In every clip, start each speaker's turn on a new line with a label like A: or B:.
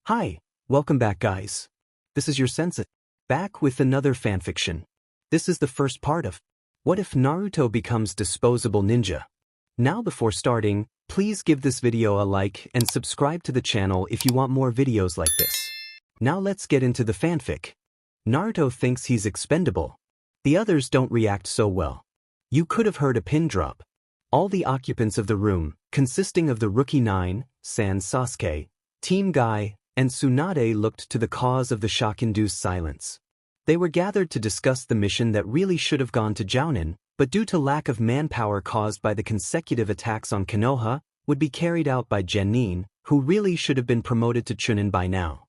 A: Hi, welcome back guys. This is your Sensei, back with another fanfiction. This is the first part of What If Naruto Becomes Disposable Ninja? Now before starting, please give this video a like and subscribe to the channel if you want more videos like this. Now let's get into the fanfic. Naruto thinks he's expendable. The others don't react so well. You could have heard a pin drop. All the occupants of the room, consisting of the Rookie 9, sans Sasuke, Team Guy, and Tsunade looked to the cause of the shock-induced silence. They were gathered to discuss the mission that really should have gone to Jounin, but due to lack of manpower caused by the consecutive attacks on Konoha, would be carried out by Genin, who really should have been promoted to Chunin by now.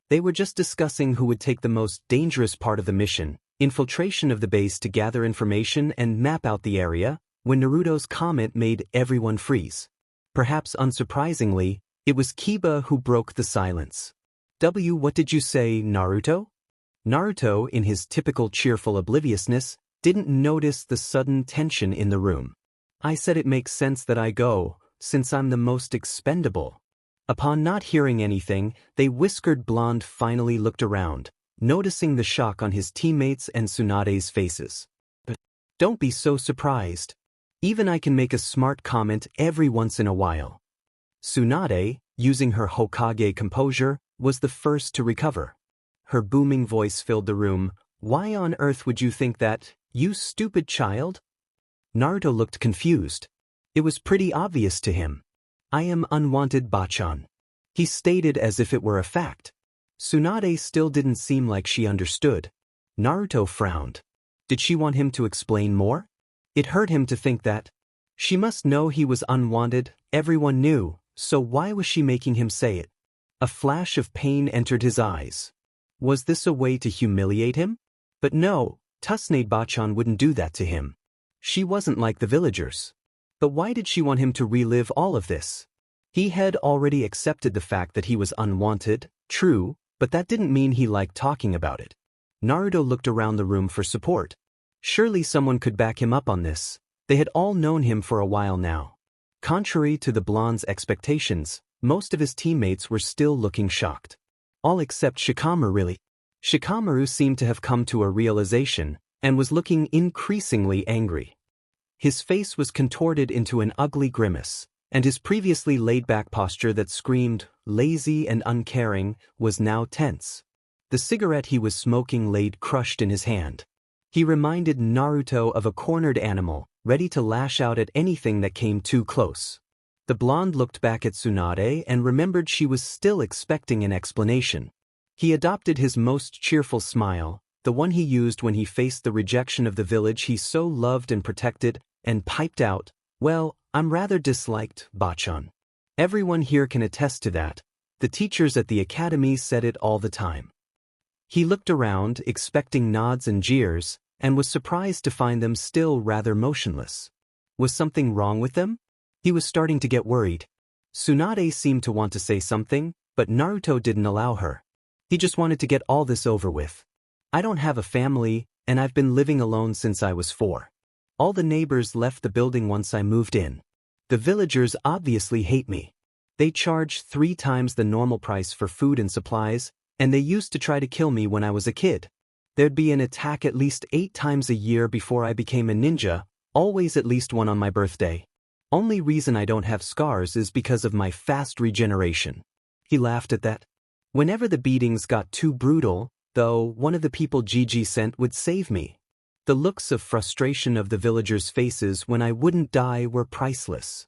A: They were just discussing who would take the most dangerous part of the mission, infiltration of the base to gather information and map out the area, when Naruto's comment made everyone freeze. Perhaps unsurprisingly, it was Kiba who broke the silence. What did you say, Naruto? Naruto, in his typical cheerful obliviousness, didn't notice the sudden tension in the room. I said it makes sense that I go, since I'm the most expendable. Upon not hearing anything, the whiskered blonde finally looked around, noticing the shock on his teammates and Tsunade's faces. But don't be so surprised. Even I can make a smart comment every once in a while. Tsunade, using her Hokage composure, was the first to recover. Her booming voice filled the room. Why on earth would you think that, you stupid child? Naruto looked confused. It was pretty obvious to him. I am unwanted Bachan. He stated as if it were a fact. Tsunade still didn't seem like she understood. Naruto frowned. Did she want him to explain more? It hurt him to think that. She must know he was unwanted, everyone knew, so why was she making him say it? A flash of pain entered his eyes. Was this a way to humiliate him? But no, Tsunade Bachan wouldn't do that to him. She wasn't like the villagers. But why did she want him to relive all of this? He had already accepted the fact that he was unwanted, true, but that didn't mean he liked talking about it. Naruto looked around the room for support. Surely someone could back him up on this. They had all known him for a while now. Contrary to the blonde's expectations, most of his teammates were still looking shocked. All except Shikamaru really. Shikamaru seemed to have come to a realization, and was looking increasingly angry. His face was contorted into an ugly grimace, and his previously laid-back posture that screamed, lazy and uncaring, was now tense. The cigarette he was smoking laid crushed in his hand. He reminded Naruto of a cornered animal, ready to lash out at anything that came too close. The blonde looked back at Tsunade and remembered she was still expecting an explanation. He adopted his most cheerful smile, the one he used when he faced the rejection of the village he so loved and protected, and piped out, well, I'm rather disliked, Bachan. Everyone here can attest to that. The teachers at the academy said it all the time. He looked around, expecting nods and jeers, and was surprised to find them still rather motionless. Was something wrong with them? He was starting to get worried. Tsunade seemed to want to say something, but Naruto didn't allow her. He just wanted to get all this over with. I don't have a family, and I've been living alone since I was 4. All the neighbors left the building once I moved in. The villagers obviously hate me. They charge 3 times the normal price for food and supplies, and they used to try to kill me when I was a kid. There'd be an attack at least 8 times a year before I became a ninja, always at least one on my birthday. Only reason I don't have scars is because of my fast regeneration. He laughed at that. Whenever the beatings got too brutal, though, one of the people Gigi sent would save me. The looks of frustration of the villagers' faces when I wouldn't die were priceless.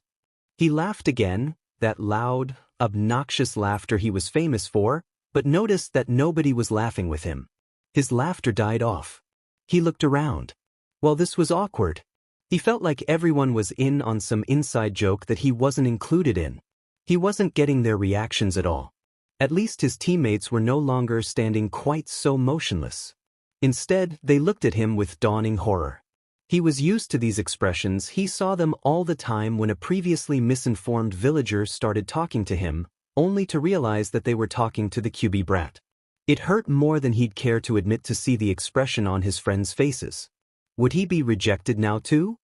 A: He laughed again, that loud, obnoxious laughter he was famous for, but noticed that nobody was laughing with him. His laughter died off. He looked around. Well, this was awkward. He felt like everyone was in on some inside joke that he wasn't included in. He wasn't getting their reactions at all. At least his teammates were no longer standing quite so motionless. Instead, they looked at him with dawning horror. He was used to these expressions. He saw them all the time when a previously misinformed villager started talking to him, only to realize that they were talking to the QB brat. It hurt more than he'd care to admit to see the expression on his friends' faces. Would he be rejected now too?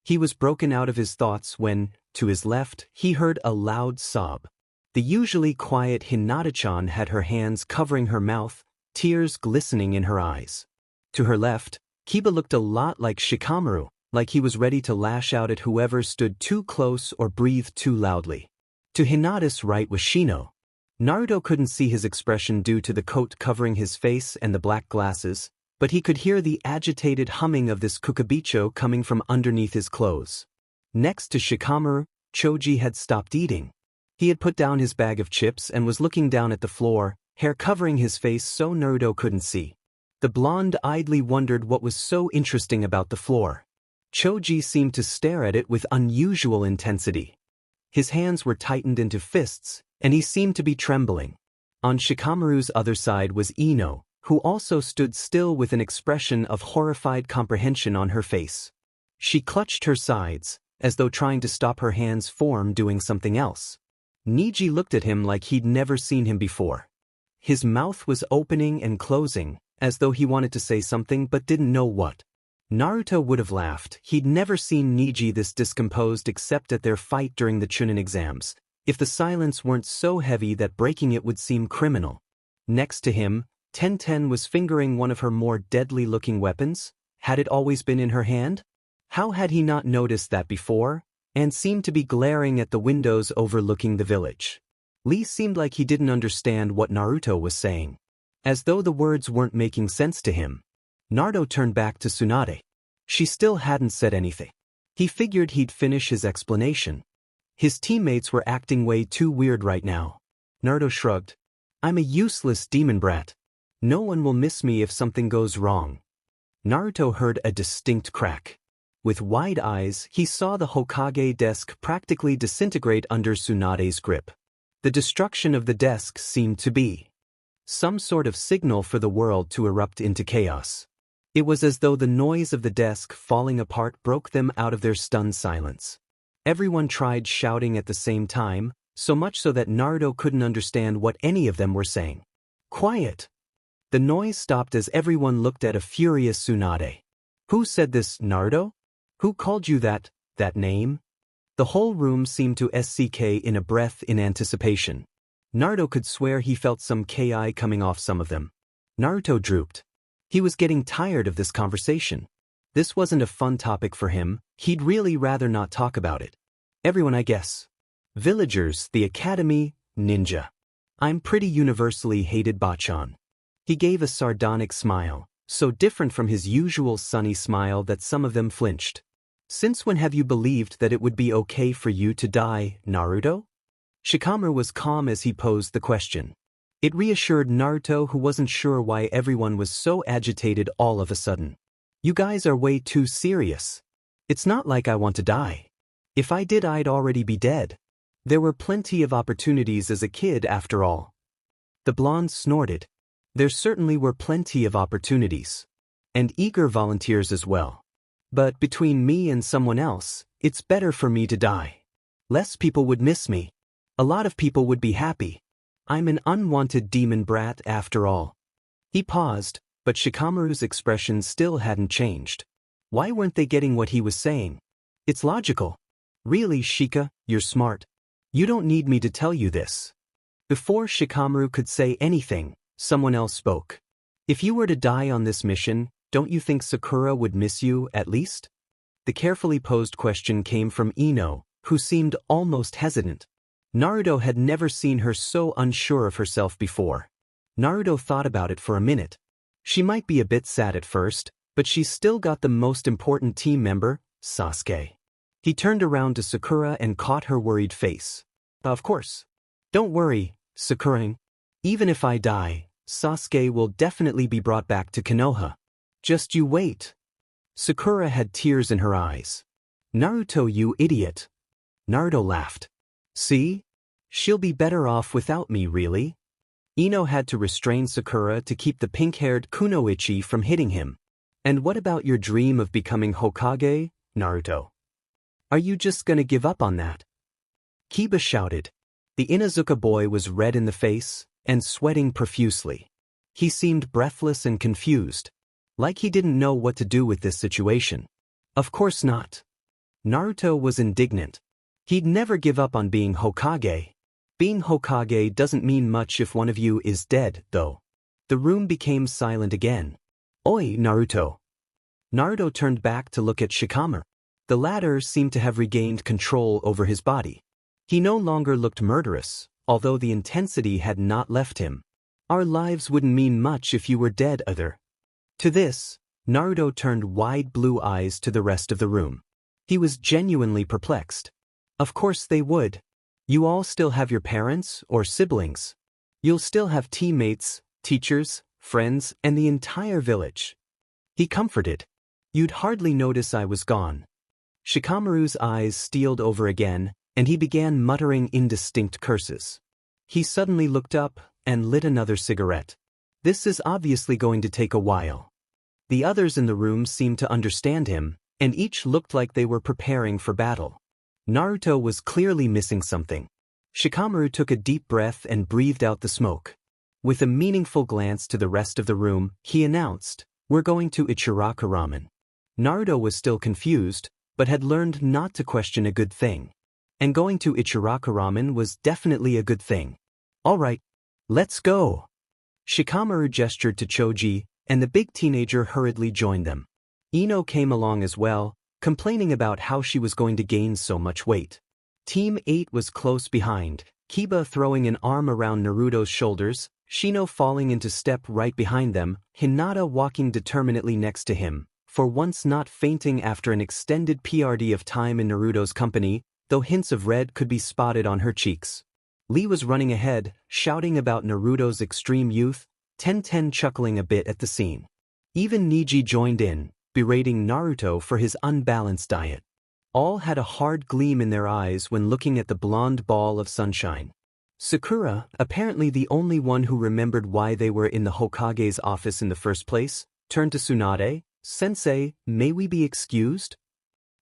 A: He was broken out of his thoughts when, to his left, he heard a loud sob. The usually quiet Hinata-chan had her hands covering her mouth, tears glistening in her eyes. To her left, Kiba looked a lot like Shikamaru, like he was ready to lash out at whoever stood too close or breathed too loudly. To Hinata's right was Shino. Naruto couldn't see his expression due to the coat covering his face and the black glasses, but he could hear the agitated humming of this kukabicho coming from underneath his clothes. Next to Shikamaru, Choji had stopped eating. He had put down his bag of chips and was looking down at the floor, hair covering his face so Naruto couldn't see. The blonde idly wondered what was so interesting about the floor. Choji seemed to stare at it with unusual intensity. His hands were tightened into fists, and he seemed to be trembling. On Shikamaru's other side was Ino, who also stood still with an expression of horrified comprehension on her face. She clutched her sides, as though trying to stop her hands from doing something else. Niji looked at him like he'd never seen him before. His mouth was opening and closing, as though he wanted to say something but didn't know what. Naruto would have laughed. He'd never seen Niji this discomposed except at their fight during the Chunin exams, if the silence weren't so heavy that breaking it would seem criminal. Next to him, Tenten was fingering one of her more deadly-looking weapons. Had it always been in her hand? How had he not noticed that before? And seemed to be glaring at the windows overlooking the village. Lee seemed like he didn't understand what Naruto was saying. As though the words weren't making sense to him. Naruto turned back to Tsunade. She still hadn't said anything. He figured he'd finish his explanation. His teammates were acting way too weird right now. Naruto shrugged. I'm a useless demon brat. No one will miss me if something goes wrong. Naruto heard a distinct crack. With wide eyes, he saw the Hokage desk practically disintegrate under Tsunade's grip. The destruction of the desk seemed to be some sort of signal for the world to erupt into chaos. It was as though the noise of the desk falling apart broke them out of their stunned silence. Everyone tried shouting at the same time, so much so that Naruto couldn't understand what any of them were saying. Quiet! The noise stopped as everyone looked at a furious Tsunade. Who said this, Naruto? Who called you that name? The whole room seemed to SCK in a breath in anticipation. Naruto could swear he felt some Ki coming off some of them. Naruto drooped. He was getting tired of this conversation. This wasn't a fun topic for him, he'd really rather not talk about it. Everyone, I guess. Villagers, the academy, ninja. I'm pretty universally hated Bachan. He gave a sardonic smile, so different from his usual sunny smile that some of them flinched. Since when have you believed that it would be okay for you to die, Naruto? Shikamaru was calm as he posed the question. It reassured Naruto, who wasn't sure why everyone was so agitated all of a sudden. You guys are way too serious. It's not like I want to die. If I did, I'd already be dead. There were plenty of opportunities as a kid after all. The blonde snorted. There certainly were plenty of opportunities. And eager volunteers as well. But between me and someone else, it's better for me to die. Less people would miss me. A lot of people would be happy. I'm an unwanted demon brat after all. He paused, but Shikamaru's expression still hadn't changed. Why weren't they getting what he was saying? It's logical. Really, Shika, you're smart. You don't need me to tell you this. Before Shikamaru could say anything, someone else spoke. If you were to die on this mission, don't you think Sakura would miss you, at least? The carefully posed question came from Ino, who seemed almost hesitant. Naruto had never seen her so unsure of herself before. Naruto thought about it for a minute. She might be a bit sad at first, but she's still got the most important team member, Sasuke. He turned around to Sakura and caught her worried face. Of course. Don't worry, Sakura. Even if I die, Sasuke will definitely be brought back to Konoha. Just you wait. Sakura had tears in her eyes. Naruto, you idiot. Naruto laughed. See? She'll be better off without me, really? Ino had to restrain Sakura to keep the pink-haired Kunoichi from hitting him. And what about your dream of becoming Hokage, Naruto? Are you just gonna give up on that? Kiba shouted. The Inuzuka boy was red in the face and sweating profusely. He seemed breathless and confused, like he didn't know what to do with this situation. Of course not. Naruto was indignant. He'd never give up on being Hokage. Being Hokage doesn't mean much if one of you is dead, though. The room became silent again. Oi, Naruto. Naruto turned back to look at Shikamaru. The latter seemed to have regained control over his body. He no longer looked murderous, although the intensity had not left him. Our lives wouldn't mean much if you were dead either. To this, Naruto turned wide blue eyes to the rest of the room. He was genuinely perplexed. Of course they would. You all still have your parents or siblings. You'll still have teammates, teachers, friends, and the entire village. He comforted. You'd hardly notice I was gone. Shikamaru's eyes steeled over again, and he began muttering indistinct curses. He suddenly looked up and lit another cigarette. This is obviously going to take a while. The others in the room seemed to understand him, and each looked like they were preparing for battle. Naruto was clearly missing something. Shikamaru took a deep breath and breathed out the smoke. With a meaningful glance to the rest of the room, he announced, "We're going to Ichiraka Ramen." Naruto was still confused, but had learned not to question a good thing. And going to Ichiraka Ramen was definitely a good thing. All right, let's go. Shikamaru gestured to Choji, and the big teenager hurriedly joined them. Ino came along as well, complaining about how she was going to gain so much weight. Team 8 was close behind, Kiba throwing an arm around Naruto's shoulders, Shino falling into step right behind them, Hinata walking determinedly next to him, for once not fainting after an extended PRD of time in Naruto's company, though hints of red could be spotted on her cheeks. Lee was running ahead, shouting about Naruto's extreme youth, Tenten chuckling a bit at the scene. Even Neji joined in, berating Naruto for his unbalanced diet. All had a hard gleam in their eyes when looking at the blonde ball of sunshine. Sakura, apparently the only one who remembered why they were in the Hokage's office in the first place, turned to Tsunade. "Sensei, may we be excused?"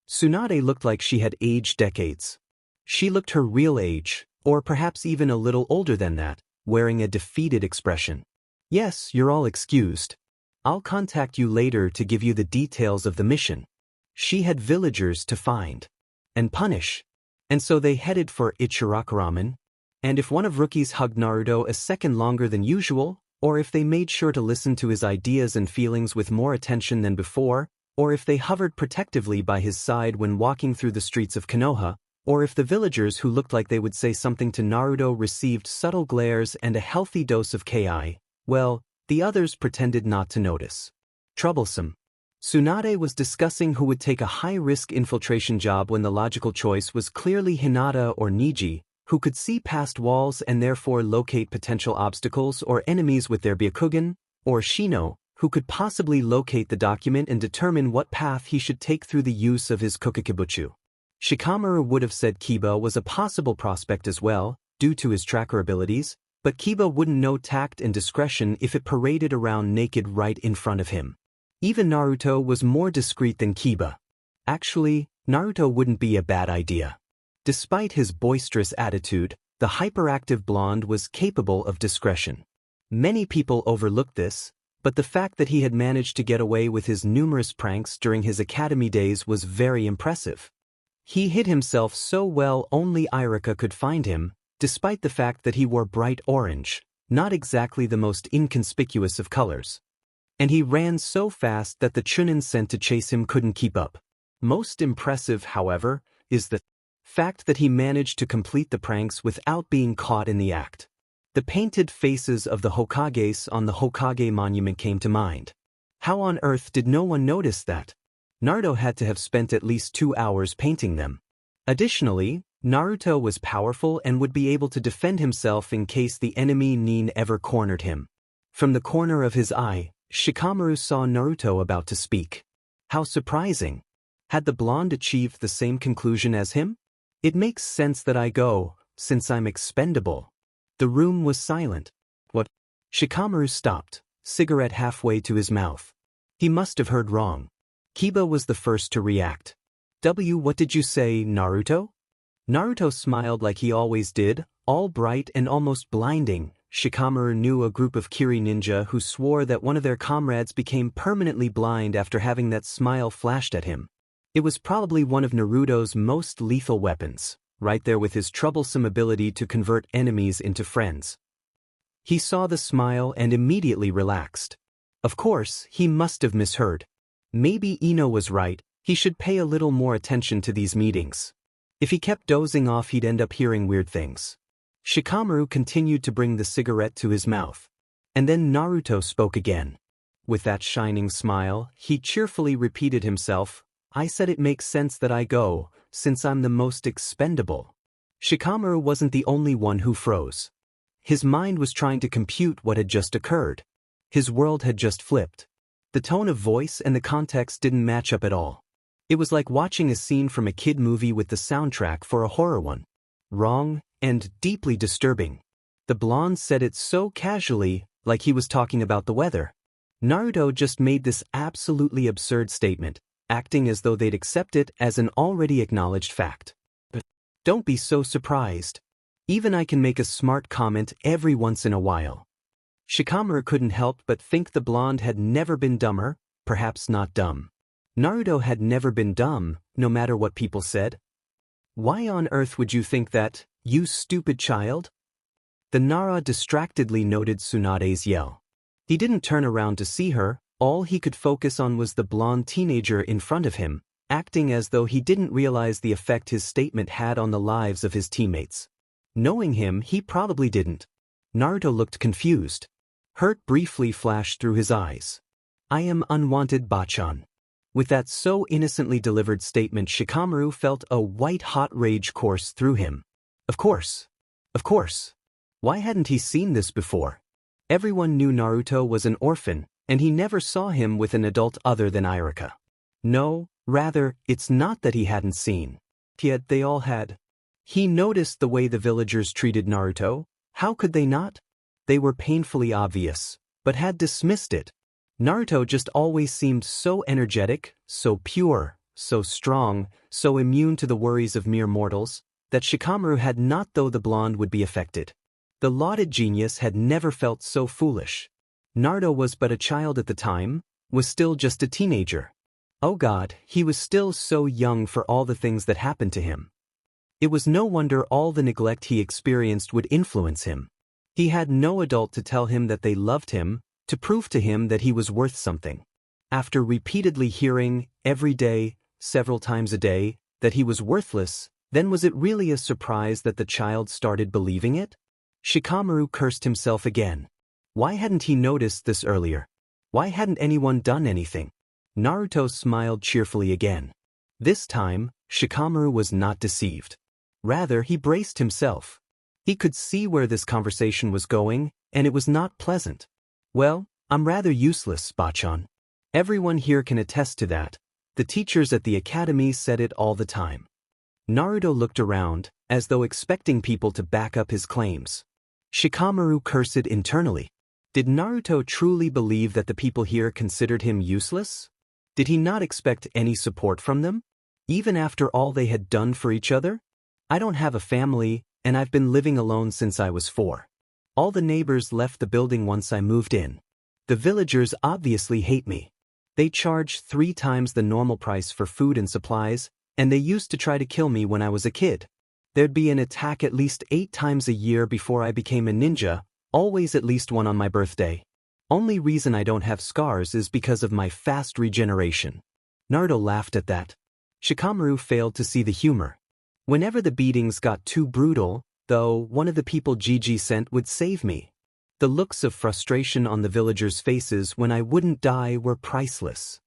A: Tsunade looked like she had aged decades. She looked her real age, or perhaps even a little older than that, wearing a defeated expression. "Yes, you're all excused. I'll contact you later to give you the details of the mission." She had villagers to find and punish, and so they headed for Ichiraka Ramen. And if one of rookies hugged Naruto a second longer than usual, or if they made sure to listen to his ideas and feelings with more attention than before, or if they hovered protectively by his side when walking through the streets of Konoha, or if the villagers who looked like they would say something to Naruto received subtle glares and a healthy dose of Ki, well, the others pretended not to notice. Troublesome. Tsunade was discussing who would take a high-risk infiltration job when the logical choice was clearly Hinata or Neji, who could see past walls and therefore locate potential obstacles or enemies with their Byakugan, or Shino, who could possibly locate the document and determine what path he should take through the use of his Kokokibutsu. Shikamaru would have said Kiba was a possible prospect as well, due to his tracker abilities, but Kiba wouldn't know tact and discretion if it paraded around naked right in front of him. Even Naruto was more discreet than Kiba. Actually, Naruto wouldn't be a bad idea. Despite his boisterous attitude, the hyperactive blonde was capable of discretion. Many people overlooked this, but the fact that he had managed to get away with his numerous pranks during his academy days was very impressive. He hid himself so well only Irika could find him, despite the fact that he wore bright orange, not exactly the most inconspicuous of colors. And he ran so fast that the Chunin sent to chase him couldn't keep up. Most impressive, however, is the fact that he managed to complete the pranks without being caught in the act. The painted faces of the Hokages on the Hokage monument came to mind. How on earth did no one notice that? Naruto had to have spent at least 2 hours painting them. Additionally, Naruto was powerful and would be able to defend himself in case the enemy Nin ever cornered him. From the corner of his eye, Shikamaru saw Naruto about to speak. How surprising! Had the blonde achieved the same conclusion as him? It makes sense that I go, since I'm expendable. The room was silent. What? Shikamaru stopped, cigarette halfway to his mouth. He must have heard wrong. Kiba was the first to react. What did you say, Naruto? Naruto smiled like he always did, all bright and almost blinding. Shikamaru knew a group of Kiri ninja who swore that one of their comrades became permanently blind after having that smile flashed at him. It was probably one of Naruto's most lethal weapons, right there with his troublesome ability to convert enemies into friends. He saw the smile and immediately relaxed. Of course, he must have misheard. Maybe Ino was right, he should pay a little more attention to these meetings. If he kept dozing off, he'd end up hearing weird things. Shikamaru continued to bring the cigarette to his mouth. And then Naruto spoke again. With that shining smile, he cheerfully repeated himself, "I said it makes sense that I go, since I'm the most expendable." Shikamaru wasn't the only one who froze. His mind was trying to compute what had just occurred. His world had just flipped. The tone of voice and the context didn't match up at all. It was like watching a scene from a kid movie with the soundtrack for a horror one. Wrong, and deeply disturbing. The blonde said it so casually, like he was talking about the weather. Naruto just made this absolutely absurd statement, acting as though they'd accept it as an already acknowledged fact. But don't be so surprised. Even I can make a smart comment every once in a while. Shikamaru couldn't help but think the blonde had never been dumber, perhaps not dumb. Naruto had never been dumb, no matter what people said. Why on earth would you think that, you stupid child? The Nara distractedly noted Tsunade's yell. He didn't turn around to see her, all he could focus on was the blonde teenager in front of him, acting as though he didn't realize the effect his statement had on the lives of his teammates. Knowing him, he probably didn't. Naruto looked confused. Hurt briefly flashed through his eyes. "I am unwanted, Bachan." With that so innocently delivered statement, Shikamaru felt a white-hot rage course through him. Of course. Of course. Why hadn't he seen this before? Everyone knew Naruto was an orphan, and he never saw him with an adult other than Irika. No, rather, it's not that he hadn't seen. Yet they all had. He noticed the way the villagers treated Naruto. How could they not? They were painfully obvious, but had dismissed it. Naruto just always seemed so energetic, so pure, so strong, so immune to the worries of mere mortals, that Shikamaru had not thought the blonde would be affected. The lauded genius had never felt so foolish. Naruto was but a child at the time, was still just a teenager. Oh God, he was still so young for all the things that happened to him. It was no wonder all the neglect he experienced would influence him. He had no adult to tell him that they loved him, to prove to him that he was worth something. After repeatedly hearing, every day, several times a day, that he was worthless, then was it really a surprise that the child started believing it? Shikamaru cursed himself again. Why hadn't he noticed this earlier? Why hadn't anyone done anything? Naruto smiled cheerfully again. This time, Shikamaru was not deceived. Rather, he braced himself. He could see where this conversation was going, and it was not pleasant. "Well, I'm rather useless, Bachan. Everyone here can attest to that. The teachers at the academy said it all the time." Naruto looked around, as though expecting people to back up his claims. Shikamaru cursed internally. Did Naruto truly believe that the people here considered him useless? Did he not expect any support from them? Even after all they had done for each other? "I don't have a family, and I've been living alone since I was 4. All the neighbors left the building once I moved in. The villagers obviously hate me. They charge 3 times the normal price for food and supplies, and they used to try to kill me when I was a kid. There'd be an attack at least 8 times a year before I became a ninja, always at least one on my birthday. Only reason I don't have scars is because of my fast regeneration." Naruto laughed at that. Shikamaru failed to see the humor. Whenever the beatings got too brutal, though, one of the people Gigi sent would save me. The looks of frustration on the villagers' faces when I wouldn't die were priceless.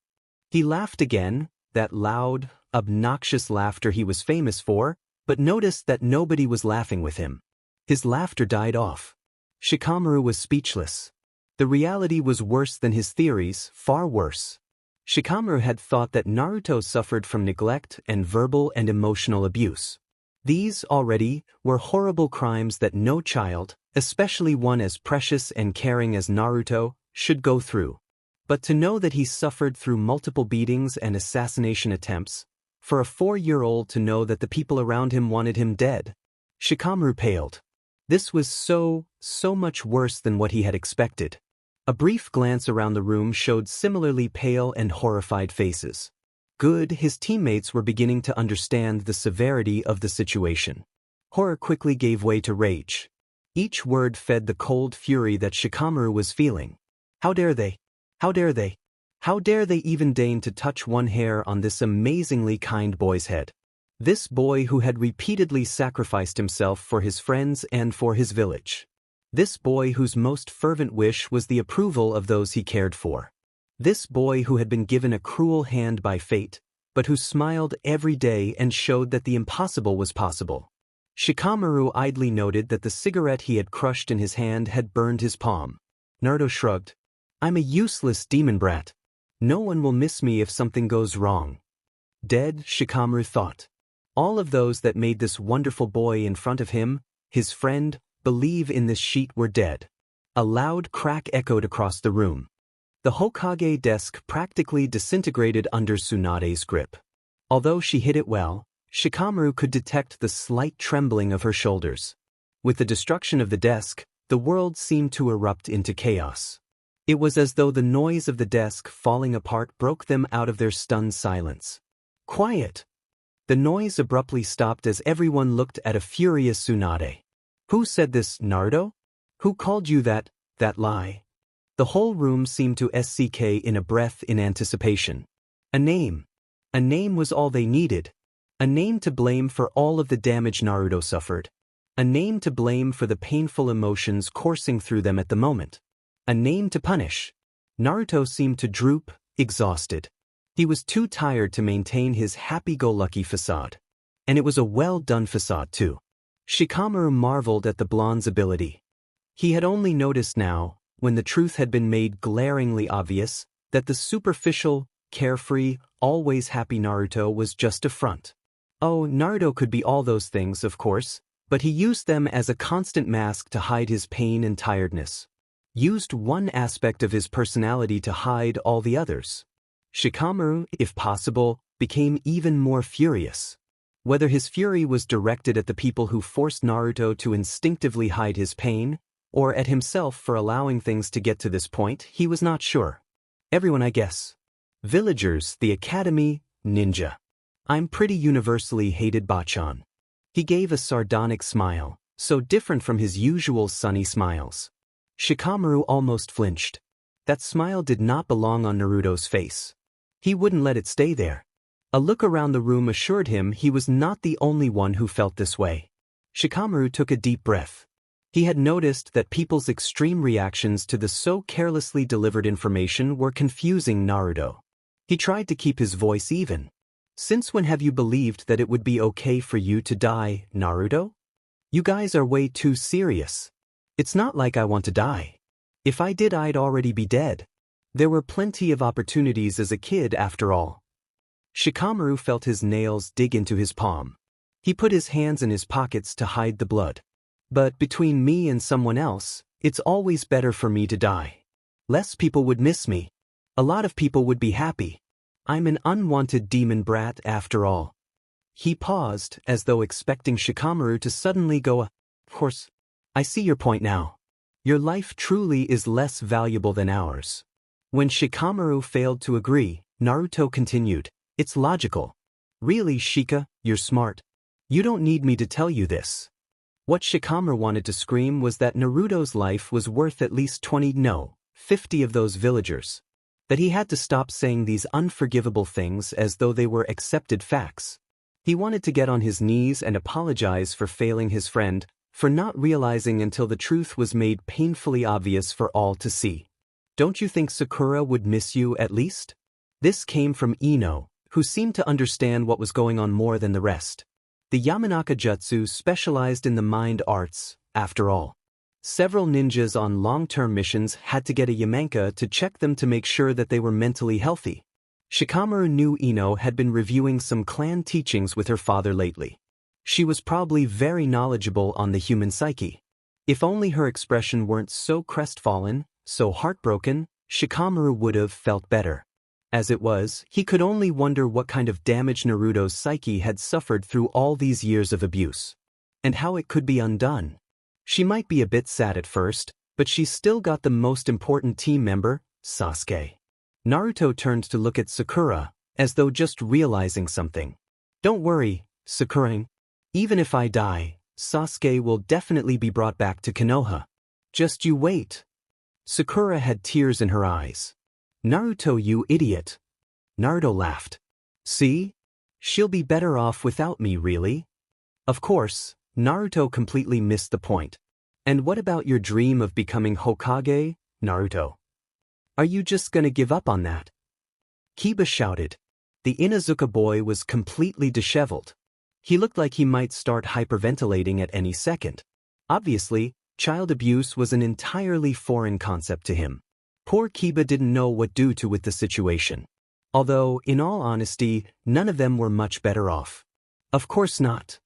A: He laughed again, that loud, obnoxious laughter he was famous for, but noticed that nobody was laughing with him. His laughter died off. Shikamaru was speechless. The reality was worse than his theories, far worse. Shikamaru had thought that Naruto suffered from neglect and verbal and emotional abuse. These, already, were horrible crimes that no child, especially one as precious and caring as Naruto, should go through. But to know that he suffered through multiple beatings and assassination attempts, for a 4-year-old to know that the people around him wanted him dead, Shikamaru paled. This was so much worse than what he had expected. A brief glance around the room showed similarly pale and horrified faces. Good, his teammates were beginning to understand the severity of the situation. Horror quickly gave way to rage. Each word fed the cold fury that Shikamaru was feeling. How dare they? How dare they? How dare they even deign to touch one hair on this amazingly kind boy's head? This boy who had repeatedly sacrificed himself for his friends and for his village. This boy whose most fervent wish was the approval of those he cared for. This boy who had been given a cruel hand by fate, but who smiled every day and showed that the impossible was possible. Shikamaru idly noted that the cigarette he had crushed in his hand had burned his palm. Naruto shrugged. I'm a useless demon brat. No one will miss me if something goes wrong. Dead, Shikamaru thought. All of those that made this wonderful boy in front of him, his friend, believe in this sheet were dead. A loud crack echoed across the room. The Hokage desk practically disintegrated under Tsunade's grip. Although she hid it well, Shikamaru could detect the slight trembling of her shoulders. With the destruction of the desk, the world seemed to erupt into chaos. It was as though the noise of the desk falling apart broke them out of their stunned silence. Quiet! The noise abruptly stopped as everyone looked at a furious Tsunade. Who said this, Naruto? Who called you that lie? The whole room seemed to SCK in a breath in anticipation. A name. A name was all they needed. A name to blame for all of the damage Naruto suffered. A name to blame for the painful emotions coursing through them at the moment. A name to punish. Naruto seemed to droop, exhausted. He was too tired to maintain his happy-go-lucky facade. And it was a well-done facade too. Shikamaru marveled at the blonde's ability. He had only noticed now, when the truth had been made glaringly obvious, that the superficial, carefree, always happy Naruto was just a front. Oh, Naruto could be all those things, of course, but he used them as a constant mask to hide his pain and tiredness. Used one aspect of his personality to hide all the others. Shikamaru, if possible, became even more furious. Whether his fury was directed at the people who forced Naruto to instinctively hide his pain, or at himself for allowing things to get to this point, he was not sure. Everyone, I guess. Villagers, the academy, ninja. I'm pretty universally hated Bachan. He gave a sardonic smile, so different from his usual sunny smiles. Shikamaru almost flinched. That smile did not belong on Naruto's face. He wouldn't let it stay there. A look around the room assured him he was not the only one who felt this way. Shikamaru took a deep breath. He had noticed that people's extreme reactions to the so carelessly delivered information were confusing Naruto. He tried to keep his voice even. Since when have you believed that it would be okay for you to die, Naruto? You guys are way too serious. It's not like I want to die. If I did, I'd already be dead. There were plenty of opportunities as a kid after all. Shikamaru felt his nails dig into his palm. He put his hands in his pockets to hide the blood. But between me and someone else, it's always better for me to die. Less people would miss me. A lot of people would be happy. I'm an unwanted demon brat after all. He paused, as though expecting Shikamaru to suddenly go, of course, I see your point now. Your life truly is less valuable than ours. When Shikamaru failed to agree, Naruto continued, it's logical. Really, Shika, you're smart. You don't need me to tell you this. What Shikamaru wanted to scream was that Naruto's life was worth at least 50 of those villagers. That he had to stop saying these unforgivable things as though they were accepted facts. He wanted to get on his knees and apologize for failing his friend, for not realizing until the truth was made painfully obvious for all to see. Don't you think Sakura would miss you at least? This came from Ino, who seemed to understand what was going on more than the rest. The Yamanaka Jutsu specialized in the mind arts, after all. Several ninjas on long-term missions had to get a Yamanaka to check them to make sure that they were mentally healthy. Shikamaru knew Ino had been reviewing some clan teachings with her father lately. She was probably very knowledgeable on the human psyche. If only her expression weren't so crestfallen, so heartbroken, Shikamaru would have felt better. As it was, he could only wonder what kind of damage Naruto's psyche had suffered through all these years of abuse. And how it could be undone. She might be a bit sad at first, but she's still got the most important team member, Sasuke. Naruto turned to look at Sakura, as though just realizing something. Don't worry, Sakura. Even if I die, Sasuke will definitely be brought back to Konoha. Just you wait. Sakura had tears in her eyes. Naruto, you idiot. Naruto laughed. See? She'll be better off without me, really? Of course, Naruto completely missed the point. And what about your dream of becoming Hokage, Naruto? Are you just gonna give up on that? Kiba shouted. The Inuzuka boy was completely disheveled. He looked like he might start hyperventilating at any second. Obviously, child abuse was an entirely foreign concept to him. Poor Kiba didn't know what to do with the situation. Although, in all honesty, none of them were much better off. Of course not.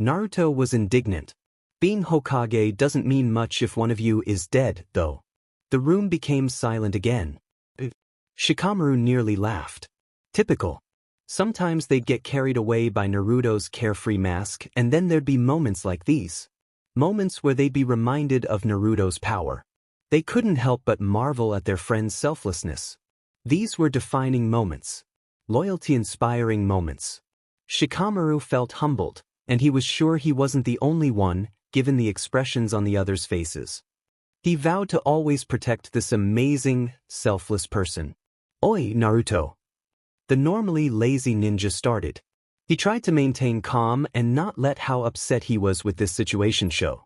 A: Naruto was indignant. Being Hokage doesn't mean much if one of you is dead, though. The room became silent again. Shikamaru nearly laughed. Typical. Sometimes they'd get carried away by Naruto's carefree mask, and then there'd be moments like these. Moments where they'd be reminded of Naruto's power. They couldn't help but marvel at their friend's selflessness. These were defining moments. Loyalty-inspiring moments. Shikamaru felt humbled, and he was sure he wasn't the only one, given the expressions on the others' faces. He vowed to always protect this amazing, selfless person. Oi, Naruto. The normally lazy ninja started. He tried to maintain calm and not let how upset he was with this situation show.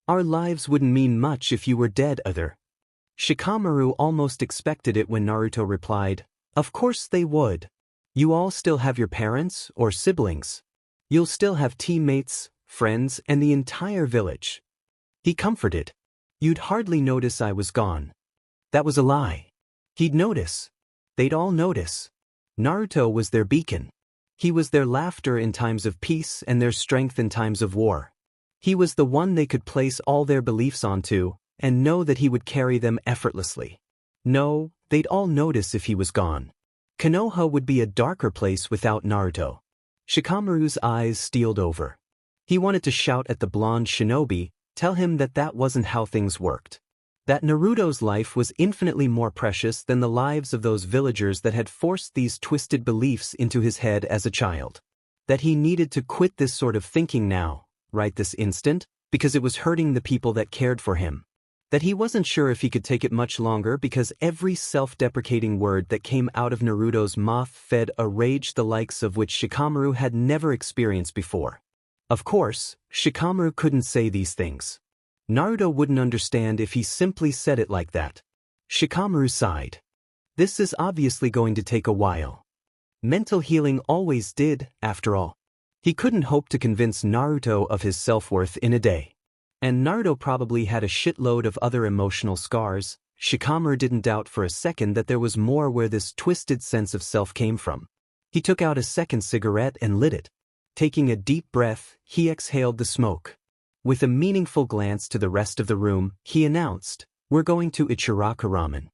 A: Our lives wouldn't mean much if you were dead, other. Shikamaru almost expected it when Naruto replied, Of course they would. You all still have your parents or siblings. You'll still have teammates, friends, and the entire village. He comforted. You'd hardly notice I was gone. That was a lie. He'd notice. They'd all notice. Naruto was their beacon. He was their laughter in times of peace and their strength in times of war. He was the one they could place all their beliefs onto, and know that he would carry them effortlessly. No, they'd all notice if he was gone. Konoha would be a darker place without Naruto. Shikamaru's eyes steeled over. He wanted to shout at the blonde shinobi, tell him that that wasn't how things worked. That Naruto's life was infinitely more precious than the lives of those villagers that had forced these twisted beliefs into his head as a child. That he needed to quit this sort of thinking now, right this instant, because it was hurting the people that cared for him. That he wasn't sure if he could take it much longer because every self-deprecating word that came out of Naruto's mouth fed a rage the likes of which Shikamaru had never experienced before. Of course, Shikamaru couldn't say these things. Naruto wouldn't understand if he simply said it like that. Shikamaru sighed. This is obviously going to take a while. Mental healing always did, after all. He couldn't hope to convince Naruto of his self-worth in a day. And Naruto probably had a shitload of other emotional scars. Shikamaru didn't doubt for a second that there was more where this twisted sense of self came from. He took out a second cigarette and lit it. Taking a deep breath, he exhaled the smoke. With a meaningful glance to the rest of the room, he announced, We're going to Ichiraka Ramen.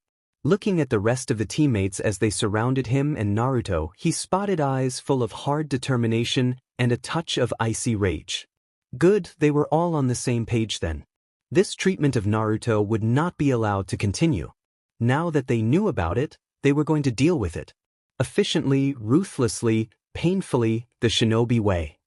A: Looking at the rest of the teammates as they surrounded him and Naruto, he spotted eyes full of hard determination and a touch of icy rage. Good, they were all on the same page then. This treatment of Naruto would not be allowed to continue. Now that they knew about it, they were going to deal with it. Efficiently, ruthlessly, painfully, the shinobi way.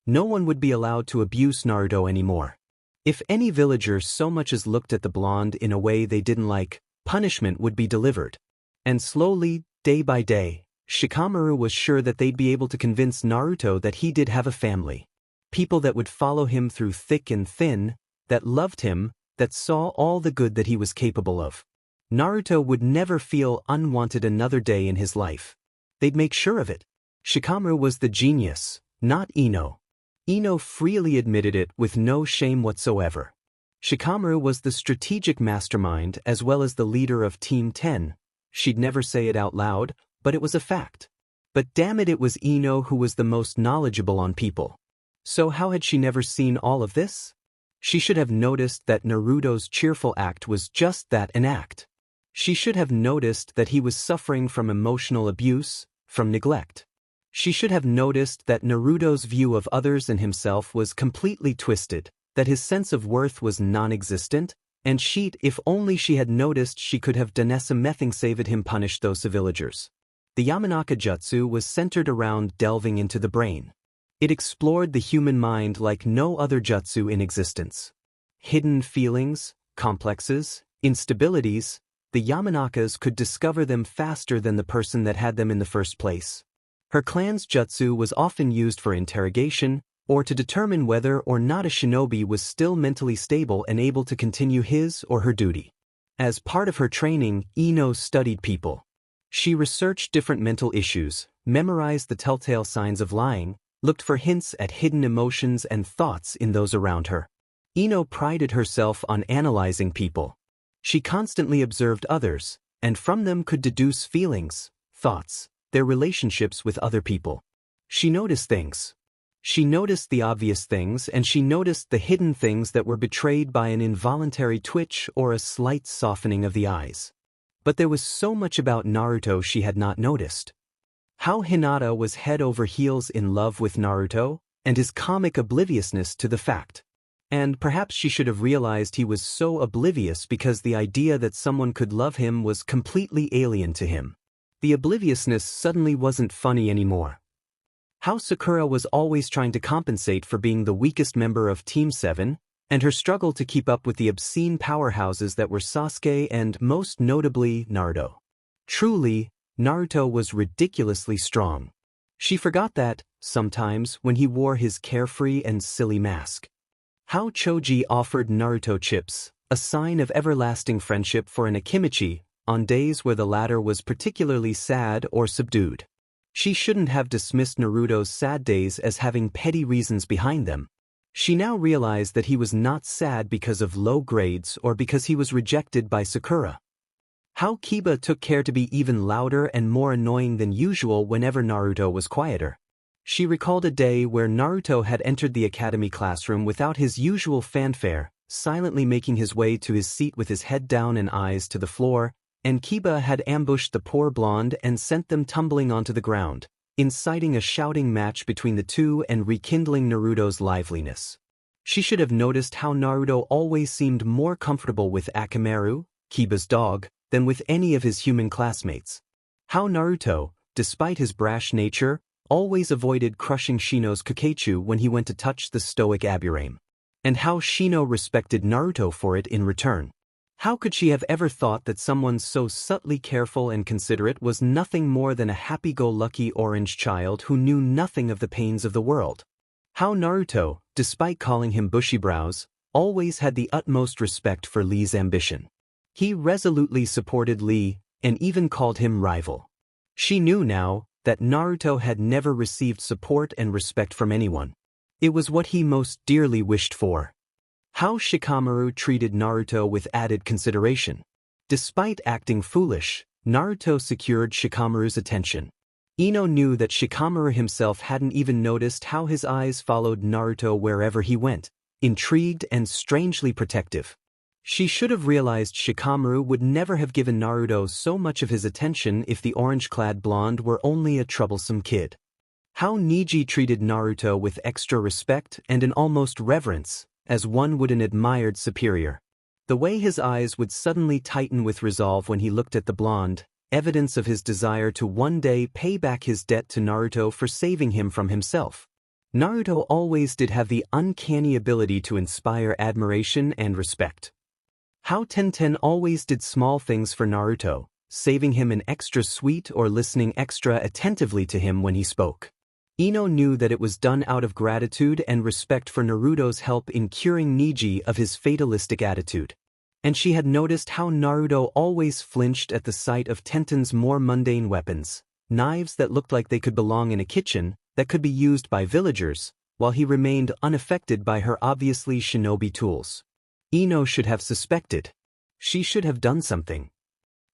A: No one would be allowed to abuse Naruto anymore. If any villager so much as looked at the blonde in a way they didn't like, punishment would be delivered. And slowly, day by day, Shikamaru was sure that they'd be able to convince Naruto that he did have a family. People that would follow him through thick and thin, that loved him, that saw all the good that he was capable of. Naruto would never feel unwanted another day in his life. They'd make sure of it. Shikamaru was the genius, not Ino. Ino freely admitted it with no shame whatsoever. Shikamaru was the strategic mastermind as well as the leader of Team 10. She'd never say it out loud, but it was a fact. But damn it, it was Ino who was the most knowledgeable on people. So how had she never seen all of this? She should have noticed that Naruto's cheerful act was just that, an act. She should have noticed that he was suffering from emotional abuse, from neglect. She should have noticed that Naruto's view of others and himself was completely twisted, that his sense of worth was non-existent, and if only she had noticed, she could have done something saved him, punished those villagers. The Yamanaka Jutsu was centered around delving into the brain. It explored the human mind like no other jutsu in existence. Hidden feelings, complexes, instabilities, the Yamanakas could discover them faster than the person that had them in the first place. Her clan's jutsu was often used for interrogation, or to determine whether or not a shinobi was still mentally stable and able to continue his or her duty. As part of her training, Ino studied people. She researched different mental issues, memorized the telltale signs of lying, looked for hints at hidden emotions and thoughts in those around her. Ino prided herself on analyzing people. She constantly observed others, and from them could deduce feelings, thoughts, their relationships with other people. She noticed things. She noticed the obvious things, and she noticed the hidden things that were betrayed by an involuntary twitch or a slight softening of the eyes. But there was so much about Naruto she had not noticed. How Hinata was head over heels in love with Naruto, and his comic obliviousness to the fact. And perhaps she should have realized he was so oblivious because the idea that someone could love him was completely alien to him. The obliviousness suddenly wasn't funny anymore. How Sakura was always trying to compensate for being the weakest member of Team 7, and her struggle to keep up with the obscene powerhouses that were Sasuke and, most notably, Naruto. Truly, Naruto was ridiculously strong. She forgot that, sometimes, when he wore his carefree and silly mask. How Choji offered Naruto chips, a sign of everlasting friendship for an Akimichi, on days where the latter was particularly sad or subdued. She shouldn't have dismissed Naruto's sad days as having petty reasons behind them. She now realized that he was not sad because of low grades or because he was rejected by Sakura. How Kiba took care to be even louder and more annoying than usual whenever Naruto was quieter. She recalled a day where Naruto had entered the academy classroom without his usual fanfare, silently making his way to his seat with his head down and eyes to the floor, and Kiba had ambushed the poor blonde and sent them tumbling onto the ground, inciting a shouting match between the two and rekindling Naruto's liveliness. She should have noticed how Naruto always seemed more comfortable with Akamaru, Kiba's dog, than with any of his human classmates. How Naruto, despite his brash nature, always avoided crushing Shino's Kakeichu when he went to touch the stoic Aburame. And how Shino respected Naruto for it in return. How could she have ever thought that someone so subtly careful and considerate was nothing more than a happy-go-lucky orange child who knew nothing of the pains of the world? How Naruto, despite calling him bushy-brows, always had the utmost respect for Lee's ambition. He resolutely supported Lee, and even called him rival. She knew now that Naruto had never received support and respect from anyone. It was what he most dearly wished for. How Shikamaru treated Naruto with added consideration. Despite acting foolish, Naruto secured Shikamaru's attention. Ino knew that Shikamaru himself hadn't even noticed how his eyes followed Naruto wherever he went, intrigued and strangely protective. She should have realized Shikamaru would never have given Naruto so much of his attention if the orange-clad blonde were only a troublesome kid. How Neji treated Naruto with extra respect and an almost reverence, as one would an admired superior. The way his eyes would suddenly tighten with resolve when he looked at the blonde, evidence of his desire to one day pay back his debt to Naruto for saving him from himself. Naruto always did have the uncanny ability to inspire admiration and respect. How Tenten always did small things for Naruto, saving him an extra sweet or listening extra attentively to him when he spoke. Ino knew that it was done out of gratitude and respect for Naruto's help in curing Neji of his fatalistic attitude. And she had noticed how Naruto always flinched at the sight of Tenten's more mundane weapons, knives that looked like they could belong in a kitchen, that could be used by villagers, while he remained unaffected by her obviously shinobi tools. Ino should have suspected. She should have done something.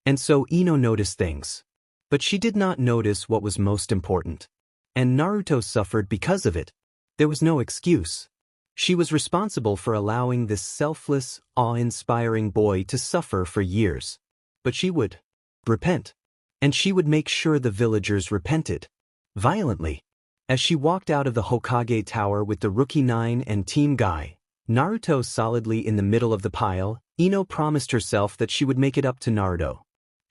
A: And so Ino noticed things. But she did not notice what was most important. And Naruto suffered because of it. There was no excuse. She was responsible for allowing this selfless, awe-inspiring boy to suffer for years. But she would repent. And she would make sure the villagers repented. Violently. As she walked out of the Hokage Tower with the Rookie 9 and Team Guy, Naruto solidly in the middle of the pile, Ino promised herself that she would make it up to Naruto.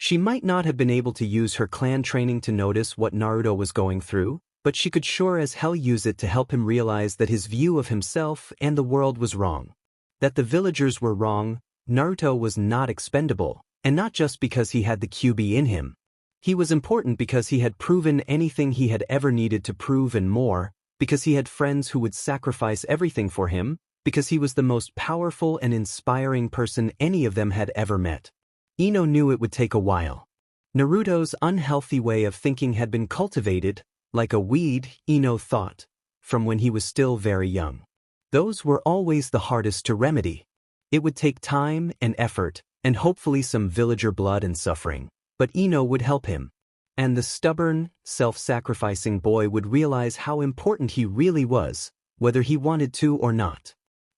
A: She might not have been able to use her clan training to notice what Naruto was going through, but she could sure as hell use it to help him realize that his view of himself and the world was wrong. That the villagers were wrong. Naruto was not expendable, and not just because he had the QB in him. He was important because he had proven anything he had ever needed to prove and more, because he had friends who would sacrifice everything for him, because he was the most powerful and inspiring person any of them had ever met. Ino knew it would take a while. Naruto's unhealthy way of thinking had been cultivated, like a weed, Ino thought, from when he was still very young. Those were always the hardest to remedy. It would take time and effort, and hopefully some villager blood and suffering, but Ino would help him. And the stubborn, self-sacrificing boy would realize how important he really was, whether he wanted to or not.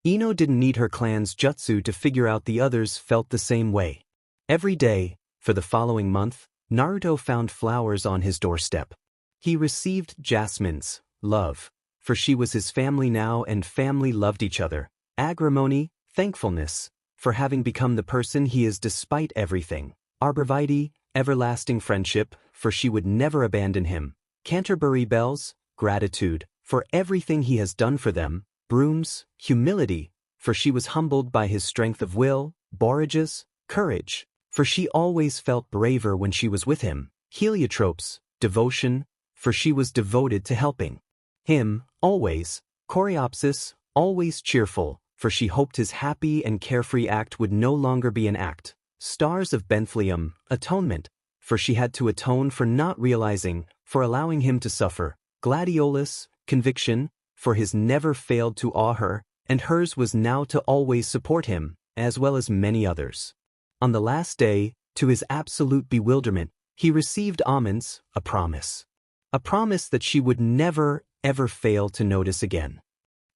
A: Ino didn't need her clan's jutsu to figure out the others felt the same way. Every day, for the following month, Naruto found flowers on his doorstep. He received Jasmine's love, for she was his family now and family loved each other. Agrimony, thankfulness, for having become the person he is despite everything. Arborvitae, everlasting friendship, for she would never abandon him. Canterbury bells, gratitude, for everything he has done for them. Brooms, humility, for she was humbled by his strength of will. Borrages, courage, for she always felt braver when she was with him. Heliotropes, devotion, for she was devoted to helping him, always. Coreopsis, always cheerful, for she hoped his happy and carefree act would no longer be an act. Stars of Benthleum, atonement, for she had to atone for not realizing, for allowing him to suffer. Gladiolus, conviction, for his never failed to awe her, and hers was now to always support him, as well as many others. On the last day, to his absolute bewilderment, he received almonds, a promise. A promise that she would never, ever fail to notice again.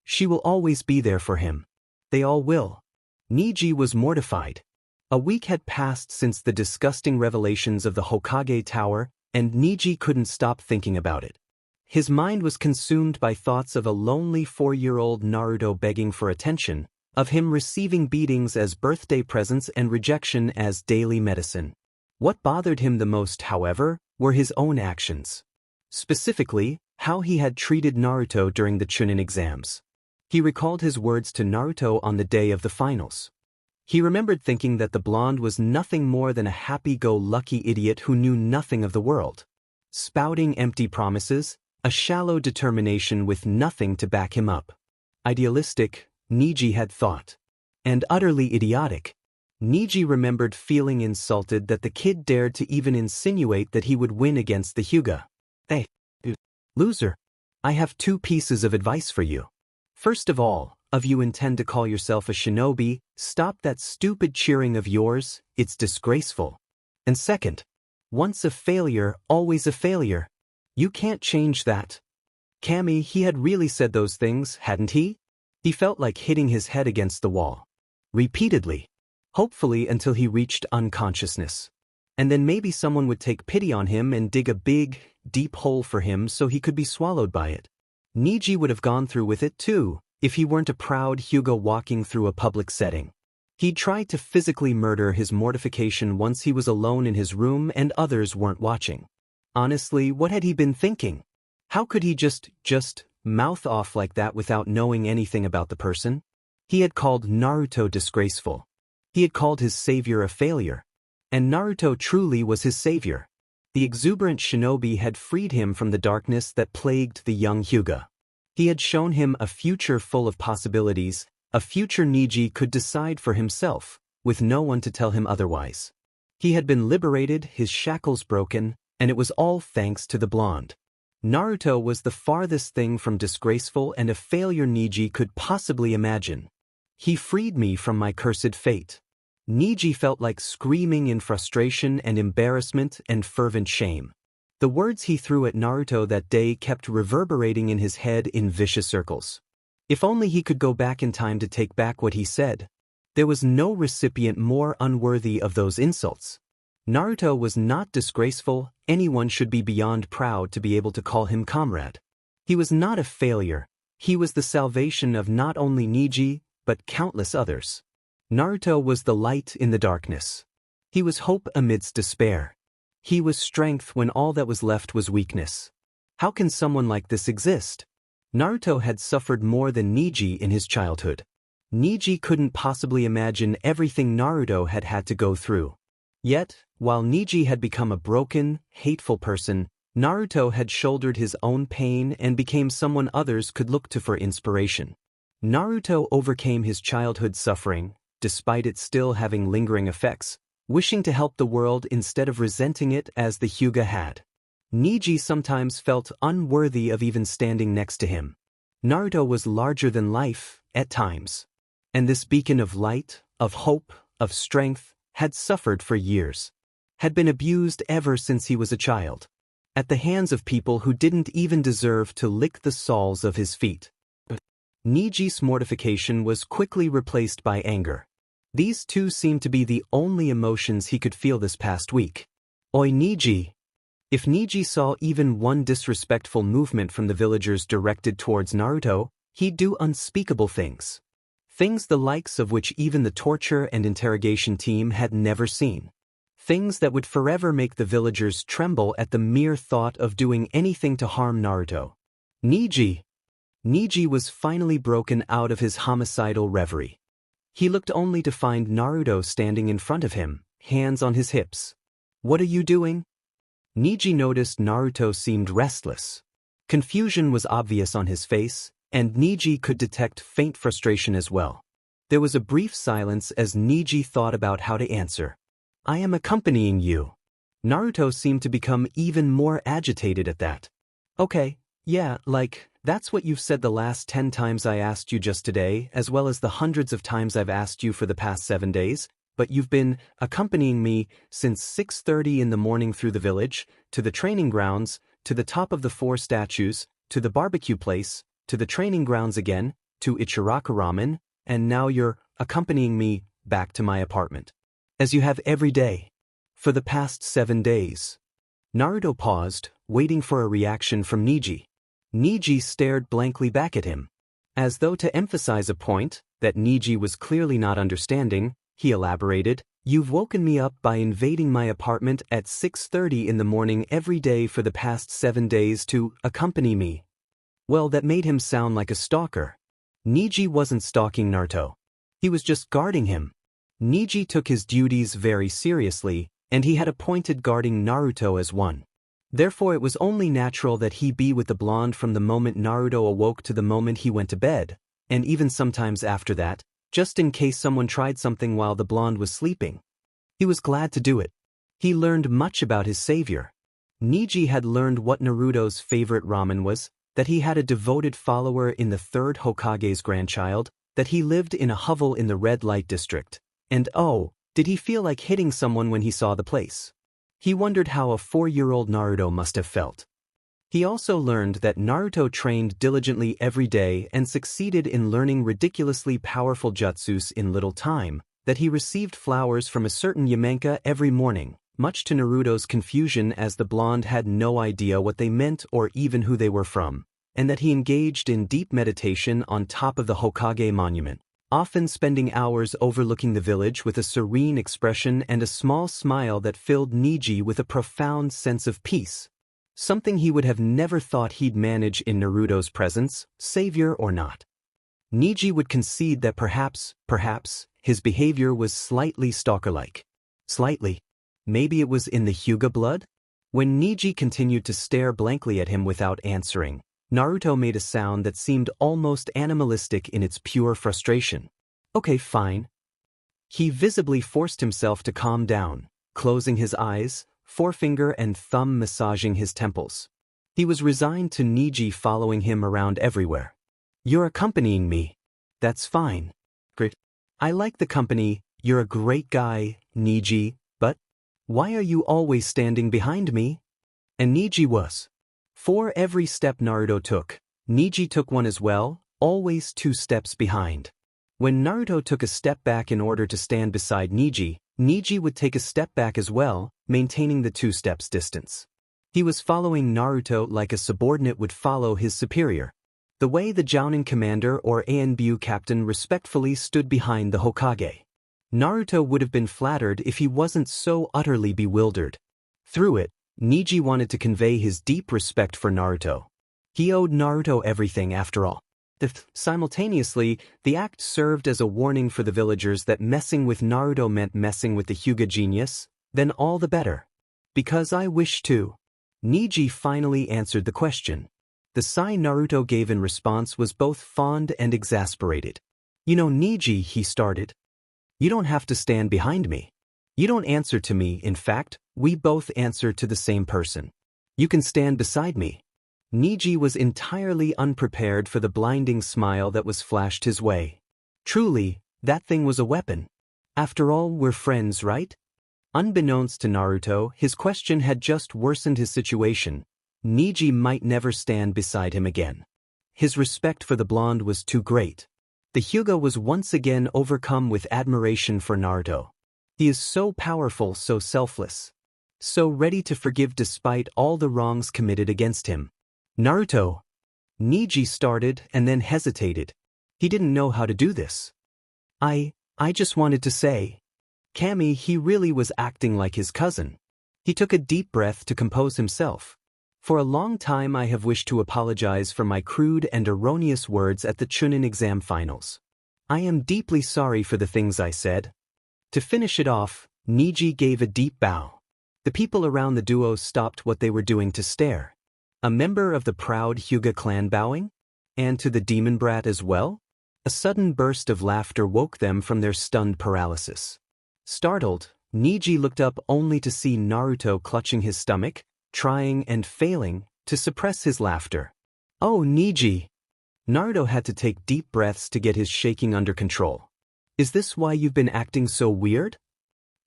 A: She will always be there for him. They all will. Niji was mortified. A week had passed since the disgusting revelations of the Hokage Tower, and Niji couldn't stop thinking about it. His mind was consumed by thoughts of a lonely 4-year-old Naruto begging for attention, of him receiving beatings as birthday presents and rejection as daily medicine. What bothered him the most, however, were his own actions. Specifically, how he had treated Naruto during the Chunin exams. He recalled his words to Naruto on the day of the finals. He remembered thinking that the blonde was nothing more than a happy-go-lucky idiot who knew nothing of the world. Spouting empty promises, a shallow determination with nothing to back him up. Idealistic, Niji had thought. And utterly idiotic. Niji remembered feeling insulted that the kid dared to even insinuate that he would win against the Hyuga. Hey, loser. I have 2 pieces of advice for you. First of all, if you intend to call yourself a shinobi, stop that stupid cheering of yours, it's disgraceful. And second, once a failure, always a failure. You can't change that. Kami, he had really said those things, hadn't he? He felt like hitting his head against the wall. Repeatedly. Hopefully until he reached unconsciousness. And then maybe someone would take pity on him and dig a big, deep hole for him so he could be swallowed by it. Niji would have gone through with it too, if he weren't a proud Hyuga walking through a public setting. He'd tried to physically murder his mortification once he was alone in his room and others weren't watching. Honestly, what had he been thinking? How could he just mouth off like that without knowing anything about the person? He had called Naruto disgraceful. He had called his savior a failure. And Naruto truly was his savior. The exuberant shinobi had freed him from the darkness that plagued the young Hyuga. He had shown him a future full of possibilities, a future Niji could decide for himself, with no one to tell him otherwise. He had been liberated, his shackles broken, and it was all thanks to the blonde. Naruto was the farthest thing from disgraceful and a failure Niji could possibly imagine. He freed me from my cursed fate. Niji felt like screaming in frustration and embarrassment and fervent shame. The words he threw at Naruto that day kept reverberating in his head in vicious circles. If only he could go back in time to take back what he said. There was no recipient more unworthy of those insults. Naruto was not disgraceful, anyone should be beyond proud to be able to call him comrade. He was not a failure, he was the salvation of not only Niji, but countless others. Naruto was the light in the darkness. He was hope amidst despair. He was strength when all that was left was weakness. How can someone like this exist? Naruto had suffered more than Neji in his childhood. Neji couldn't possibly imagine everything Naruto had had to go through. Yet, while Neji had become a broken, hateful person, Naruto had shouldered his own pain and became someone others could look to for inspiration. Naruto overcame his childhood suffering, despite it still having lingering effects, wishing to help the world instead of resenting it as the Hyuga had. Neji sometimes felt unworthy of even standing next to him. Naruto was larger than life, at times. And this beacon of light, of hope, of strength, had suffered for years. Had been abused ever since he was a child. At the hands of people who didn't even deserve to lick the soles of his feet. Neji's mortification was quickly replaced by anger. These two seemed to be the only emotions he could feel this past week. Oi Neji! If Neji saw even one disrespectful movement from the villagers directed towards Naruto, he'd do unspeakable things. Things the likes of which even the torture and interrogation team had never seen. Things that would forever make the villagers tremble at the mere thought of doing anything to harm Naruto. Neji! Neji was finally broken out of his homicidal reverie. He looked only to find Naruto standing in front of him, hands on his hips. What are you doing? Neji noticed Naruto seemed restless. Confusion was obvious on his face, and Neji could detect faint frustration as well. There was a brief silence as Neji thought about how to answer. I am accompanying you. Naruto seemed to become even more agitated at that. Okay, yeah, that's what you've said the last 10 times I asked you just today, as well as the hundreds of times I've asked you for the past 7 days, but you've been accompanying me since 6:30 in the morning through the village, to the training grounds, to the top of the 4 statues, to the barbecue place, to the training grounds again, to Ichiraku Ramen, and now you're accompanying me back to my apartment. As you have every day. For the past 7 days. Naruto paused, waiting for a reaction from Neji. Neji stared blankly back at him. As though to emphasize a point that Neji was clearly not understanding, he elaborated, You've woken me up by invading my apartment at 6:30 in the morning every day for the past 7 days to accompany me. Well, that made him sound like a stalker. Neji wasn't stalking Naruto. He was just guarding him. Neji took his duties very seriously, and he had appointed guarding Naruto as one. Therefore it was only natural that he be with the blonde from the moment Naruto awoke to the moment he went to bed, and even sometimes after that, just in case someone tried something while the blonde was sleeping. He was glad to do it. He learned much about his savior. Neji had learned what Naruto's favorite ramen was, that he had a devoted follower in the 3rd Hokage's grandchild, that he lived in a hovel in the red light district, and oh, did he feel like hitting someone when he saw the place. He wondered how a 4-year-old Naruto must have felt. He also learned that Naruto trained diligently every day and succeeded in learning ridiculously powerful jutsus in little time, that he received flowers from a certain Yamenka every morning, much to Naruto's confusion as the blonde had no idea what they meant or even who they were from, and that he engaged in deep meditation on top of the Hokage monument, often spending hours overlooking the village with a serene expression and a small smile that filled Neji with a profound sense of peace. Something he would have never thought he'd manage in Naruto's presence, savior or not. Neji would concede that perhaps, his behavior was slightly stalker-like. Slightly. Maybe it was in the Hyuga blood? When Neji continued to stare blankly at him without answering, Naruto made a sound that seemed almost animalistic in its pure frustration. Okay, fine. He visibly forced himself to calm down, closing his eyes, forefinger and thumb massaging his temples. He was resigned to Neji following him around everywhere. You're accompanying me. That's fine. Great. I like the company, you're a great guy, Neji, but why are you always standing behind me? And Neji was. For every step Naruto took, Neji took one as well, always 2 steps behind. When Naruto took a step back in order to stand beside Neji, Neji would take a step back as well, maintaining the 2 steps distance. He was following Naruto like a subordinate would follow his superior. The way the Jounin commander or Anbu captain respectfully stood behind the Hokage. Naruto would have been flattered if he wasn't so utterly bewildered. Through it, Neji wanted to convey his deep respect for Naruto. He owed Naruto everything after all. Simultaneously, the act served as a warning for the villagers that messing with Naruto meant messing with the Hyuga genius, then all the better. Because I wish to. Neji finally answered the question. The sigh Naruto gave in response was both fond and exasperated. You know, Neji, he started. You don't have to stand behind me. You don't answer to me, in fact, we both answer to the same person. You can stand beside me. Neji was entirely unprepared for the blinding smile that was flashed his way. Truly, that thing was a weapon. After all, we're friends, right? Unbeknownst to Naruto, his question had just worsened his situation. Neji might never stand beside him again. His respect for the blonde was too great. The Hyuga was once again overcome with admiration for Naruto. He is so powerful, so selfless. So ready to forgive despite all the wrongs committed against him. Naruto. Neji started and then hesitated. He didn't know how to do this. I just wanted to say. Kami, he really was acting like his cousin. He took a deep breath to compose himself. For a long time I have wished to apologize for my crude and erroneous words at the Chunin exam finals. I am deeply sorry for the things I said. To finish it off, Neji gave a deep bow. The people around the duo stopped what they were doing to stare. A member of the proud Hyuga clan bowing? And to the demon brat as well? A sudden burst of laughter woke them from their stunned paralysis. Startled, Neji looked up only to see Naruto clutching his stomach, trying and failing to suppress his laughter. Oh, Neji! Naruto had to take deep breaths to get his shaking under control. Is this why you've been acting so weird?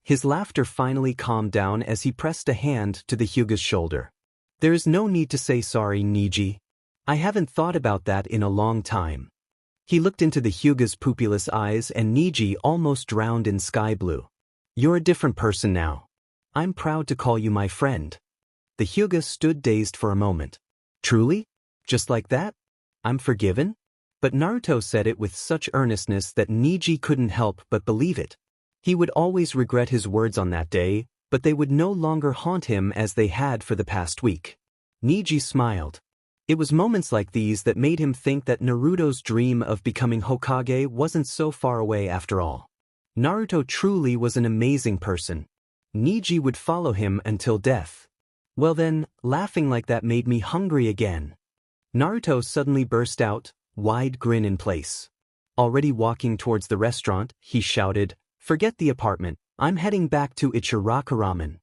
A: His laughter finally calmed down as he pressed a hand to the Hyuga's shoulder. There is no need to say sorry, Neji. I haven't thought about that in a long time. He looked into the Hyuga's pupilless eyes and Neji almost drowned in sky blue. You're a different person now. I'm proud to call you my friend. The Hyuga stood dazed for a moment. Truly? Just like that? I'm forgiven? But Naruto said it with such earnestness that Neji couldn't help but believe it. He would always regret his words on that day, but they would no longer haunt him as they had for the past week. Neji smiled. It was moments like these that made him think that Naruto's dream of becoming Hokage wasn't so far away after all. Naruto truly was an amazing person. Neji would follow him until death. Well then, laughing like that made me hungry again. Naruto suddenly burst out, wide grin in place. Already walking towards the restaurant, he shouted, Forget the apartment, I'm heading back to Ichiraka Ramen.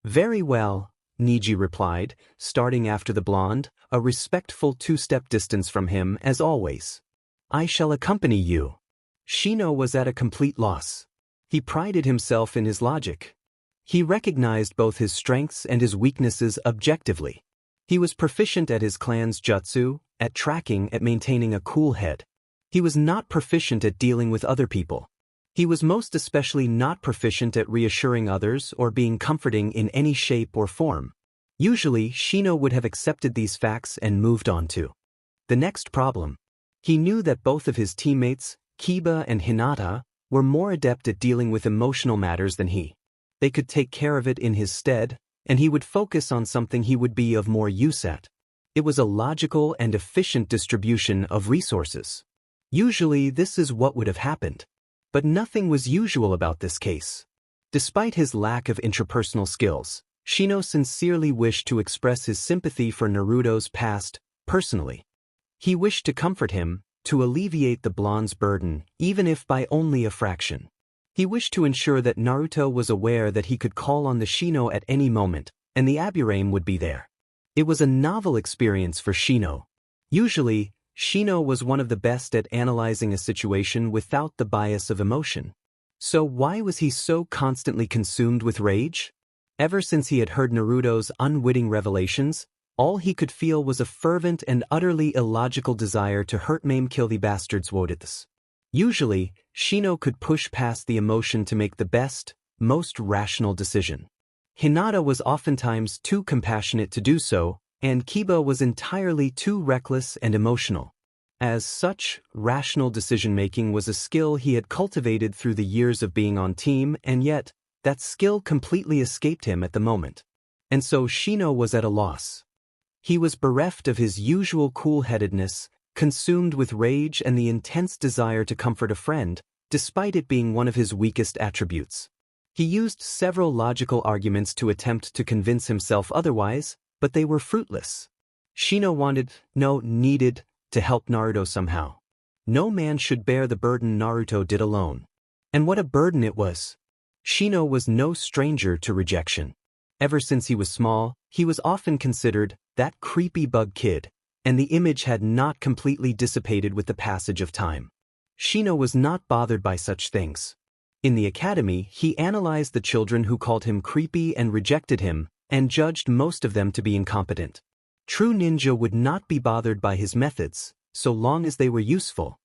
A: Very well, Neji replied, starting after the blonde, a respectful two-step distance from him as always. I shall accompany you. Shino was at a complete loss. He prided himself in his logic. He recognized both his strengths and his weaknesses objectively. He was proficient at his clan's jutsu, at tracking, at maintaining a cool head. He was not proficient at dealing with other people. He was most especially not proficient at reassuring others or being comforting in any shape or form. Usually, Shino would have accepted these facts and moved on to the next problem. He knew that both of his teammates, Kiba and Hinata, were more adept at dealing with emotional matters than he. They could take care of it in his stead, and he would focus on something he would be of more use at. It was a logical and efficient distribution of resources. Usually, this is what would have happened. But nothing was usual about this case. Despite his lack of interpersonal skills, Shino sincerely wished to express his sympathy for Naruto's past, personally. He wished to comfort him, to alleviate the blonde's burden, even if by only a fraction. He wished to ensure that Naruto was aware that he could call on the Shino at any moment, and the Aburame would be there. It was a novel experience for Shino. Usually, Shino was one of the best at analyzing a situation without the bias of emotion. So why was he so constantly consumed with rage? Ever since he had heard Naruto's unwitting revelations, all he could feel was a fervent and utterly illogical desire to hurt, maim, kill the bastards Wodiths. Usually, Shino could push past the emotion to make the best, most rational decision. Hinata was oftentimes too compassionate to do so, and Kiba was entirely too reckless and emotional. As such, rational decision-making was a skill he had cultivated through the years of being on team, and yet, that skill completely escaped him at the moment. And so Shino was at a loss. He was bereft of his usual cool-headedness, consumed with rage and the intense desire to comfort a friend, despite it being one of his weakest attributes. He used several logical arguments to attempt to convince himself otherwise, but they were fruitless. Shino needed to help Naruto somehow. No man should bear the burden Naruto did alone. And what a burden it was! Shino was no stranger to rejection. Ever since he was small, he was often considered that creepy bug kid, and the image had not completely dissipated with the passage of time. Shino was not bothered by such things. In the academy, he analyzed the children who called him creepy and rejected him, and judged most of them to be incompetent. True ninja would not be bothered by his methods, so long as they were useful.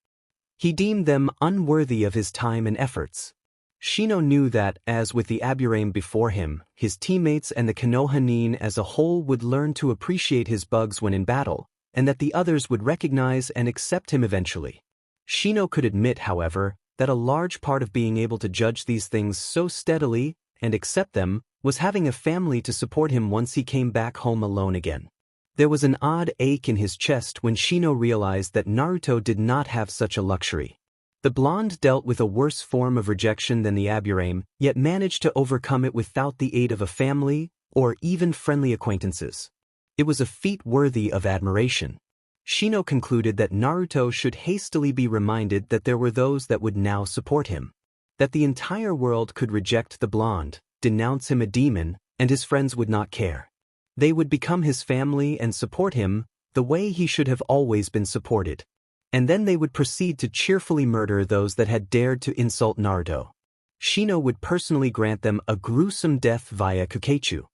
A: He deemed them unworthy of his time and efforts. Shino knew that, as with the Aburame before him, his teammates and the Konoha Nin as a whole would learn to appreciate his bugs when in battle, and that the others would recognize and accept him eventually. Shino could admit, however, that a large part of being able to judge these things so steadily and accept them was having a family to support him once he came back home alone again. There was an odd ache in his chest when Shino realized that Naruto did not have such a luxury. The blonde dealt with a worse form of rejection than the Aburame, yet managed to overcome it without the aid of a family or even friendly acquaintances. It was a feat worthy of admiration. Shino concluded that Naruto should hastily be reminded that there were those that would now support him. That the entire world could reject the blonde, denounce him a demon, and his friends would not care. They would become his family and support him the way he should have always been supported. And then they would proceed to cheerfully murder those that had dared to insult Naruto. Shino would personally grant them a gruesome death via Kukeichu.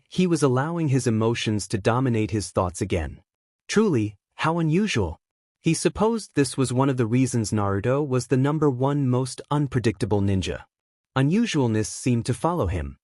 A: He was allowing his emotions to dominate his thoughts again. Truly, how unusual. He supposed this was one of the reasons Naruto was the #1 most unpredictable ninja. Unusualness seemed to follow him.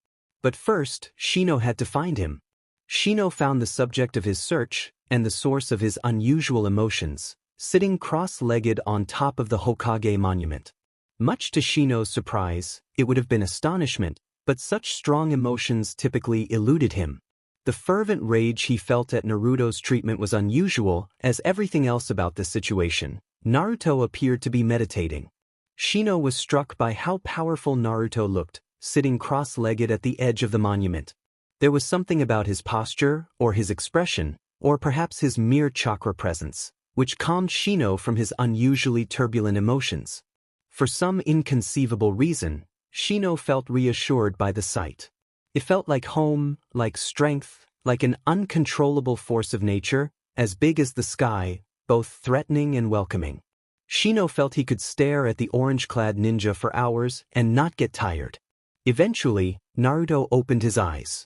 A: But first, Shino had to find him. Shino found the subject of his search, and the source of his unusual emotions, sitting cross-legged on top of the Hokage monument. Much to Shino's surprise, it would have been astonishment, but such strong emotions typically eluded him. The fervent rage he felt at Naruto's treatment was unusual, as everything else about this situation. Naruto appeared to be meditating. Shino was struck by how powerful Naruto looked, sitting cross-legged at the edge of the monument. There was something about his posture, or his expression, or perhaps his mere chakra presence, which calmed Shino from his unusually turbulent emotions. For some inconceivable reason, Shino felt reassured by the sight. It felt like home, like strength, like an uncontrollable force of nature, as big as the sky, both threatening and welcoming. Shino felt he could stare at the orange-clad ninja for hours and not get tired. Eventually, Naruto opened his eyes.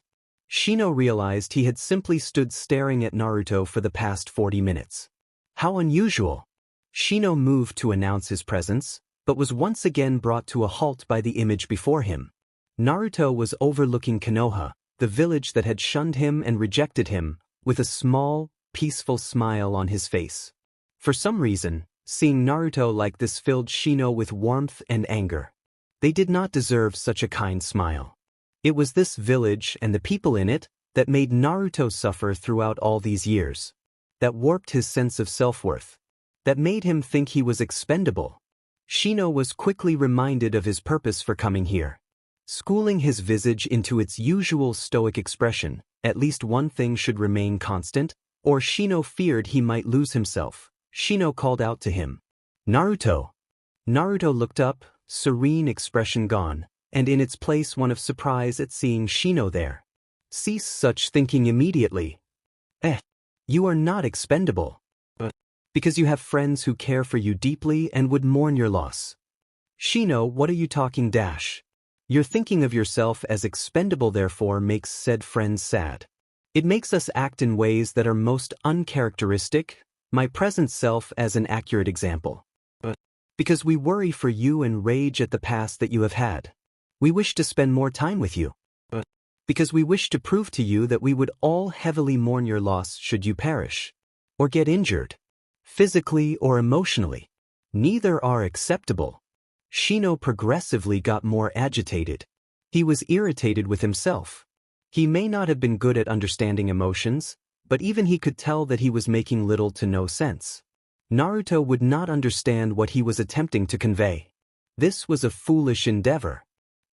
A: Shino realized he had simply stood staring at Naruto for the past 40 minutes. How unusual! Shino moved to announce his presence, but was once again brought to a halt by the image before him. Naruto was overlooking Konoha, the village that had shunned him and rejected him, with a small, peaceful smile on his face. For some reason, seeing Naruto like this filled Shino with warmth and anger. They did not deserve such a kind smile. It was this village and the people in it that made Naruto suffer throughout all these years. That warped his sense of self-worth. That made him think he was expendable. Shino was quickly reminded of his purpose for coming here. Schooling his visage into its usual stoic expression, at least one thing should remain constant, or Shino feared he might lose himself. Shino called out to him. Naruto! Naruto looked up, serene expression gone, and in its place one of surprise at seeing Shino there. Cease such thinking immediately. You are not expendable. Because you have friends who care for you deeply and would mourn your loss. Shino, what are you talking dash? Your thinking of yourself as expendable therefore makes said friends sad. It makes us act in ways that are most uncharacteristic, my present self as an accurate example. Because we worry for you and rage at the past that you have had. We wish to spend more time with you. Because we wish to prove to you that we would all heavily mourn your loss should you perish. Or get injured. physically or emotionally. Neither are acceptable. Shino progressively got more agitated. He was irritated with himself. He may not have been good at understanding emotions, but even he could tell that he was making little to no sense. Naruto would not understand what he was attempting to convey. This was a foolish endeavor.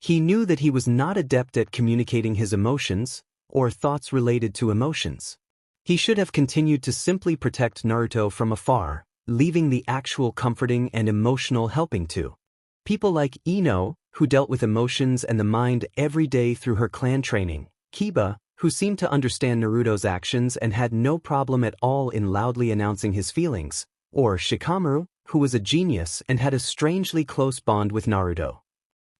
A: He knew that he was not adept at communicating his emotions, or thoughts related to emotions. He should have continued to simply protect Naruto from afar, leaving the actual comforting and emotional helping to people like Ino, who dealt with emotions and the mind every day through her clan training, Kiba, who seemed to understand Naruto's actions and had no problem at all in loudly announcing his feelings, or Shikamaru, who was a genius and had a strangely close bond with Naruto.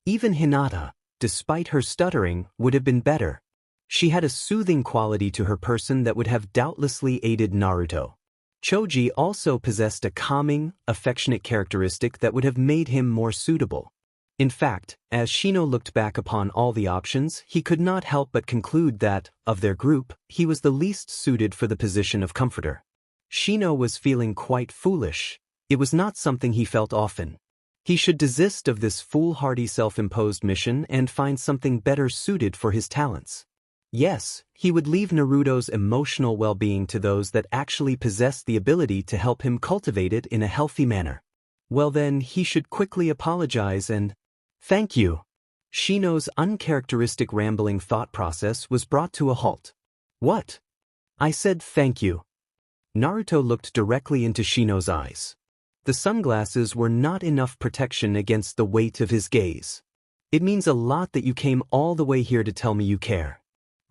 A: Even Hinata, despite her stuttering, would have been better. She had a soothing quality to her person that would have doubtlessly aided Naruto. Choji also possessed a calming, affectionate characteristic that would have made him more suitable. In fact, as Shino looked back upon all the options, he could not help but conclude that, of their group, he was the least suited for the position of comforter. Shino was feeling quite foolish. It was not something he felt often. He should desist of this foolhardy self-imposed mission and find something better suited for his talents. Yes, he would leave Naruto's emotional well-being to those that actually possessed the ability to help him cultivate it in a healthy manner. Well then, he should quickly apologize and, "Thank you." Shino's uncharacteristic rambling thought process was brought to a halt. "What?" "I said thank you." Naruto looked directly into Shino's eyes. The sunglasses were not enough protection against the weight of his gaze. "It means a lot that you came all the way here to tell me you care.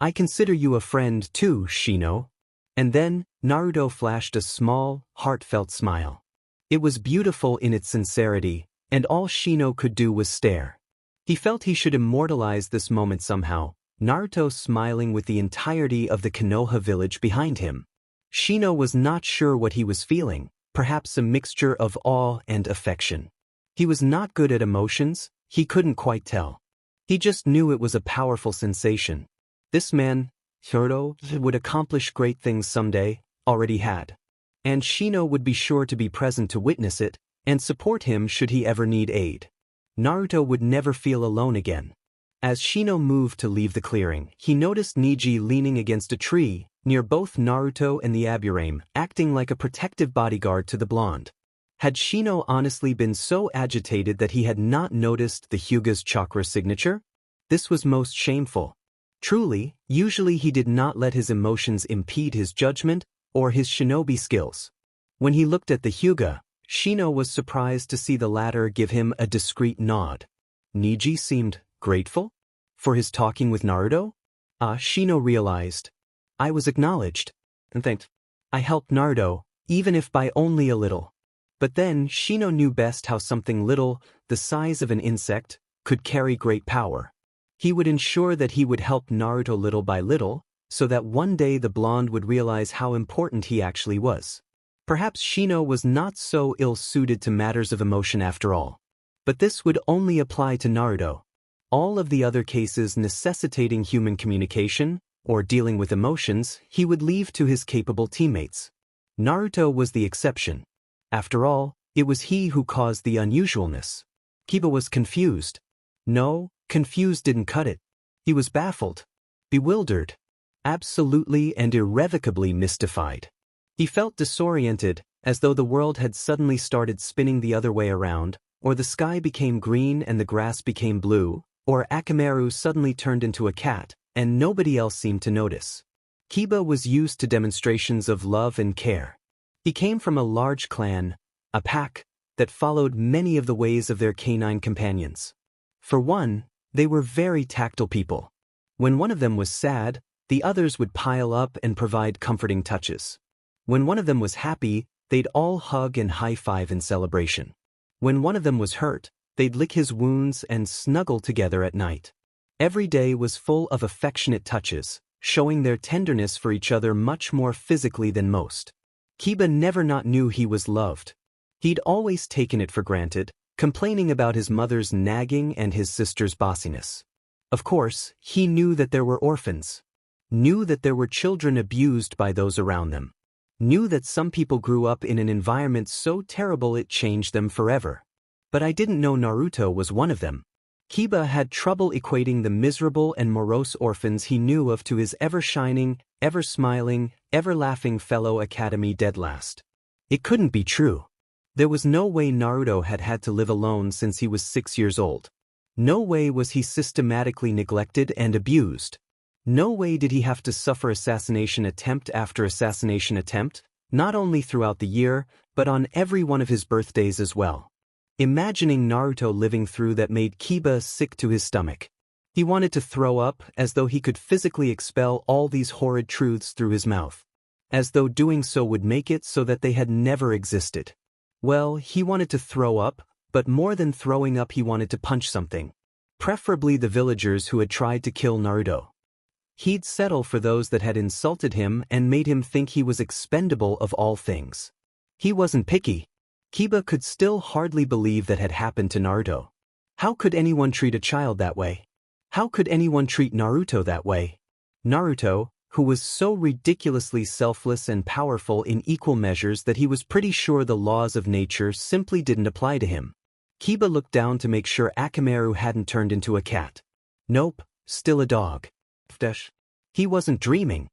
A: I consider you a friend too, Shino." And then, Naruto flashed a small, heartfelt smile. It was beautiful in its sincerity, and all Shino could do was stare. He felt he should immortalize this moment somehow, Naruto smiling with the entirety of the Konoha village behind him. Shino was not sure what he was feeling, perhaps a mixture of awe and affection. He was not good at emotions, he couldn't quite tell. He just knew it was a powerful sensation. This man, Naruto, would accomplish great things someday, already had. And Shino would be sure to be present to witness it, and support him should he ever need aid. Naruto would never feel alone again. As Shino moved to leave the clearing, he noticed Neji leaning against a tree, near both Naruto and the Aburame, acting like a protective bodyguard to the blonde. Had Shino honestly been so agitated that he had not noticed the Hyuga's chakra signature? This was most shameful. Truly, usually he did not let his emotions impede his judgment or his shinobi skills. When he looked at the Hyuga, Shino was surprised to see the latter give him a discreet nod. Neji seemed grateful for his talking with Naruto? Shino realized. I was acknowledged, and thanked. I helped Naruto, even if by only a little. But then Shino knew best how something little, the size of an insect, could carry great power. He would ensure that he would help Naruto little by little, so that one day the blonde would realize how important he actually was. Perhaps Shino was not so ill-suited to matters of emotion after all. But this would only apply to Naruto. All of the other cases necessitating human communication, or dealing with emotions, he would leave to his capable teammates. Naruto was the exception. After all, it was he who caused the unusualness. Kiba was confused. No, confused didn't cut it. He was baffled, bewildered, absolutely and irrevocably mystified. He felt disoriented, as though the world had suddenly started spinning the other way around, or the sky became green and the grass became blue, or Akamaru suddenly turned into a cat, and nobody else seemed to notice. Kiba was used to demonstrations of love and care. He came from a large clan, a pack, that followed many of the ways of their canine companions. For one, they were very tactile people. When one of them was sad, the others would pile up and provide comforting touches. When one of them was happy, they'd all hug and high-five in celebration. When one of them was hurt, they'd lick his wounds and snuggle together at night. Every day was full of affectionate touches, showing their tenderness for each other much more physically than most. Kiba never not knew he was loved. He'd always taken it for granted, complaining about his mother's nagging and his sister's bossiness. Of course, he knew that there were orphans. Knew that there were children abused by those around them. Knew that some people grew up in an environment so terrible it changed them forever. But I didn't know Naruto was one of them. Kiba had trouble equating the miserable and morose orphans he knew of to his ever-shining, ever-smiling, ever-laughing fellow Academy dead last. It couldn't be true. There was no way Naruto had had to live alone since he was 6 years old. No way was he systematically neglected and abused. No way did he have to suffer assassination attempt after assassination attempt, not only throughout the year, but on every one of his birthdays as well. Imagining Naruto living through that made Kiba sick to his stomach. He wanted to throw up, as though he could physically expel all these horrid truths through his mouth. As though doing so would make it so that they had never existed. Well, he wanted to throw up, but more than throwing up he wanted to punch something. Preferably the villagers who had tried to kill Naruto. He'd settle for those that had insulted him and made him think he was expendable of all things. He wasn't picky. Kiba could still hardly believe that had happened to Naruto. How could anyone treat a child that way? How could anyone treat Naruto that way? Naruto, who was so ridiculously selfless and powerful in equal measures that he was pretty sure the laws of nature simply didn't apply to him. Kiba looked down to make sure Akamaru hadn't turned into a cat. Nope, still a dog. He wasn't dreaming.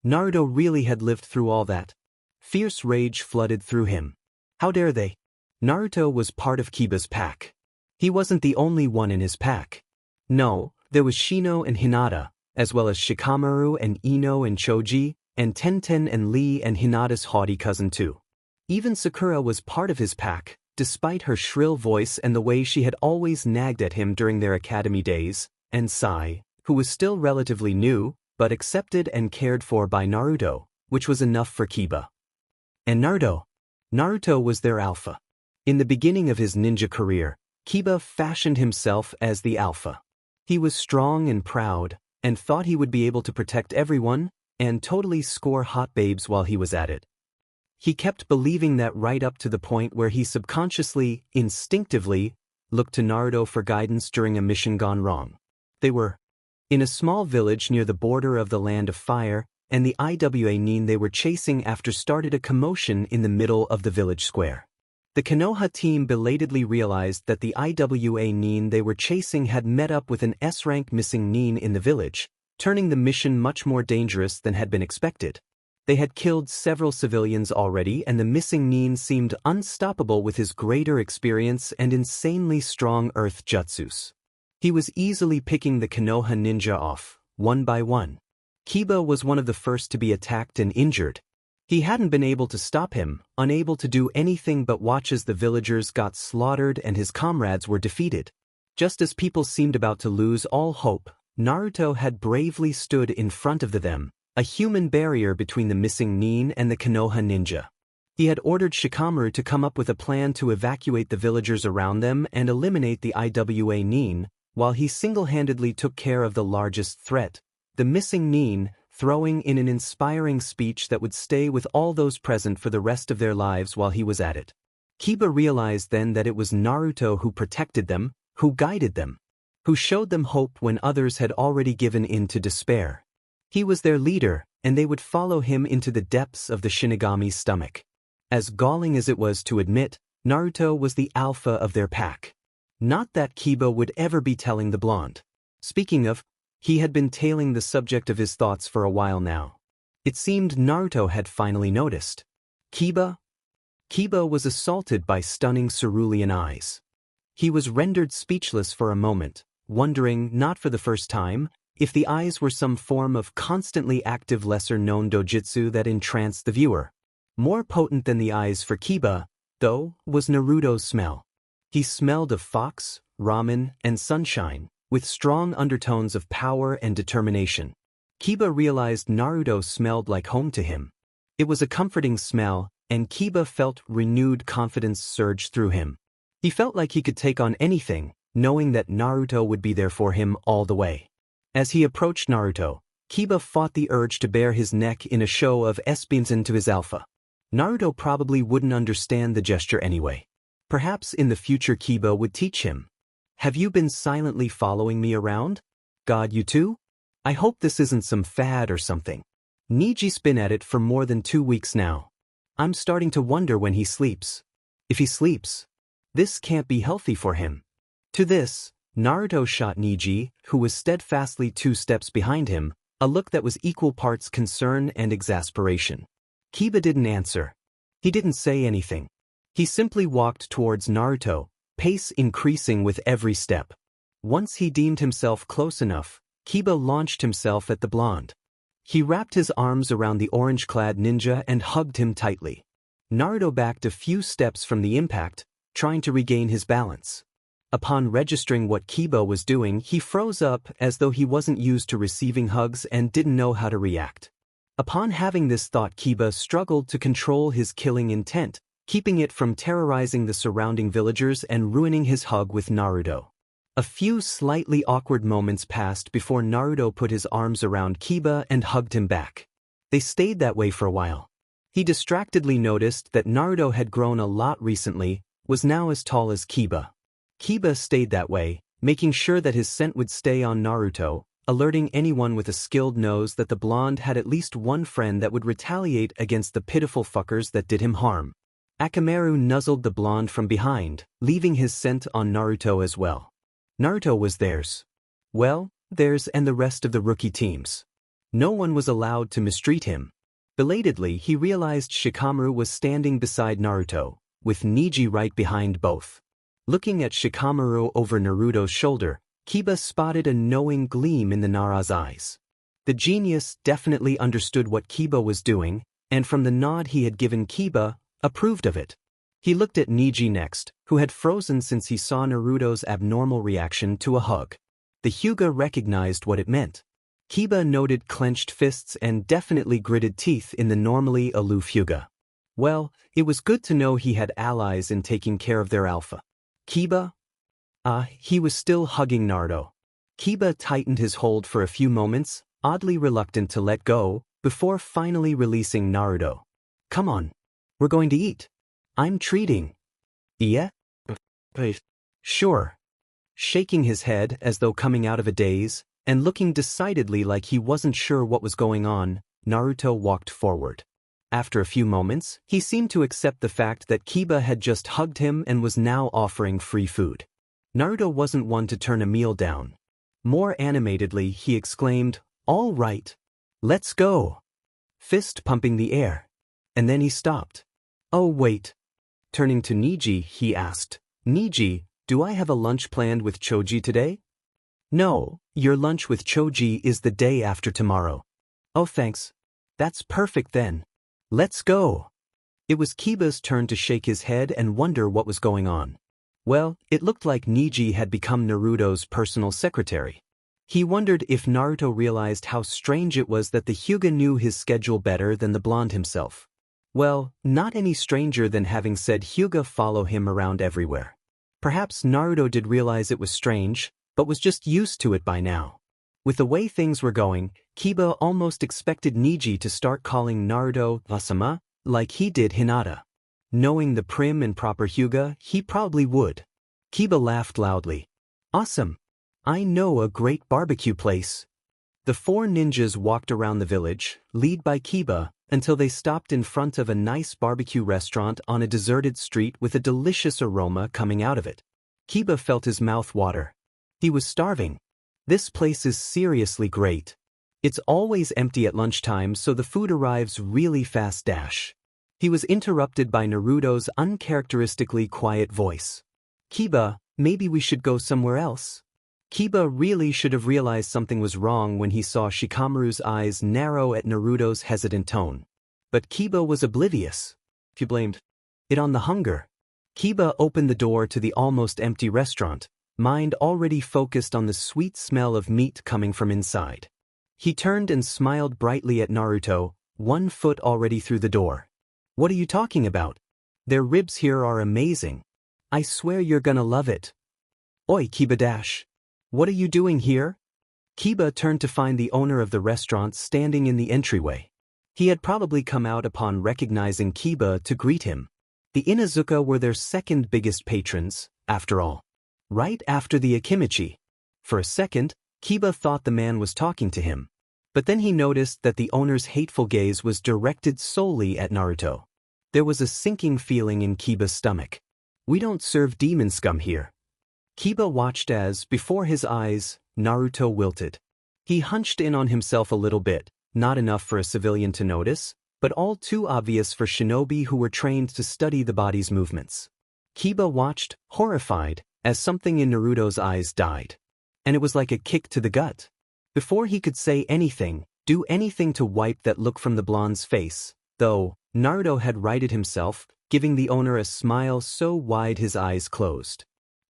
A: Naruto really had lived through all that. Fierce rage flooded through him. How dare they? Naruto was part of Kiba's pack. He wasn't the only one in his pack. No, there was Shino and Hinata, as well as Shikamaru and Ino and Choji, and Tenten and Lee and Hinata's haughty cousin too. Even Sakura was part of his pack, despite her shrill voice and the way she had always nagged at him during their academy days, and Sai, who was still relatively new, but accepted and cared for by Naruto, which was enough for Kiba. And Naruto was their alpha. In the beginning of his ninja career, Kiba fashioned himself as the alpha. He was strong and proud, and thought he would be able to protect everyone, and totally score hot babes while he was at it. He kept believing that right up to the point where he subconsciously, instinctively, looked to Naruto for guidance during a mission gone wrong. They were in a small village near the border of the Land of Fire, and the IWA Nin they were chasing after started a commotion in the middle of the village square. The Konoha team belatedly realized that the IWA Nin they were chasing had met up with an S-rank missing Nin in the village, turning the mission much more dangerous than had been expected. They had killed several civilians already, and the missing Nin seemed unstoppable with his greater experience and insanely strong earth jutsus. He was easily picking the Konoha ninja off, one by one. Kiba was one of the first to be attacked and injured. He hadn't been able to stop him, unable to do anything but watch as the villagers got slaughtered and his comrades were defeated. Just as people seemed about to lose all hope, Naruto had bravely stood in front of them, a human barrier between the missing Nin and the Konoha ninja. He had ordered Shikamaru to come up with a plan to evacuate the villagers around them and eliminate the IWA Nin, while he single-handedly took care of the largest threat, the missing Nin, throwing in an inspiring speech that would stay with all those present for the rest of their lives while he was at it. Kiba realized then that it was Naruto who protected them, who guided them, who showed them hope when others had already given in to despair. He was their leader, and they would follow him into the depths of the Shinigami's stomach. As galling as it was to admit, Naruto was the alpha of their pack. Not that Kiba would ever be telling the blonde. Speaking of, he had been tailing the subject of his thoughts for a while now. It seemed Naruto had finally noticed. Kiba was assaulted by stunning cerulean eyes. He was rendered speechless for a moment, wondering, not for the first time, if the eyes were some form of constantly active lesser-known dojutsu that entranced the viewer. More potent than the eyes for Kiba, though, was Naruto's smell. He smelled of fox, ramen, and sunshine, with strong undertones of power and determination. Kiba realized Naruto smelled like home to him. It was a comforting smell, and Kiba felt renewed confidence surge through him. He felt like he could take on anything, knowing that Naruto would be there for him all the way. As he approached Naruto, Kiba fought the urge to bare his neck in a show of espionage to his alpha. Naruto probably wouldn't understand the gesture anyway. Perhaps in the future Kiba would teach him. Have you been silently following me around? God, you too? I hope this isn't some fad or something. Niji's been at it for more than 2 weeks now. I'm starting to wonder when he sleeps. If he sleeps, this can't be healthy for him. To this, Naruto shot Niji, who was steadfastly 2 steps behind him, a look that was equal parts concern and exasperation. Kiba didn't answer. He didn't say anything. He simply walked towards Naruto, pace increasing with every step. Once he deemed himself close enough, Kiba launched himself at the blonde. He wrapped his arms around the orange-clad ninja and hugged him tightly. Naruto backed a few steps from the impact, trying to regain his balance. Upon registering what Kiba was doing, he froze up as though he wasn't used to receiving hugs and didn't know how to react. Upon having this thought, Kiba struggled to control his killing intent, keeping it from terrorizing the surrounding villagers and ruining his hug with Naruto. A few slightly awkward moments passed before Naruto put his arms around Kiba and hugged him back. They stayed that way for a while. He distractedly noticed that Naruto had grown a lot recently, was now as tall as Kiba. Kiba stayed that way, making sure that his scent would stay on Naruto, alerting anyone with a skilled nose that the blonde had at least one friend that would retaliate against the pitiful fuckers that did him harm. Akamaru nuzzled the blonde from behind, leaving his scent on Naruto as well. Naruto was theirs. Well, theirs and the rest of the rookie teams. No one was allowed to mistreat him. Belatedly, he realized Shikamaru was standing beside Naruto, with Niji right behind both. Looking at Shikamaru over Naruto's shoulder, Kiba spotted a knowing gleam in the Nara's eyes. The genius definitely understood what Kiba was doing, and from the nod he had given Kiba, approved of it. He looked at Niji next, who had frozen since he saw Naruto's abnormal reaction to a hug. The Hyuga recognized what it meant. Kiba noted clenched fists and definitely gritted teeth in the normally aloof Hyuga. Well, it was good to know he had allies in taking care of their alpha. Kiba? He was still hugging Naruto. Kiba tightened his hold for a few moments, oddly reluctant to let go, before finally releasing Naruto. Come on. We're going to eat. I'm treating. Yeah? Sure. Shaking his head as though coming out of a daze, and looking decidedly like he wasn't sure what was going on, Naruto walked forward. After a few moments, he seemed to accept the fact that Kiba had just hugged him and was now offering free food. Naruto wasn't one to turn a meal down. More animatedly, he exclaimed, "All right. Let's go." Fist pumping the air. And then he stopped. Oh wait. Turning to Niji, he asked, "Niji, do I have a lunch planned with Choji today?" "No, your lunch with Choji is the day after tomorrow." "Oh thanks. That's perfect then. Let's go." It was Kiba's turn to shake his head and wonder what was going on. Well, it looked like Niji had become Naruto's personal secretary. He wondered if Naruto realized how strange it was that the Hyuga knew his schedule better than the blonde himself. Well, not any stranger than having said Hyuga follow him around everywhere. Perhaps Naruto did realize it was strange, but was just used to it by now. With the way things were going, Kiba almost expected Niji to start calling Naruto Asama, like he did Hinata. Knowing the prim and proper Hyuga, he probably would. Kiba laughed loudly. "Awesome! I know a great barbecue place." The 4 ninjas walked around the village, led by Kiba, until they stopped in front of a nice barbecue restaurant on a deserted street with a delicious aroma coming out of it. Kiba felt his mouth water. He was starving. This place is seriously great. It's always empty at lunchtime, so the food arrives really fast. He was interrupted by Naruto's uncharacteristically quiet voice. "Kiba, maybe we should go somewhere else." Kiba really should have realized something was wrong when he saw Shikamaru's eyes narrow at Naruto's hesitant tone. But Kiba was oblivious. He blamed it on the hunger. Kiba opened the door to the almost empty restaurant, mind already focused on the sweet smell of meat coming from inside. He turned and smiled brightly at Naruto, 1 foot already through the door. "What are you talking about? Their ribs here are amazing. I swear you're gonna love it." "Oi, Kiba-dash. What are you doing here?" Kiba turned to find the owner of the restaurant standing in the entryway. He had probably come out upon recognizing Kiba to greet him. The Inuzuka were their second biggest patrons, after all. Right after the Akimichi. For a second, Kiba thought the man was talking to him. But then he noticed that the owner's hateful gaze was directed solely at Naruto. There was a sinking feeling in Kiba's stomach. We don't serve demon scum here. Kiba watched as, before his eyes, Naruto wilted. He hunched in on himself a little bit, not enough for a civilian to notice, but all too obvious for shinobi who were trained to study the body's movements. Kiba watched, horrified, as something in Naruto's eyes died. And it was like a kick to the gut. Before he could say anything, do anything to wipe that look from the blonde's face, though, Naruto had righted himself, giving the owner a smile so wide his eyes closed.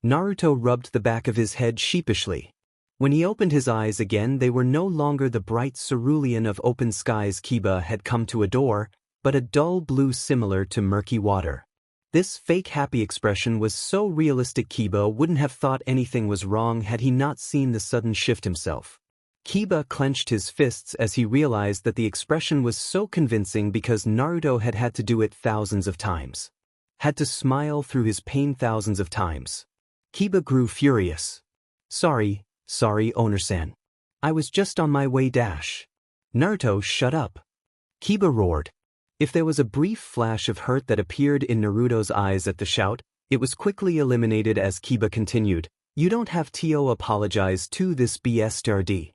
A: Naruto rubbed the back of his head sheepishly. When he opened his eyes again, they were no longer the bright cerulean of open skies Kiba had come to adore, but a dull blue similar to murky water. This fake happy expression was so realistic Kiba wouldn't have thought anything was wrong had he not seen the sudden shift himself. Kiba clenched his fists as he realized that the expression was so convincing because Naruto had had to do it thousands of times. Had to smile through his pain thousands of times. Kiba grew furious. Sorry, owner-san. I was just on my way dash. Naruto, shut up. Kiba roared. If there was a brief flash of hurt that appeared in Naruto's eyes at the shout, it was quickly eliminated as Kiba continued. You don't have to apologize to this BSTRD.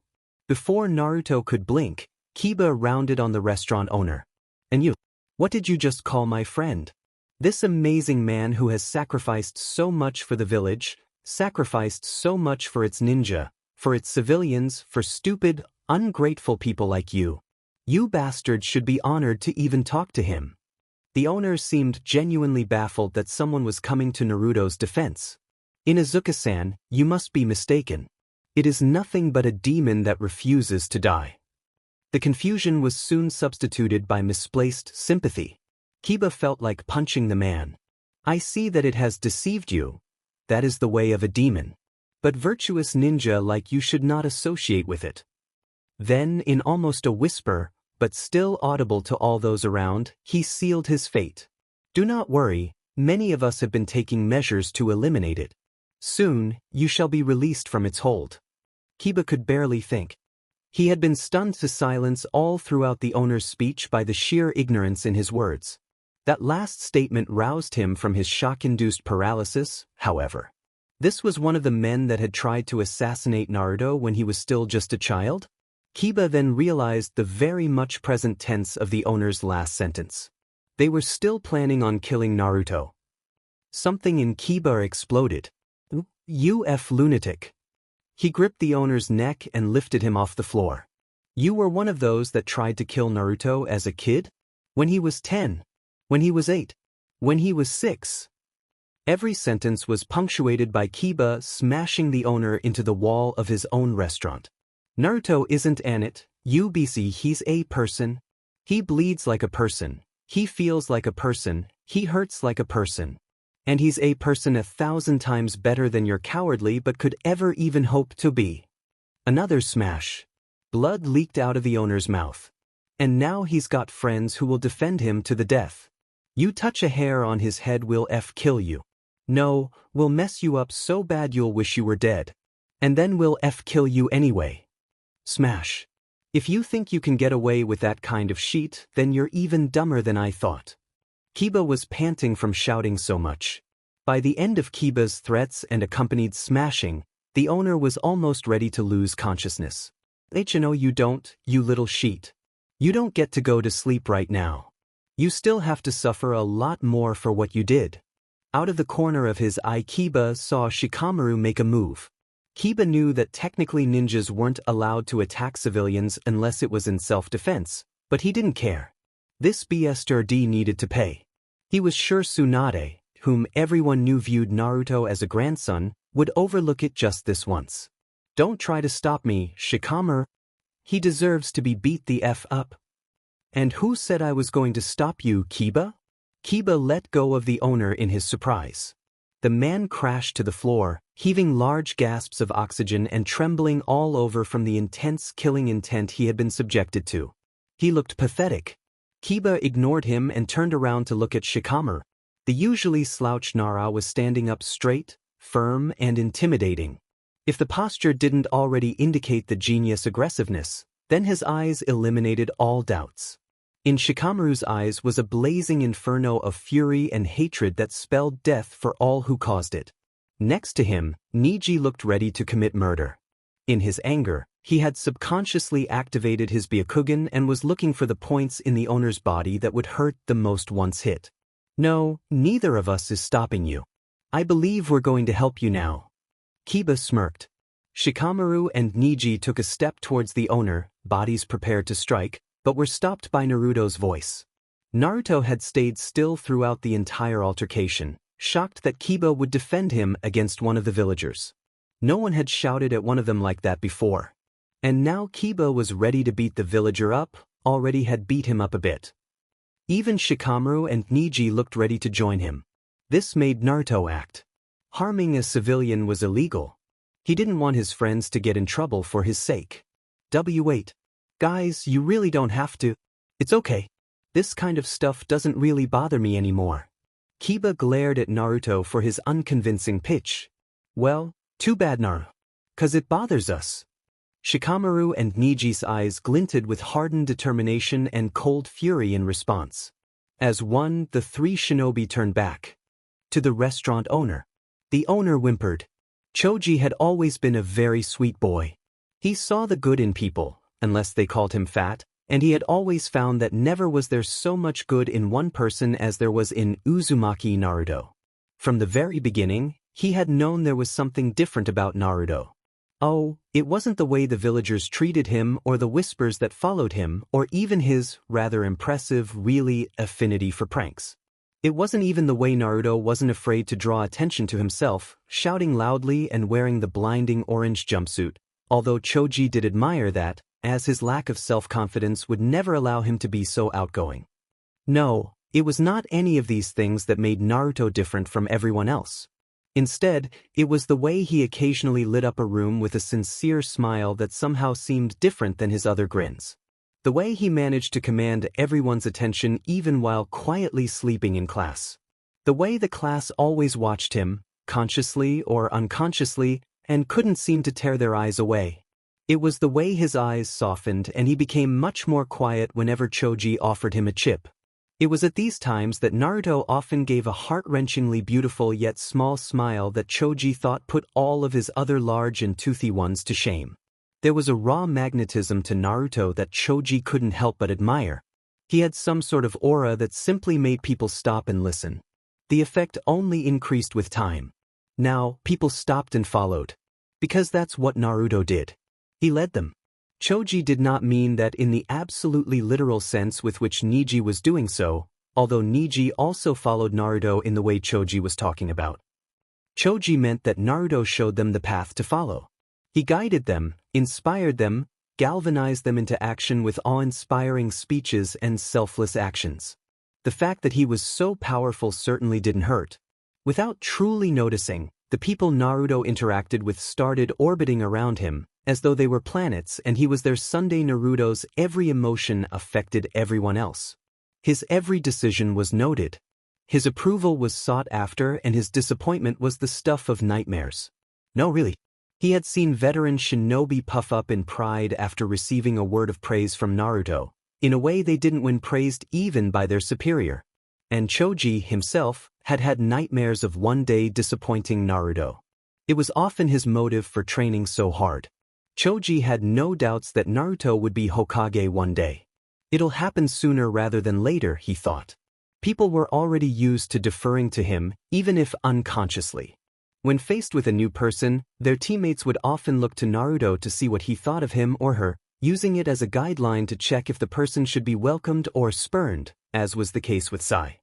A: Before Naruto could blink, Kiba rounded on the restaurant owner. And you? What did you just call my friend? This amazing man who has sacrificed so much for the village, sacrificed so much for its ninja, for its civilians, for stupid, ungrateful people like you. You bastards should be honored to even talk to him. The owner seemed genuinely baffled that someone was coming to Naruto's defense. Inuzuka-san, you must be mistaken. It is nothing but a demon that refuses to die. The confusion was soon substituted by misplaced sympathy. Kiba felt like punching the man. I see that it has deceived you. That is the way of a demon. But virtuous ninja like you should not associate with it. Then, in almost a whisper, but still audible to all those around, he sealed his fate. Do not worry, many of us have been taking measures to eliminate it. Soon, you shall be released from its hold. Kiba could barely think. He had been stunned to silence all throughout the owner's speech by the sheer ignorance in his words. That last statement roused him from his shock-induced paralysis, however. This was one of the men that had tried to assassinate Naruto when he was still just a child? Kiba then realized the very much present tense of the owner's last sentence. They were still planning on killing Naruto. Something in Kiba exploded. You lunatic. He gripped the owner's neck and lifted him off the floor. You were one of those that tried to kill Naruto as a kid? When he was 10? When he was 8? When he was 6? Every sentence was punctuated by Kiba smashing the owner into the wall of his own restaurant. Naruto isn't it, he's a person. He bleeds like a person. He feels like a person. He hurts like a person. And he's a person 1,000 times better than you're cowardly but could ever even hope to be. Another smash. Blood leaked out of the owner's mouth. And now he's got friends who will defend him to the death. You touch a hair on his head, we'll kill you. No, we'll mess you up so bad you'll wish you were dead. And then we'll kill you anyway. Smash. If you think you can get away with that kind of shit, then you're even dumber than I thought. Kiba was panting from shouting so much. By the end of Kiba's threats and accompanied smashing, the owner was almost ready to lose consciousness. No, you don't, you little sheet. You don't get to go to sleep right now. You still have to suffer a lot more for what you did. Out of the corner of his eye, Kiba saw Shikamaru make a move. Kiba knew that technically ninjas weren't allowed to attack civilians unless it was in self-defense, but he didn't care. This BSTRD needed to pay. He was sure Tsunade, whom everyone knew viewed Naruto as a grandson, would overlook it just this once. Don't try to stop me, Shikamaru. He deserves to be beat the F up. And who said I was going to stop you, Kiba? Kiba let go of the owner in his surprise. The man crashed to the floor, heaving large gasps of oxygen and trembling all over from the intense killing intent he had been subjected to. He looked pathetic. Kiba ignored him and turned around to look at Shikamaru. The usually slouched Nara was standing up straight, firm, and intimidating. If the posture didn't already indicate the genius aggressiveness, then his eyes eliminated all doubts. In Shikamaru's eyes was a blazing inferno of fury and hatred that spelled death for all who caused it. Next to him, Niji looked ready to commit murder. In his anger, he had subconsciously activated his Byakugan and was looking for the points in the owner's body that would hurt the most once hit. No, neither of us is stopping you. I believe we're going to help you now. Kiba smirked. Shikamaru and Niji took a step towards the owner, bodies prepared to strike, but were stopped by Naruto's voice. Naruto had stayed still throughout the entire altercation, shocked that Kiba would defend him against one of the villagers. No one had shouted at one of them like that before. And now Kiba was ready to beat the villager up, already had beat him up a bit. Even Shikamaru and Niji looked ready to join him. This made Naruto act. Harming a civilian was illegal. He didn't want his friends to get in trouble for his sake. Wait. Guys, you really don't have to. It's okay. This kind of stuff doesn't really bother me anymore. Kiba glared at Naruto for his unconvincing pitch. Well, too bad, Naru. 'Cause it bothers us. Shikamaru and Niji's eyes glinted with hardened determination and cold fury in response. As one, the three shinobi turned back. To the restaurant owner. The owner whimpered. Choji had always been a very sweet boy. He saw the good in people, unless they called him fat, and he had always found that never was there so much good in one person as there was in Uzumaki Naruto. From the very beginning, he had known there was something different about Naruto. Oh, it wasn't the way the villagers treated him or the whispers that followed him or even his, rather impressive, really, affinity for pranks. It wasn't even the way Naruto wasn't afraid to draw attention to himself, shouting loudly and wearing the blinding orange jumpsuit, although Choji did admire that, as his lack of self-confidence would never allow him to be so outgoing. No, it was not any of these things that made Naruto different from everyone else. Instead, it was the way he occasionally lit up a room with a sincere smile that somehow seemed different than his other grins. The way he managed to command everyone's attention even while quietly sleeping in class. The way the class always watched him, consciously or unconsciously, and couldn't seem to tear their eyes away. It was the way his eyes softened and he became much more quiet whenever Choji offered him a chip. It was at these times that Naruto often gave a heart-wrenchingly beautiful yet small smile that Choji thought put all of his other large and toothy ones to shame. There was a raw magnetism to Naruto that Choji couldn't help but admire. He had some sort of aura that simply made people stop and listen. The effect only increased with time. Now, people stopped and followed. Because that's what Naruto did. He led them. Choji did not mean that in the absolutely literal sense with which Niji was doing so, although Niji also followed Naruto in the way Choji was talking about. Choji meant that Naruto showed them the path to follow. He guided them, inspired them, galvanized them into action with awe-inspiring speeches and selfless actions. The fact that he was so powerful certainly didn't hurt. Without truly noticing, the people Naruto interacted with started orbiting around him, as though they were planets and he was their Sunday. Naruto's every emotion affected everyone else. His every decision was noted. His approval was sought after and his disappointment was the stuff of nightmares. No, really. He had seen veteran shinobi puff up in pride after receiving a word of praise from Naruto, in a way they didn't win praised even by their superior. And Choji himself had had nightmares of one day disappointing Naruto. It was often his motive for training so hard. Choji had no doubts that Naruto would be Hokage one day. It'll happen sooner rather than later, he thought. People were already used to deferring to him, even if unconsciously. When faced with a new person, their teammates would often look to Naruto to see what he thought of him or her, using it as a guideline to check if the person should be welcomed or spurned, as was the case with Sai.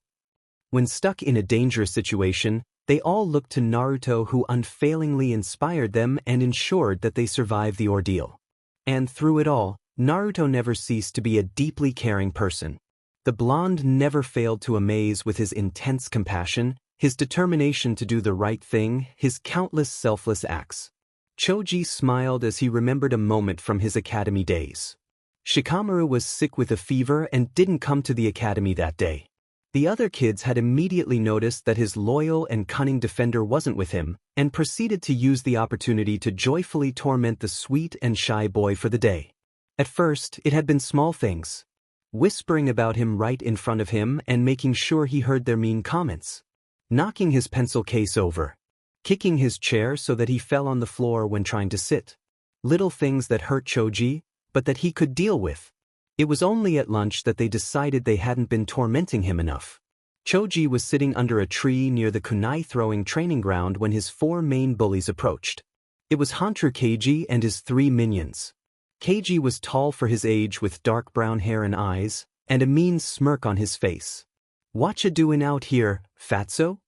A: When stuck in a dangerous situation, they all looked to Naruto, who unfailingly inspired them and ensured that they survived the ordeal. And through it all, Naruto never ceased to be a deeply caring person. The blonde never failed to amaze with his intense compassion, his determination to do the right thing, his countless selfless acts. Choji smiled as he remembered a moment from his academy days. Shikamaru was sick with a fever and didn't come to the academy that day. The other kids had immediately noticed that his loyal and cunning defender wasn't with him, and proceeded to use the opportunity to joyfully torment the sweet and shy boy for the day. At first, it had been small things. whispering about him right in front of him and making sure he heard their mean comments, knocking his pencil case over, kicking his chair so that he fell on the floor when trying to sit. Little things that hurt Choji, but that he could deal with. It was only at lunch that they decided they hadn't been tormenting him enough. Choji was sitting under a tree near the kunai throwing training ground when his 4 main bullies approached. It was Hunter Keiji and his 3 minions. Keiji was tall for his age with dark brown hair and eyes, and a mean smirk on his face. "Whatcha doin' out here, fatso?"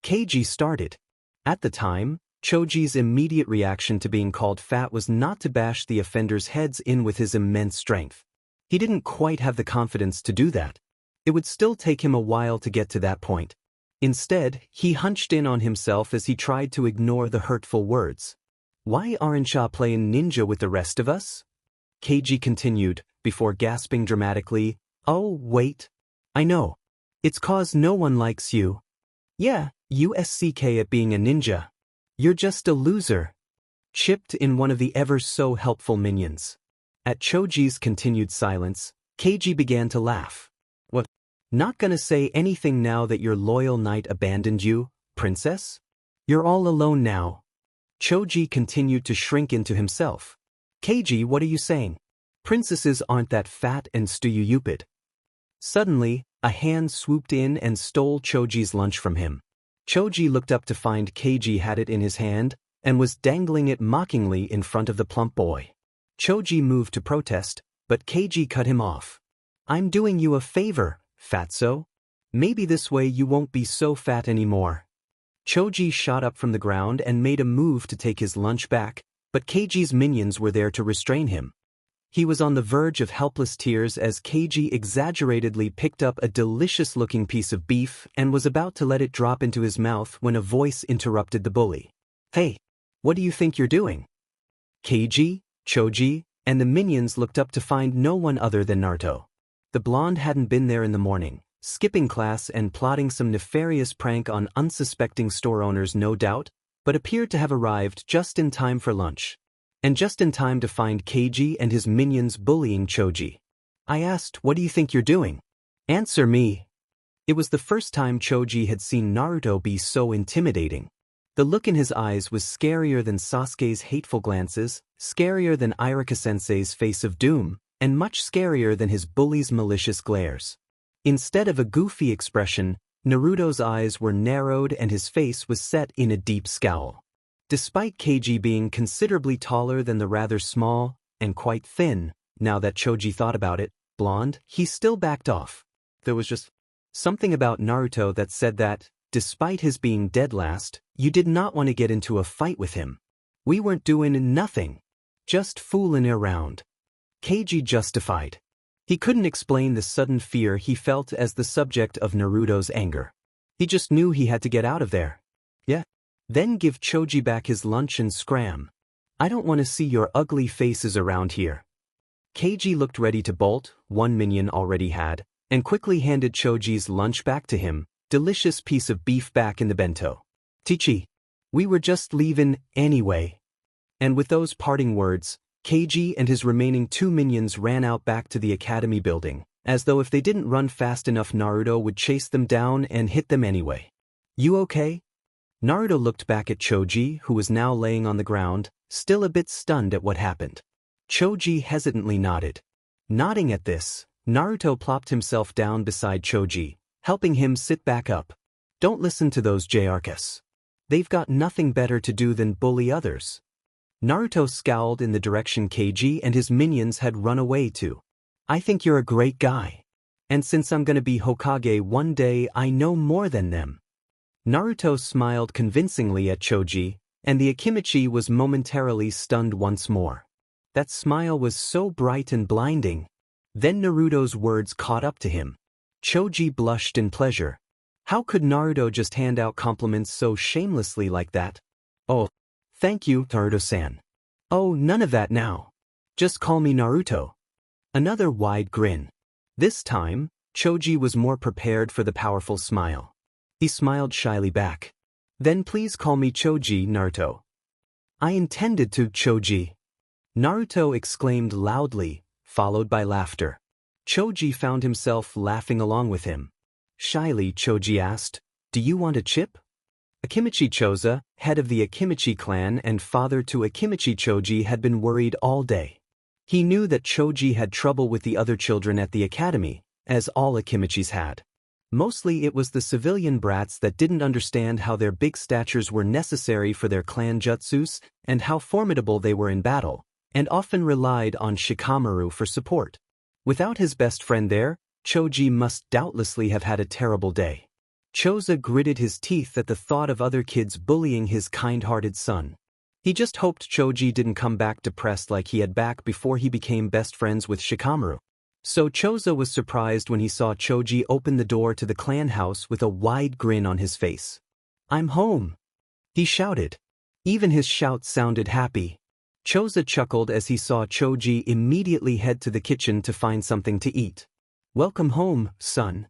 A: Keiji started. At the time, Choji's immediate reaction to being called fat was not to bash the offenders' heads in with his immense strength. He didn't quite have the confidence to do that. It would still take him a while to get to that point. Instead, he hunched in on himself as he tried to ignore the hurtful words. "Why aren't ya playing ninja with the rest of us?" Keiji continued, before gasping dramatically, "Oh, wait. I know. It's 'cause no one likes you. Yeah, you suck at being a ninja. You're just a loser," chipped in one of the ever-so-helpful minions. At Choji's continued silence, Keiji began to laugh. "What? Not gonna say anything now that your loyal knight abandoned you, princess? You're all alone now." Choji continued to shrink into himself. "Keiji, what are you saying? Princesses aren't that fat and stupid." Suddenly, a hand swooped in and stole Choji's lunch from him. Choji looked up to find Keiji had it in his hand and was dangling it mockingly in front of the plump boy. Choji moved to protest, but Keiji cut him off. "I'm doing you a favor, fatso. Maybe this way you won't be so fat anymore." Choji shot up from the ground and made a move to take his lunch back, but Keiji's minions were there to restrain him. He was on the verge of helpless tears as Keiji exaggeratedly picked up a delicious-looking piece of beef and was about to let it drop into his mouth when a voice interrupted the bully. "Hey, what do you think you're doing?" Keiji, Choji, and the minions looked up to find no one other than Naruto. The blonde hadn't been there in the morning, skipping class and plotting some nefarious prank on unsuspecting store owners no doubt, but appeared to have arrived just in time for lunch. And just in time to find Keiji and his minions bullying Choji. I asked, "What do you think you're doing? Answer me." It was the first time Choji had seen Naruto be so intimidating. The look in his eyes was scarier than Sasuke's hateful glances, scarier than Irika-sensei's face of doom, and much scarier than his bully's malicious glares. Instead of a goofy expression, Naruto's eyes were narrowed and his face was set in a deep scowl. Despite Keiji being considerably taller than the rather small, and quite thin, now that Choji thought about it, blonde, he still backed off. There was just something about Naruto that said that, despite his being dead last, you did not want to get into a fight with him. "We weren't doing nothing. Just fooling around," Keiji justified. He couldn't explain the sudden fear he felt as the subject of Naruto's anger. He just knew he had to get out of there. "Yeah. Then give Choji back his lunch and scram. I don't want to see your ugly faces around here." Keiji looked ready to bolt, one minion already had, and quickly handed Choji's lunch back to him, delicious piece of beef back in the bento. "Tichi, we were just leaving anyway." And with those parting words, Keiji and his remaining 2 minions ran out back to the academy building, as though if they didn't run fast enough Naruto would chase them down and hit them anyway. "You okay?" Naruto looked back at Choji, who was now laying on the ground, still a bit stunned at what happened. Choji hesitantly nodded. Nodding at this, Naruto plopped himself down beside Choji, helping him sit back up. "Don't listen to those JRKs. They've got nothing better to do than bully others." Naruto scowled in the direction Keiji and his minions had run away to. "I think you're a great guy. And since I'm gonna be Hokage one day, I know more than them." Naruto smiled convincingly at Choji, and the Akimichi was momentarily stunned once more. That smile was so bright and blinding. Then Naruto's words caught up to him. Choji blushed in pleasure. How could Naruto just hand out compliments so shamelessly like that? "Oh, thank you, Naruto-san." "Oh, none of that now. Just call me Naruto." Another wide grin. This time, Choji was more prepared for the powerful smile. He smiled shyly back. "Then please call me Choji, Naruto." "I intended to, Choji." Naruto exclaimed loudly, followed by laughter. Choji found himself laughing along with him. Shyly, Choji asked, "Do you want a chip?" Akimichi Choza, head of the Akimichi clan and father to Akimichi Choji, had been worried all day. He knew that Choji had trouble with the other children at the academy, as all Akimichis had. Mostly it was the civilian brats that didn't understand how their big statures were necessary for their clan jutsus and how formidable they were in battle, and often relied on Shikamaru for support. Without his best friend there, Choji must doubtlessly have had a terrible day. Choza gritted his teeth at the thought of other kids bullying his kind-hearted son. He just hoped Choji didn't come back depressed like he had back before he became best friends with Shikamaru. So Choza was surprised when he saw Choji open the door to the clan house with a wide grin on his face. "I'm home!" he shouted. Even his shout sounded happy. Choza chuckled as he saw Choji immediately head to the kitchen to find something to eat. "Welcome home, son."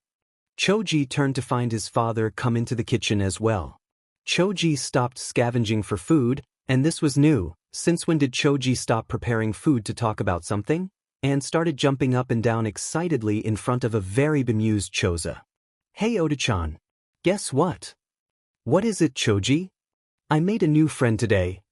A: Choji turned to find his father come into the kitchen as well. Choji stopped scavenging for food, and this was new. Since when did Choji stop preparing food to talk about something? And started jumping up and down excitedly in front of a very bemused Choza. "Hey Oda-chan. Guess what?" "What is it, Choji?" "I made a new friend today."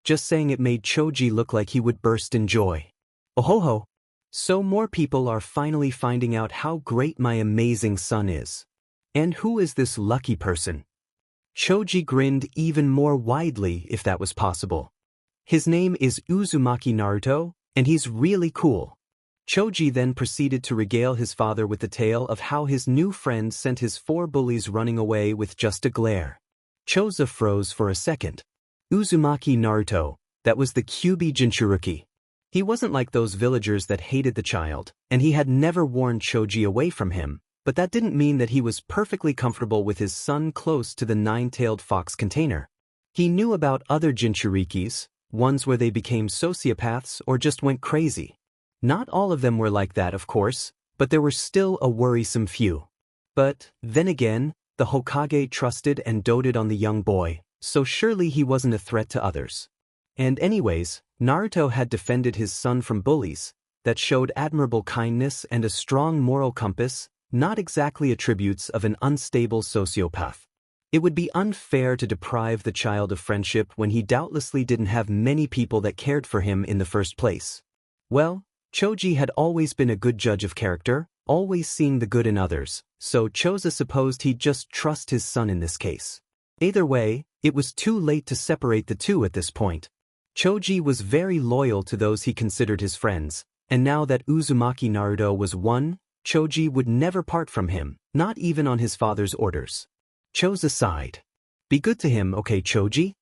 A: Just saying it made Choji look like he would burst in joy. "Oh ho ho. So more people are finally finding out how great my amazing son is. And who is this lucky person?" Choji grinned even more widely if that was possible. "His name is Uzumaki Naruto, and he's really cool." Choji then proceeded to regale his father with the tale of how his new friend sent his 4 bullies running away with just a glare. Choza froze for a second. Uzumaki Naruto, that was the Kyuubi Jinchuruki. He wasn't like those villagers that hated the child, and he had never warned Choji away from him, but that didn't mean that he was perfectly comfortable with his son close to the 9-tailed fox container. He knew about other Jinchurikis, ones where they became sociopaths or just went crazy. Not all of them were like that, of course, but there were still a worrisome few. But, then again, the Hokage trusted and doted on the young boy, so surely he wasn't a threat to others. And anyways, Naruto had defended his son from bullies that showed admirable kindness and a strong moral compass, not exactly attributes of an unstable sociopath. It would be unfair to deprive the child of friendship when he doubtlessly didn't have many people that cared for him in the first place. Well, Choji had always been a good judge of character, always seeing the good in others, so Choza supposed he'd just trust his son in this case. Either way, it was too late to separate the two at this point. Choji was very loyal to those he considered his friends, and now that Uzumaki Naruto was one, Choji would never part from him, not even on his father's orders. Choza sighed. "Be good to him, okay, Choji?"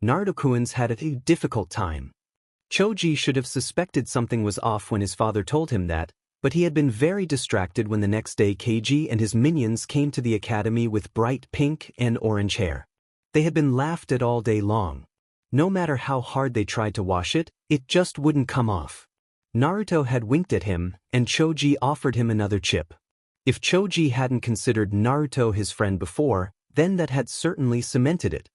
A: Naruto-kun's had a difficult time. Choji should have suspected something was off when his father told him that, but he had been very distracted when the next day Keiji and his minions came to the academy with bright pink and orange hair. They had been laughed at all day long. No matter how hard they tried to wash it, it just wouldn't come off. Naruto had winked at him, and Choji offered him another chip. If Choji hadn't considered Naruto his friend before, then that had certainly cemented it.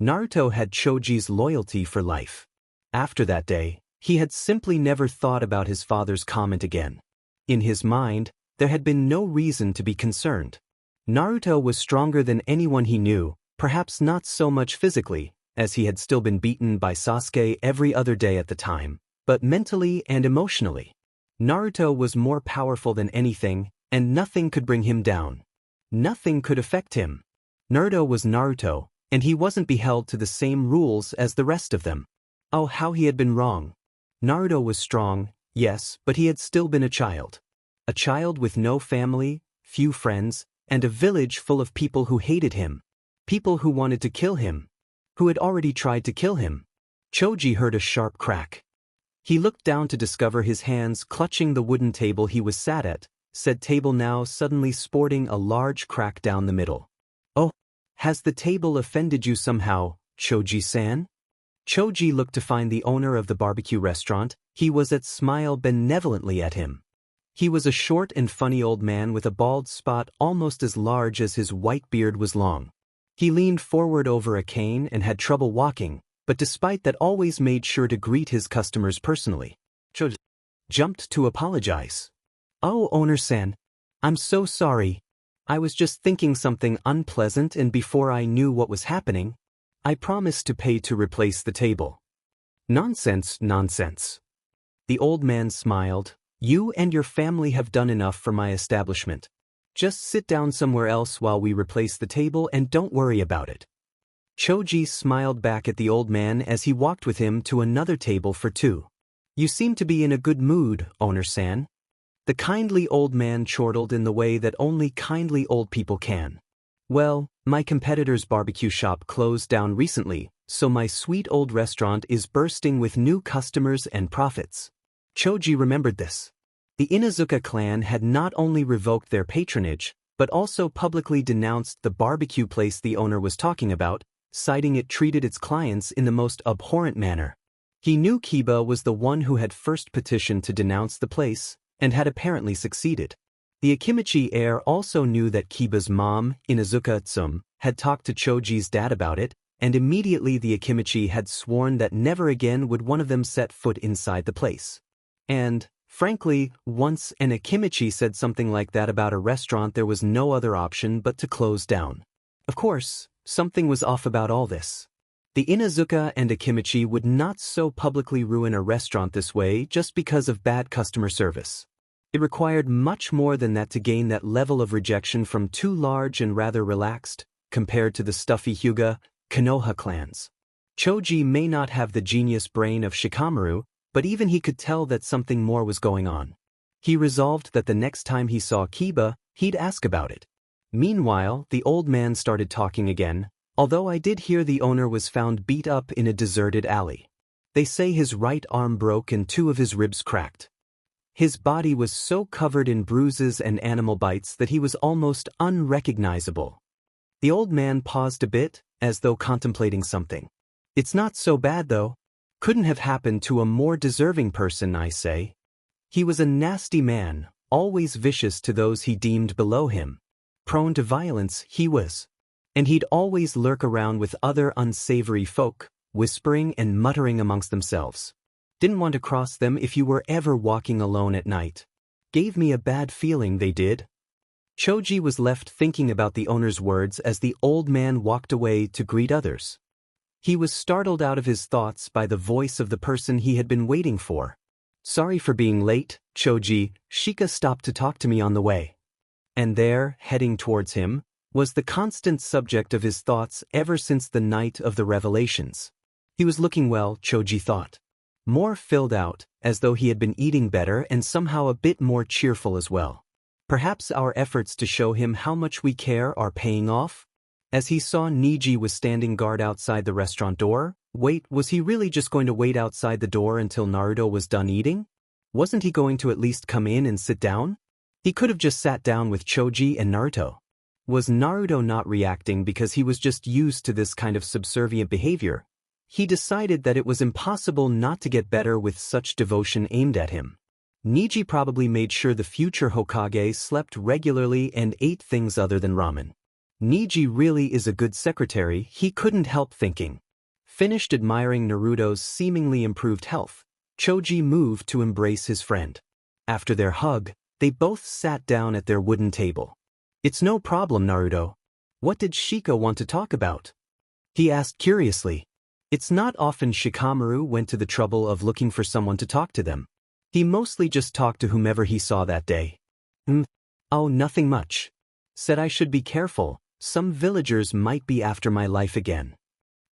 A: Naruto had Choji's loyalty for life. After that day, he had simply never thought about his father's comment again. In his mind, there had been no reason to be concerned. Naruto was stronger than anyone he knew, perhaps not so much physically, as he had still been beaten by Sasuke every other day at the time, but mentally and emotionally. Naruto was more powerful than anything, and nothing could bring him down. Nothing could affect him. Naruto was Naruto, and he wasn't beheld to the same rules as the rest of them. Oh, how he had been wrong. Naruto was strong, yes, but he had still been a child. A child with no family, few friends, and a village full of people who hated him. People who wanted to kill him. Who had already tried to kill him. Choji heard a sharp crack. He looked down to discover his hands clutching the wooden table he was sat at, said table now suddenly sporting a large crack down the middle. "Oh, has the table offended you somehow, Choji-san?" Choji looked to find the owner of the barbecue restaurant. He was at smile benevolently at him. He was a short and funny old man with a bald spot almost as large as his white beard was long. He leaned forward over a cane and had trouble walking, but despite that always made sure to greet his customers personally. Choji jumped to apologize. Oh, owner-san. I'm so sorry. I was just thinking something unpleasant and before I knew what was happening, I promised to pay to replace the table. Nonsense, nonsense. The old man smiled. You and your family have done enough for my establishment. Just sit down somewhere else while we replace the table and don't worry about it. Choji smiled back at the old man as he walked with him to another table for two. You seem to be in a good mood, owner-san. The kindly old man chortled in the way that only kindly old people can. Well, my competitor's barbecue shop closed down recently, so my sweet old restaurant is bursting with new customers and profits. Choji remembered this. The Inuzuka clan had not only revoked their patronage, but also publicly denounced the barbecue place the owner was talking about, citing it treated its clients in the most abhorrent manner. He knew Kiba was the one who had first petitioned to denounce the place, and had apparently succeeded. The Akimichi heir also knew that Kiba's mom, Inuzuka Tsum, had talked to Choji's dad about it, and immediately the Akimichi had sworn that never again would one of them set foot inside the place. And, frankly, once an Akimichi said something like that about a restaurant, there was no other option but to close down. Of course, something was off about all this. The Inuzuka and Akimichi would not so publicly ruin a restaurant this way just because of bad customer service. It required much more than that to gain that level of rejection from two large and rather relaxed, compared to the stuffy Hyuga, Konoha clans. Choji may not have the genius brain of Shikamaru, but even he could tell that something more was going on. He resolved that the next time he saw Kiba, he'd ask about it. Meanwhile, the old man started talking again, although I did hear the owner was found beat up in a deserted alley. They say his right arm broke and two of his ribs cracked. His body was so covered in bruises and animal bites that he was almost unrecognizable. The old man paused a bit, as though contemplating something. It's not so bad though. Couldn't have happened to a more deserving person, I say. He was a nasty man, always vicious to those he deemed below him. Prone to violence, he was. And he'd always lurk around with other unsavory folk, whispering and muttering amongst themselves. Didn't want to cross them if you were ever walking alone at night. Gave me a bad feeling, they did. Choji was left thinking about the owner's words as the old man walked away to greet others. He was startled out of his thoughts by the voice of the person he had been waiting for. Sorry for being late, Choji, Shika stopped to talk to me on the way. And there, heading towards him, was the constant subject of his thoughts ever since the night of the revelations. He was looking well, Choji thought. More filled out, as though he had been eating better and somehow a bit more cheerful as well. Perhaps our efforts to show him how much we care are paying off? As he saw Niji was standing guard outside the restaurant door, wait, was he really just going to wait outside the door until Naruto was done eating? Wasn't he going to at least come in and sit down? He could have just sat down with Choji and Naruto. Was Naruto not reacting because he was just used to this kind of subservient behavior? He decided that it was impossible not to get better with such devotion aimed at him. Niji probably made sure the future Hokage slept regularly and ate things other than ramen. Niji really is a good secretary, he couldn't help thinking. Finished admiring Naruto's seemingly improved health, Choji moved to embrace his friend. After their hug, they both sat down at their wooden table. It's no problem, Naruto. What did Shika want to talk about? He asked curiously. It's not often Shikamaru went to the trouble of looking for someone to talk to them. He mostly just talked to whomever he saw that day. Oh, nothing much. Said I should be careful, some villagers might be after my life again.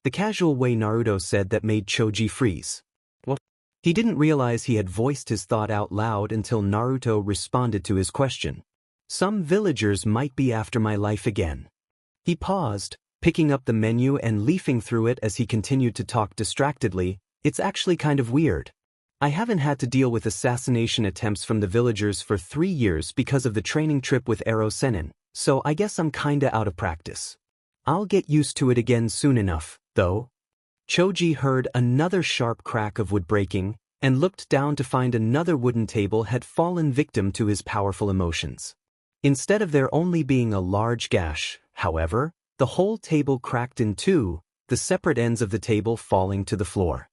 A: The casual way Naruto said that made Choji freeze. What? He didn't realize he had voiced his thought out loud until Naruto responded to his question. Some villagers might be after my life again. He paused, picking up the menu and leafing through it as he continued to talk distractedly. It's actually kind of weird. I haven't had to deal with assassination attempts from the villagers for 3 years because of the training trip with Ero Sennin, so I guess I'm kinda out of practice. I'll get used to it again soon enough, though. Choji heard another sharp crack of wood breaking, and looked down to find another wooden table had fallen victim to his powerful emotions. Instead of there only being a large gash, however, the whole table cracked in two, the separate ends of the table falling to the floor.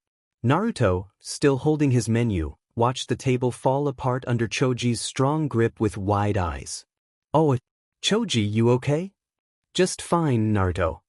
A: Naruto, still holding his menu, watched the table fall apart under Choji's strong grip with wide eyes. "Oh, Choji, you okay?" "Just fine, Naruto."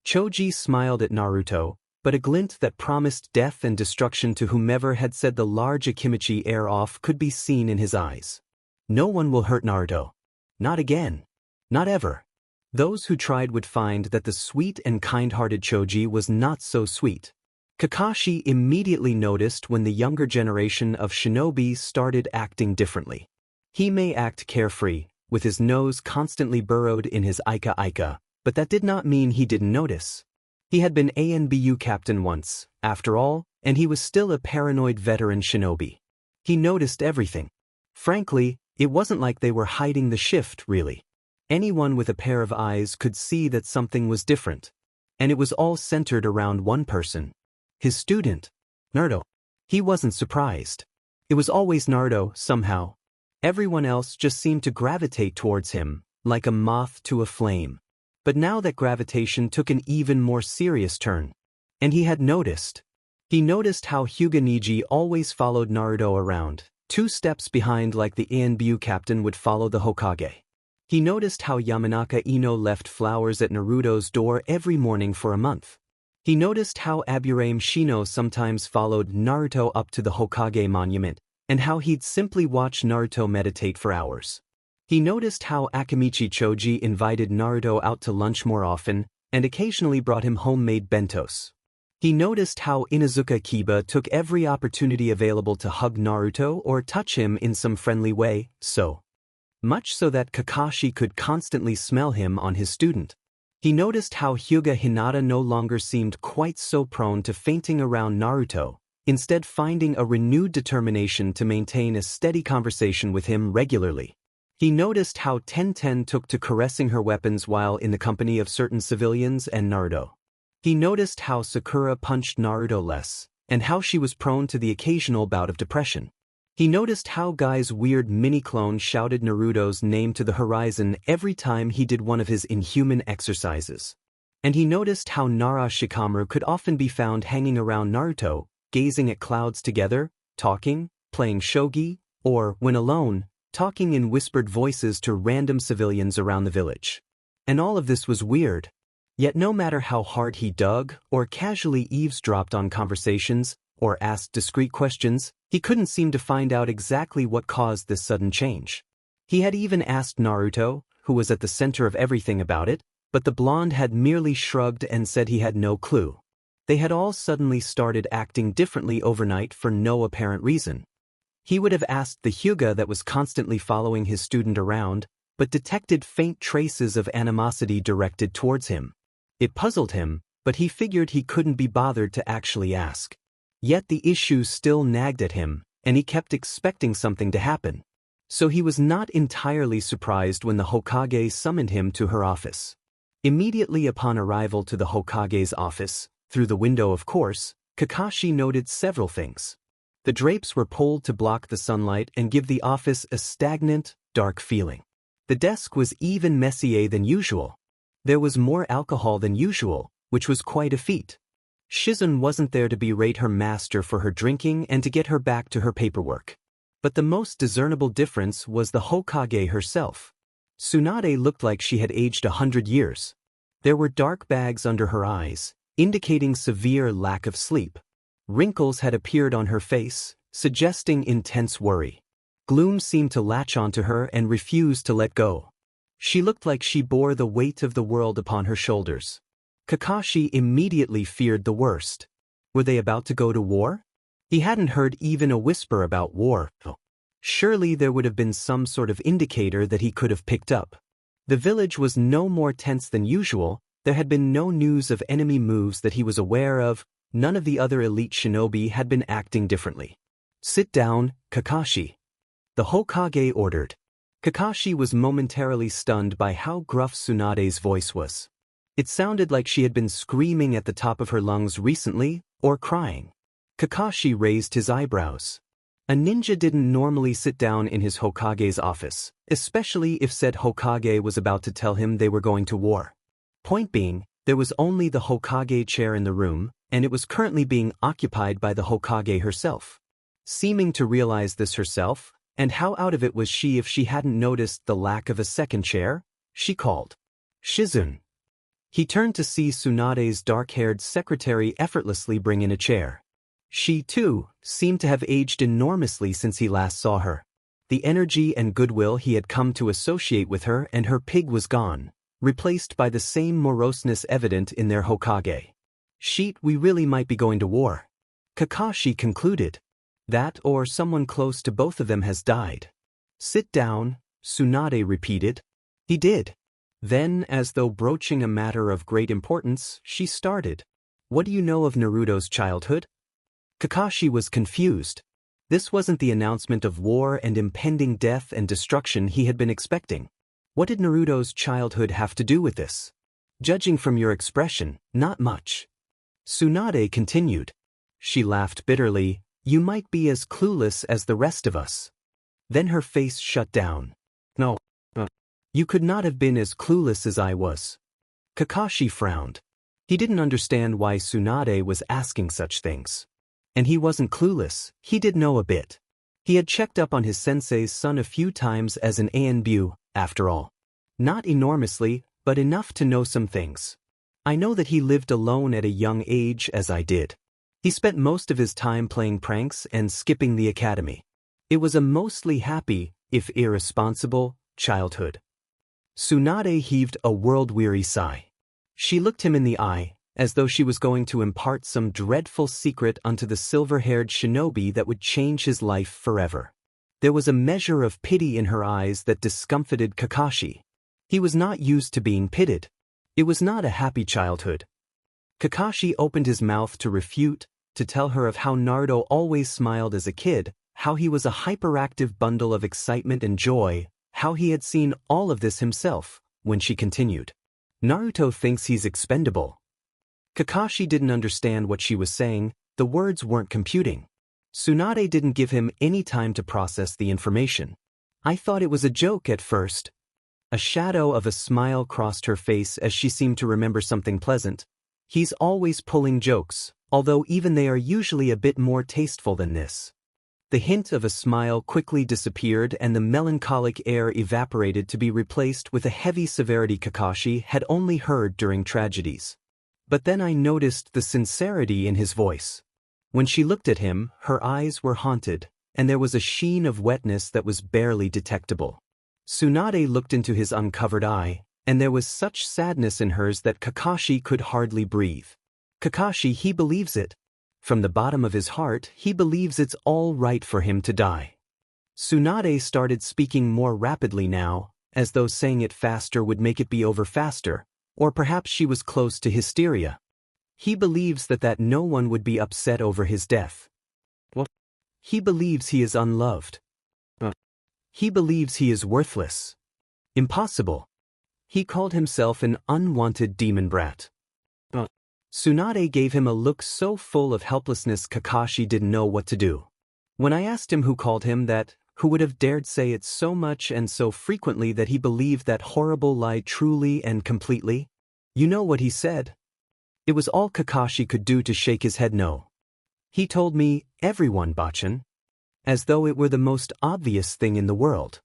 A: Choji smiled at Naruto, but a glint that promised death and destruction to whomever had said the large Akimichi air off could be seen in his eyes. No one will hurt Naruto. Not again. Not ever. Those who tried would find that the sweet and kind-hearted Choji was not so sweet. Kakashi immediately noticed when the younger generation of shinobi started acting differently. He may act carefree, with his nose constantly burrowed in his Ika, but that did not mean he didn't notice. He had been ANBU captain once, after all, and he was still a paranoid veteran shinobi. He noticed everything. Frankly, it wasn't like they were hiding the shift, really. Anyone with a pair of eyes could see that something was different. And it was all centered around one person. His student, Naruto. He wasn't surprised. It was always Naruto, somehow. Everyone else just seemed to gravitate towards him, like a moth to a flame. But now that gravitation took an even more serious turn. And he had noticed. He noticed how Hyuga Neji always followed Naruto around, 2 steps behind like the ANBU captain would follow the Hokage. He noticed how Yamanaka Ino left flowers at Naruto's door every morning for a month. He noticed how Aburame Shino sometimes followed Naruto up to the Hokage monument, and how he'd simply watch Naruto meditate for hours. He noticed how Akimichi Choji invited Naruto out to lunch more often, and occasionally brought him homemade bentos. He noticed how Inuzuka Kiba took every opportunity available to hug Naruto or touch him in some friendly way, so much so that Kakashi could constantly smell him on his student. He noticed how Hyuga Hinata no longer seemed quite so prone to fainting around Naruto, instead finding a renewed determination to maintain a steady conversation with him regularly. He noticed how Tenten took to caressing her weapons while in the company of certain civilians and Naruto. He noticed how Sakura punched Naruto less, and how she was prone to the occasional bout of depression. He noticed how Guy's weird mini-clone shouted Naruto's name to the horizon every time he did one of his inhuman exercises. And he noticed how Nara Shikamaru could often be found hanging around Naruto, gazing at clouds together, talking, playing shogi, or, when alone, talking in whispered voices to random civilians around the village. And all of this was weird. Yet no matter how hard he dug, or casually eavesdropped on conversations, or asked discreet questions, he couldn't seem to find out exactly what caused this sudden change. He had even asked Naruto, who was at the center of everything, about it, but the blonde had merely shrugged and said he had no clue. They had all suddenly started acting differently overnight for no apparent reason. He would have asked the Hyuga that was constantly following his student around, but detected faint traces of animosity directed towards him. It puzzled him, but he figured he couldn't be bothered to actually ask. Yet the issue still nagged at him, and he kept expecting something to happen. So he was not entirely surprised when the Hokage summoned him to her office. Immediately upon arrival to the Hokage's office, through the window of course, Kakashi noted several things. The drapes were pulled to block the sunlight and give the office a stagnant, dark feeling. The desk was even messier than usual. There was more alcohol than usual, which was quite a feat. Shizun wasn't there to berate her master for her drinking and to get her back to her paperwork. But the most discernible difference was the Hokage herself. Tsunade looked like she had aged 100 years. There were dark bags under her eyes, indicating severe lack of sleep. Wrinkles had appeared on her face, suggesting intense worry. Gloom seemed to latch onto her and refuse to let go. She looked like she bore the weight of the world upon her shoulders. Kakashi immediately feared the worst. Were they about to go to war? He hadn't heard even a whisper about war. Surely there would have been some sort of indicator that he could have picked up. The village was no more tense than usual, there had been no news of enemy moves that he was aware of, none of the other elite shinobi had been acting differently. "Sit down, Kakashi," the Hokage ordered. Kakashi was momentarily stunned by how gruff Tsunade's voice was. It sounded like she had been screaming at the top of her lungs recently, or crying. Kakashi raised his eyebrows. A ninja didn't normally sit down in his Hokage's office, especially if said Hokage was about to tell him they were going to war. Point being, there was only the Hokage chair in the room, and it was currently being occupied by the Hokage herself. seeming to realize this herself, and how out of it was she if she hadn't noticed the lack of a second chair? She called. Shizun. He turned to see Tsunade's dark-haired secretary effortlessly bring in a chair. She, too, seemed to have aged enormously since he last saw her. The energy and goodwill he had come to associate with her and her pig was gone, replaced by the same moroseness evident in their Hokage. "Sheet, we really might be going to war," Kakashi concluded. "That or someone close to both of them has died." "Sit down," Tsunade repeated. He did. Then, as though broaching a matter of great importance, she started. "What do you know of Naruto's childhood?" Kakashi was confused. This wasn't the announcement of war and impending death and destruction he had been expecting. What did Naruto's childhood have to do with this? "Judging from your expression, not much." Tsunade continued. She laughed bitterly. "You might be as clueless as the rest of us." Then her face shut down. "No. You could not have been as clueless as I was." Kakashi frowned. He didn't understand why Tsunade was asking such things. And he wasn't clueless, he did know a bit. He had checked up on his sensei's son a few times as an ANBU, after all. Not enormously, but enough to know some things. I know that he lived alone at a young age as I did. He spent most of his time playing pranks and skipping the academy. It was a mostly happy, if irresponsible, childhood. Tsunade heaved a world-weary sigh. She looked him in the eye, as though she was going to impart some dreadful secret unto the silver-haired shinobi that would change his life forever. There was a measure of pity in her eyes that discomfited Kakashi. He was not used to being pitied. It was not a happy childhood. Kakashi opened his mouth to refute, to tell her of how Naruto always smiled as a kid, how he was a hyperactive bundle of excitement and joy, how he had seen all of this himself, when she continued. "Naruto thinks he's expendable." Kakashi didn't understand what she was saying, the words weren't computing. Tsunade didn't give him any time to process the information. "I thought it was a joke at first." A shadow of a smile crossed her face as she seemed to remember something pleasant. "He's always pulling jokes, although even they are usually a bit more tasteful than this." The hint of a smile quickly disappeared and the melancholic air evaporated to be replaced with a heavy severity Kakashi had only heard during tragedies. But then I noticed the sincerity in his voice. When she looked at him, her eyes were haunted, and there was a sheen of wetness that was barely detectable. Tsunade looked into his uncovered eye, and there was such sadness in hers that Kakashi could hardly breathe. "Kakashi, he believes it. From the bottom of his heart, he believes it's all right for him to die." Tsunade started speaking more rapidly now, as though saying it faster would make it be over faster, or perhaps she was close to hysteria. "He believes that no one would be upset over his death. What? He believes he is unloved. He believes he is worthless. Impossible. He called himself an unwanted demon brat." Tsunade gave him a look so full of helplessness Kakashi didn't know what to do. When I asked him who called him that, who would have dared say it so much and so frequently that he believed that horrible lie truly and completely? You know what he said? It was all Kakashi could do to shake his head no. He told me, "Everyone, Bachan." As though it were the most obvious thing in the world.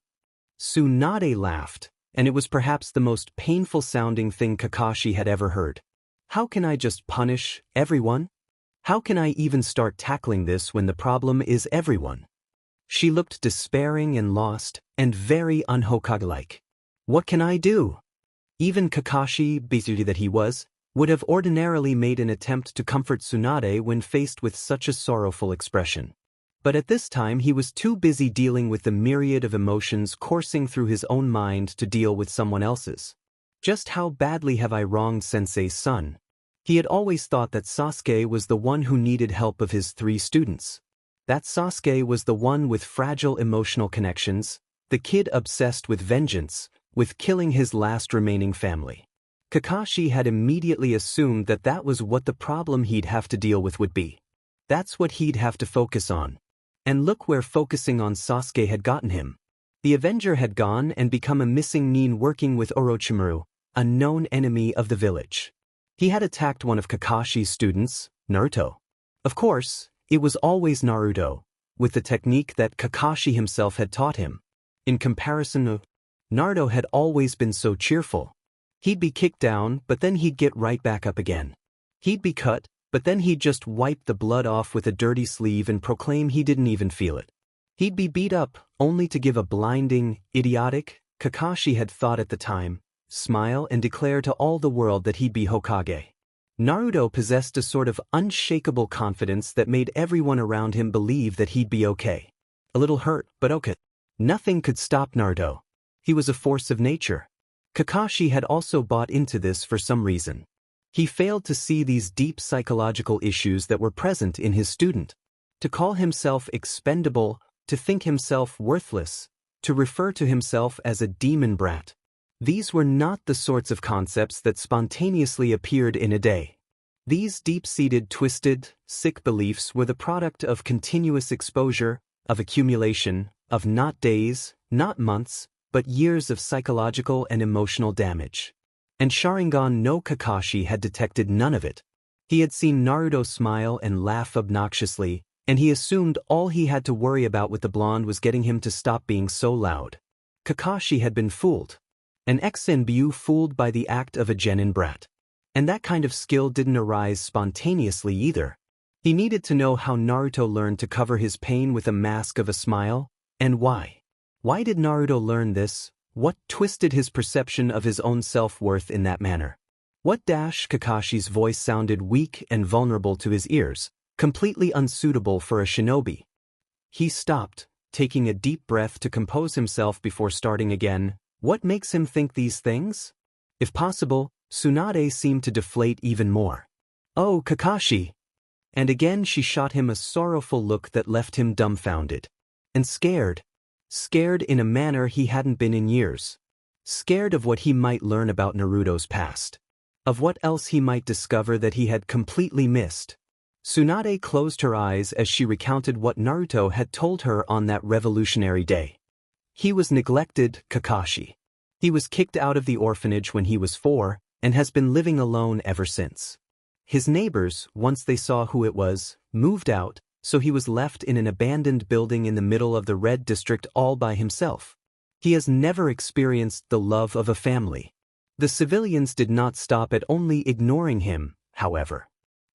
A: Tsunade laughed, and it was perhaps the most painful-sounding thing Kakashi had ever heard. "How can I just punish everyone? How can I even start tackling this when the problem is everyone?" She looked despairing and lost, and very un-Hokage-like. "What can I do?" Even Kakashi, busy that he was, would have ordinarily made an attempt to comfort Tsunade when faced with such a sorrowful expression. But at this time he was too busy dealing with the myriad of emotions coursing through his own mind to deal with someone else's. Just how badly have I wronged Sensei's son? He had always thought that Sasuke was the one who needed help of his 3 students. That Sasuke was the one with fragile emotional connections, the kid obsessed with vengeance, with killing his last remaining family. Kakashi had immediately assumed that that was what the problem he'd have to deal with would be. That's what he'd have to focus on. And look where focusing on Sasuke had gotten him. The Avenger had gone and become a missing nin working with Orochimaru, a known enemy of the village. He had attacked one of Kakashi's students, Naruto. Of course, it was always Naruto, with the technique that Kakashi himself had taught him. In comparison, Naruto had always been so cheerful. He'd be kicked down, but then he'd get right back up again. He'd be cut, but then he'd just wipe the blood off with a dirty sleeve and proclaim he didn't even feel it. He'd be beat up, only to give a blinding, idiotic, Kakashi had thought at the time, smile and declare to all the world that he'd be Hokage. Naruto possessed a sort of unshakable confidence that made everyone around him believe that he'd be okay. A little hurt, but okay. Nothing could stop Naruto. He was a force of nature. Kakashi had also bought into this for some reason. He failed to see these deep psychological issues that were present in his student. To call himself expendable, to think himself worthless, to refer to himself as a demon brat. These were not the sorts of concepts that spontaneously appeared in a day. These deep-seated, twisted, sick beliefs were the product of continuous exposure, of accumulation, of not days, not months, but years of psychological and emotional damage. And Sharingan no Kakashi had detected none of it. He had seen Naruto smile and laugh obnoxiously, and he assumed all he had to worry about with the blonde was getting him to stop being so loud. Kakashi had been fooled. An ex-Senbyu fooled by the act of a genin brat. And that kind of skill didn't arise spontaneously either. He needed to know how Naruto learned to cover his pain with a mask of a smile, and why. Why did Naruto learn this? What twisted his perception of his own self-worth in that manner? What Kakashi's voice sounded weak and vulnerable to his ears, completely unsuitable for a shinobi. He stopped, taking a deep breath to compose himself before starting again. What makes him think these things? If possible, Tsunade seemed to deflate even more. Oh, Kakashi! And again she shot him a sorrowful look that left him dumbfounded. And scared. Scared in a manner he hadn't been in years. Scared of what he might learn about Naruto's past. Of what else he might discover that he had completely missed. Tsunade closed her eyes as she recounted what Naruto had told her on that revolutionary day. He was neglected, Kakashi. He was kicked out of the orphanage when he was 4, and has been living alone ever since. His neighbors, once they saw who it was, moved out, so he was left in an abandoned building in the middle of the Red District all by himself. He has never experienced the love of a family. The civilians did not stop at only ignoring him, however.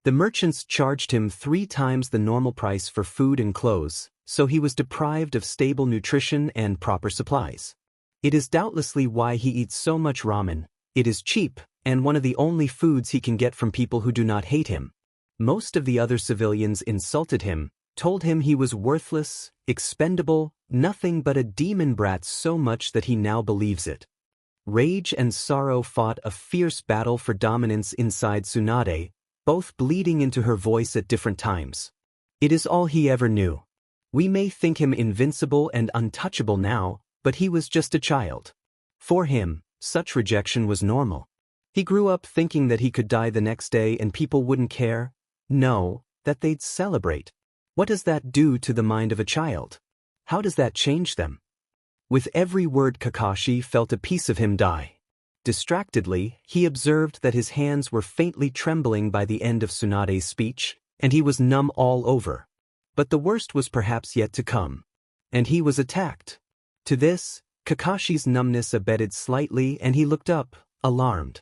A: The merchants charged him 3 times the normal price for food and clothes, so he was deprived of stable nutrition and proper supplies. It is doubtlessly why he eats so much ramen. It is cheap, and one of the only foods he can get from people who do not hate him. Most of the other civilians insulted him, told him he was worthless, expendable, nothing but a demon brat so much that he now believes it. Rage and sorrow fought a fierce battle for dominance inside Tsunade, both bleeding into her voice at different times. It is all he ever knew. We may think him invincible and untouchable now, but he was just a child. For him, such rejection was normal. He grew up thinking that he could die the next day and people wouldn't care. No, that they'd celebrate. What does that do to the mind of a child? How does that change them? With every word Kakashi felt a piece of him die. Distractedly, he observed that his hands were faintly trembling by the end of Tsunade's speech, and he was numb all over. But the worst was perhaps yet to come. And he was attacked. To this, Kakashi's numbness abated slightly and he looked up, alarmed.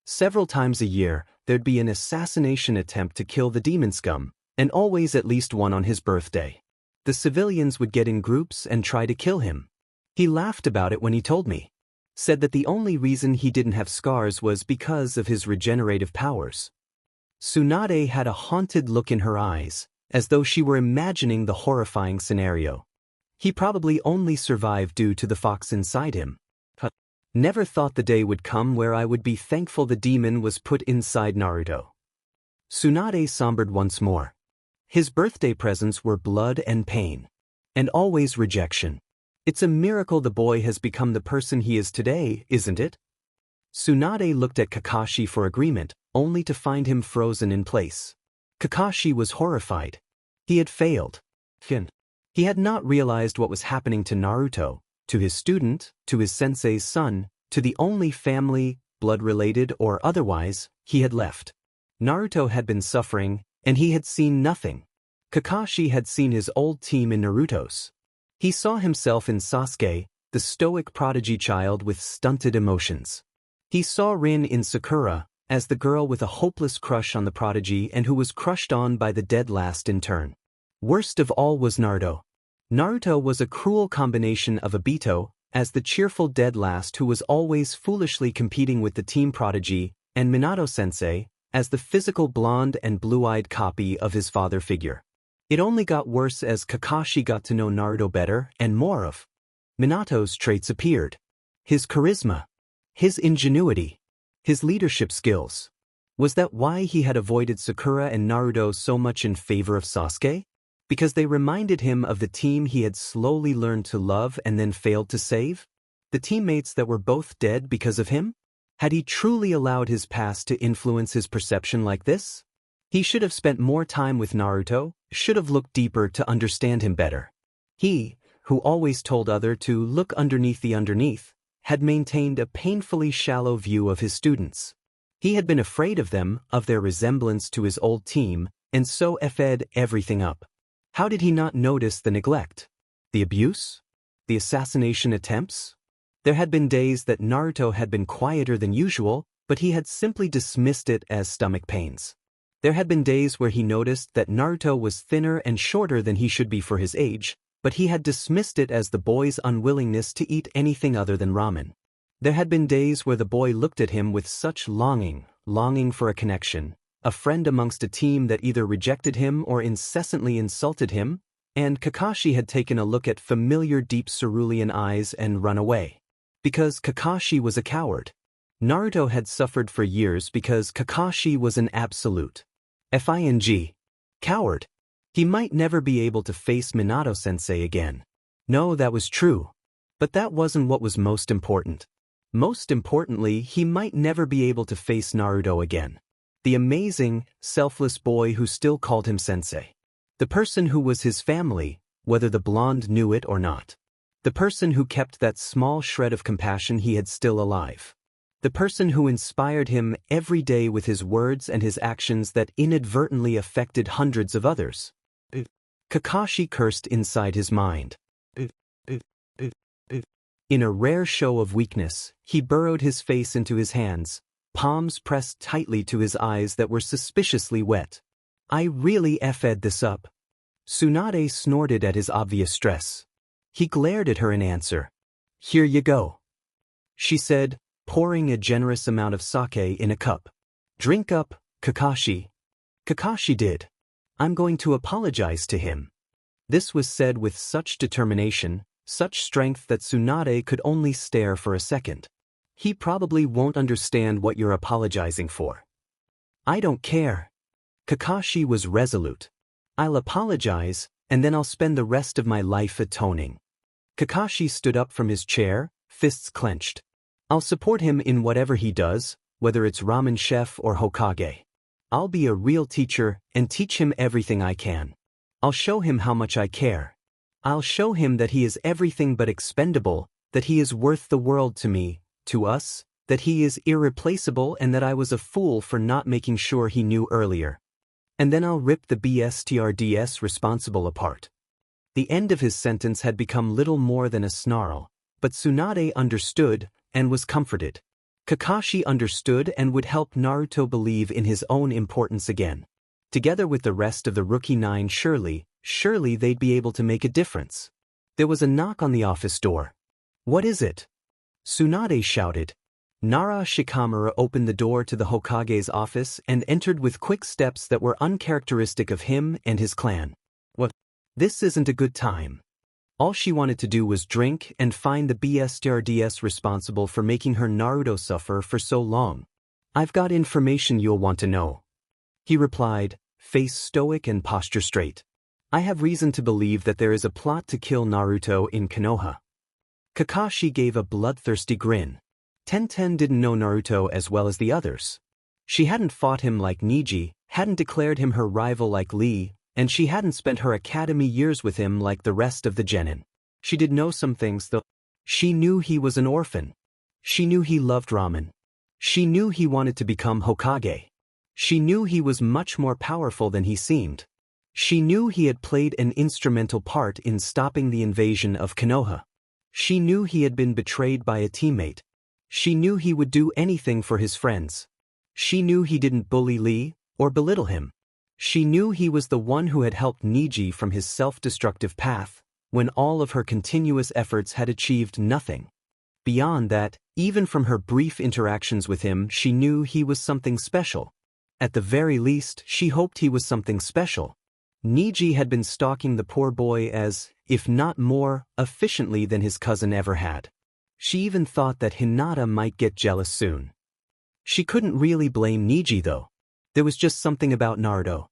A: Several times a year, there'd be an assassination attempt to kill the demon scum, and always at least one on his birthday. The civilians would get in groups and try to kill him. He laughed about it when he told me. Said that the only reason he didn't have scars was because of his regenerative powers. Tsunade had a haunted look in her eyes, as though she were imagining the horrifying scenario. He probably only survived due to the fox inside him. Never thought the day would come where I would be thankful the demon was put inside Naruto. Tsunade sombered once more. His birthday presents were blood and pain. And always rejection. It's a miracle the boy has become the person he is today, isn't it? Tsunade looked at Kakashi for agreement, only to find him frozen in place. Kakashi was horrified. He had failed. He had not realized what was happening to Naruto, to his student, to his sensei's son, to the only family, blood-related or otherwise, he had left. Naruto had been suffering, and he had seen nothing. Kakashi had seen his old team in Naruto's. He saw himself in Sasuke, the stoic prodigy child with stunted emotions. He saw Rin in Sakura, as the girl with a hopeless crush on the prodigy and who was crushed on by the dead last in turn. Worst of all was Naruto. Naruto was a cruel combination of Obito, as the cheerful dead last who was always foolishly competing with the team prodigy, and Minato-sensei, as the physical blonde and blue-eyed copy of his father figure. It only got worse as Kakashi got to know Naruto better and more of Minato's traits appeared. His charisma, his ingenuity, his leadership skills. Was that why he had avoided Sakura and Naruto so much in favor of Sasuke? Because they reminded him of the team he had slowly learned to love and then failed to save? The teammates that were both dead because of him? Had he truly allowed his past to influence his perception like this? He should have spent more time with Naruto, should have looked deeper to understand him better. He, who always told others to look underneath the underneath, had maintained a painfully shallow view of his students. He had been afraid of them, of their resemblance to his old team, and so effed everything up. How did he not notice the neglect? The abuse? The assassination attempts? There had been days that Naruto had been quieter than usual, but he had simply dismissed it as stomach pains. There had been days where he noticed that Naruto was thinner and shorter than he should be for his age, but he had dismissed it as the boy's unwillingness to eat anything other than ramen. There had been days where the boy looked at him with such longing for a connection, a friend amongst a team that either rejected him or incessantly insulted him, and Kakashi had taken a look at familiar deep cerulean eyes and run away. Because Kakashi was a coward. Naruto had suffered for years because Kakashi was an absolute coward. He might never be able to face Minato-sensei again. No, that was true. But that wasn't what was most important. Most importantly, he might never be able to face Naruto again. The amazing, selfless boy who still called him sensei. The person who was his family, whether the blonde knew it or not. The person who kept that small shred of compassion he had still alive. The person who inspired him every day with his words and his actions that inadvertently affected hundreds of others. Kakashi cursed inside his mind. In a rare show of weakness, he burrowed his face into his hands, palms pressed tightly to his eyes that were suspiciously wet. I really effed this up. Tsunade snorted at his obvious stress. He glared at her in answer. Here you go, she said, pouring a generous amount of sake in a cup. Drink up, Kakashi. Kakashi did. I'm going to apologize to him. This was said with such determination, such strength that Tsunade could only stare for a second. He probably won't understand what you're apologizing for. I don't care. Kakashi was resolute. I'll apologize, and then I'll spend the rest of my life atoning. Kakashi stood up from his chair, fists clenched. I'll support him in whatever he does, whether it's ramen chef or Hokage. I'll be a real teacher and teach him everything I can. I'll show him how much I care. I'll show him that he is everything but expendable, that he is worth the world to me, to us, that he is irreplaceable and that I was a fool for not making sure he knew earlier. And then I'll rip the BSTRDS responsible apart. The end of his sentence had become little more than a snarl, but Tsunade understood and was comforted. Kakashi understood and would help Naruto believe in his own importance again. Together with the rest of the Rookie Nine, surely they'd be able to make a difference. There was a knock on the office door. What is it? Tsunade shouted. Nara Shikamura opened the door to the Hokage's office and entered with quick steps that were uncharacteristic of him and his clan. What? This isn't a good time. All she wanted to do was drink and find the BSTRDS responsible for making her Naruto suffer for so long. I've got information you'll want to know. He replied, face stoic and posture straight. I have reason to believe that there is a plot to kill Naruto in Konoha. Kakashi gave a bloodthirsty grin. Tenten didn't know Naruto as well as the others. She hadn't fought him like Neji, hadn't declared him her rival like Lee, and she hadn't spent her academy years with him like the rest of the genin. She did know some things though. She knew he was an orphan. She knew he loved ramen. She knew he wanted to become Hokage. She knew he was much more powerful than he seemed. She knew he had played an instrumental part in stopping the invasion of Konoha. She knew he had been betrayed by a teammate. She knew he would do anything for his friends. She knew he didn't bully Lee or belittle him. She knew he was the one who had helped Niji from his self-destructive path, when all of her continuous efforts had achieved nothing. Beyond that, even from her brief interactions with him, she knew he was something special. At the very least, she hoped he was something special. Niji had been stalking the poor boy as, if not more, efficiently than his cousin ever had. She even thought that Hinata might get jealous soon. She couldn't really blame Niji though. There was just something about Naruto.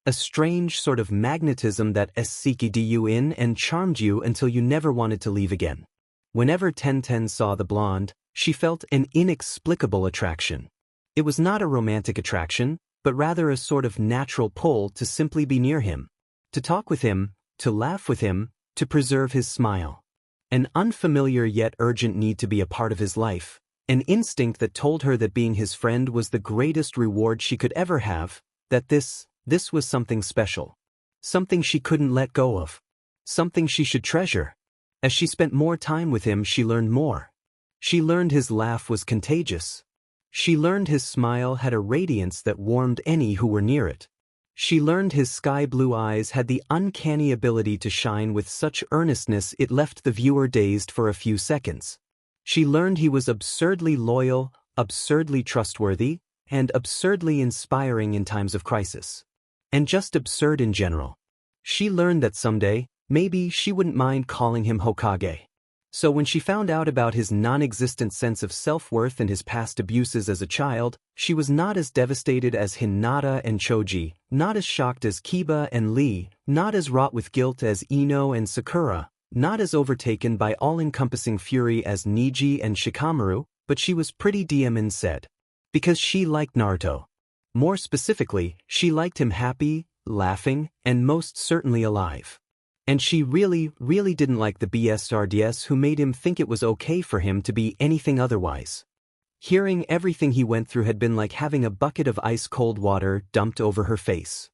A: A strange sort of magnetism that sucked you in and charmed you until you never wanted to leave again. Whenever Tenten saw the blonde, she felt an inexplicable attraction. It was not a romantic attraction, but rather a sort of natural pull to simply be near him, to talk with him, to laugh with him, to preserve his smile. An unfamiliar yet urgent need to be a part of his life, an instinct that told her that being his friend was the greatest reward she could ever have, that this was something special. Something she couldn't let go of. Something she should treasure. As she spent more time with him, she learned more. She learned his laugh was contagious. She learned his smile had a radiance that warmed any who were near it. She learned his sky-blue eyes had the uncanny ability to shine with such earnestness it left the viewer dazed for a few seconds. She learned he was absurdly loyal, absurdly trustworthy, and absurdly inspiring in times of crisis. And just absurd in general. She learned that someday, maybe she wouldn't mind calling him Hokage. So when she found out about his non-existent sense of self-worth and his past abuses as a child, she was not as devastated as Hinata and Choji, not as shocked as Kiba and Lee, not as wrought with guilt as Ino and Sakura, not as overtaken by all-encompassing fury as Niji and Shikamaru, but she was pretty damn instead. Because she liked Naruto. More specifically, she liked him happy, laughing, and most certainly alive. And she really didn't like the BSRDS who made him think it was okay for him to be anything otherwise. Hearing everything he went through had been like having a bucket of ice-cold water dumped over her face.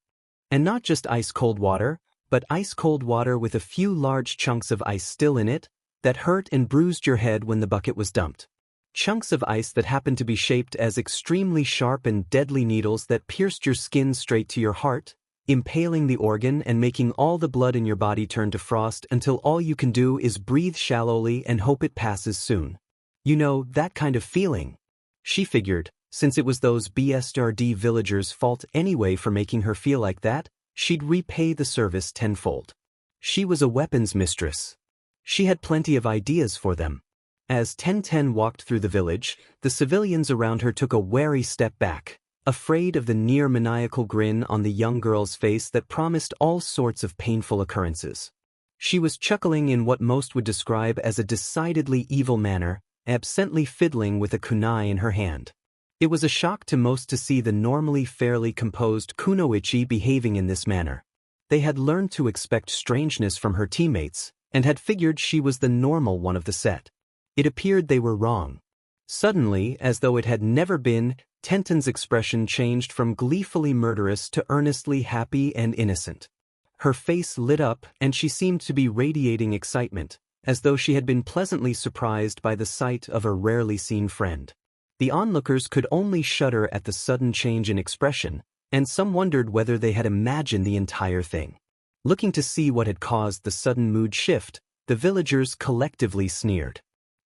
A: And not just ice-cold water, but ice-cold water with a few large chunks of ice still in it, that hurt and bruised your head when the bucket was dumped. Chunks of ice that happened to be shaped as extremely sharp and deadly needles that pierced your skin straight to your heart, impaling the organ and making all the blood in your body turn to frost until all you can do is breathe shallowly and hope it passes soon. You know, that kind of feeling. She figured, since it was those BSRD villagers' fault anyway for making her feel like that, she'd repay the service tenfold. She was a weapons mistress. She had plenty of ideas for them. As Tenten walked through the village, the civilians around her took a wary step back, afraid of the near-maniacal grin on the young girl's face that promised all sorts of painful occurrences. She was chuckling in what most would describe as a decidedly evil manner, absently fiddling with a kunai in her hand. It was a shock to most to see the normally fairly composed kunoichi behaving in this manner. They had learned to expect strangeness from her teammates, and had figured she was the normal one of the set. It appeared they were wrong. Suddenly, as though it had never been, Tenten's expression changed from gleefully murderous to earnestly happy and innocent. Her face lit up and she seemed to be radiating excitement, as though she had been pleasantly surprised by the sight of a rarely seen friend. The onlookers could only shudder at the sudden change in expression, and some wondered whether they had imagined the entire thing. Looking to see what had caused the sudden mood shift, the villagers collectively sneered.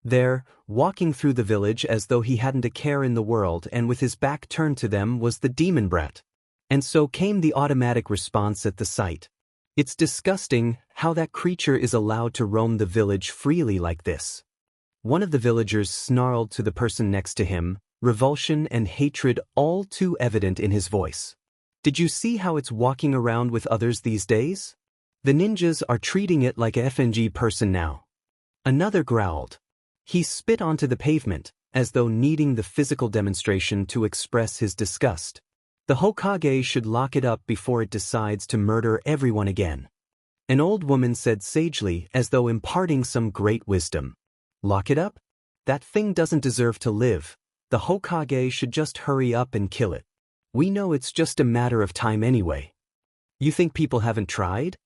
A: There, walking through the village as though he hadn't a care in the world and with his back turned to them was the demon brat. And so came the automatic response at the sight. It's disgusting how that creature is allowed to roam the village freely like this. One of the villagers snarled to the person next to him, revulsion and hatred all too evident in his voice. Did you see how it's walking around with others these days? The ninjas are treating it like a FNG person now. Another growled. He spit onto the pavement, as though needing the physical demonstration to express his disgust. The Hokage should lock it up before it decides to murder everyone again. An old woman said sagely, as though imparting some great wisdom. Lock it up? That thing doesn't deserve to live. The Hokage should just hurry up and kill it. We know it's just a matter of time anyway. You think people haven't tried?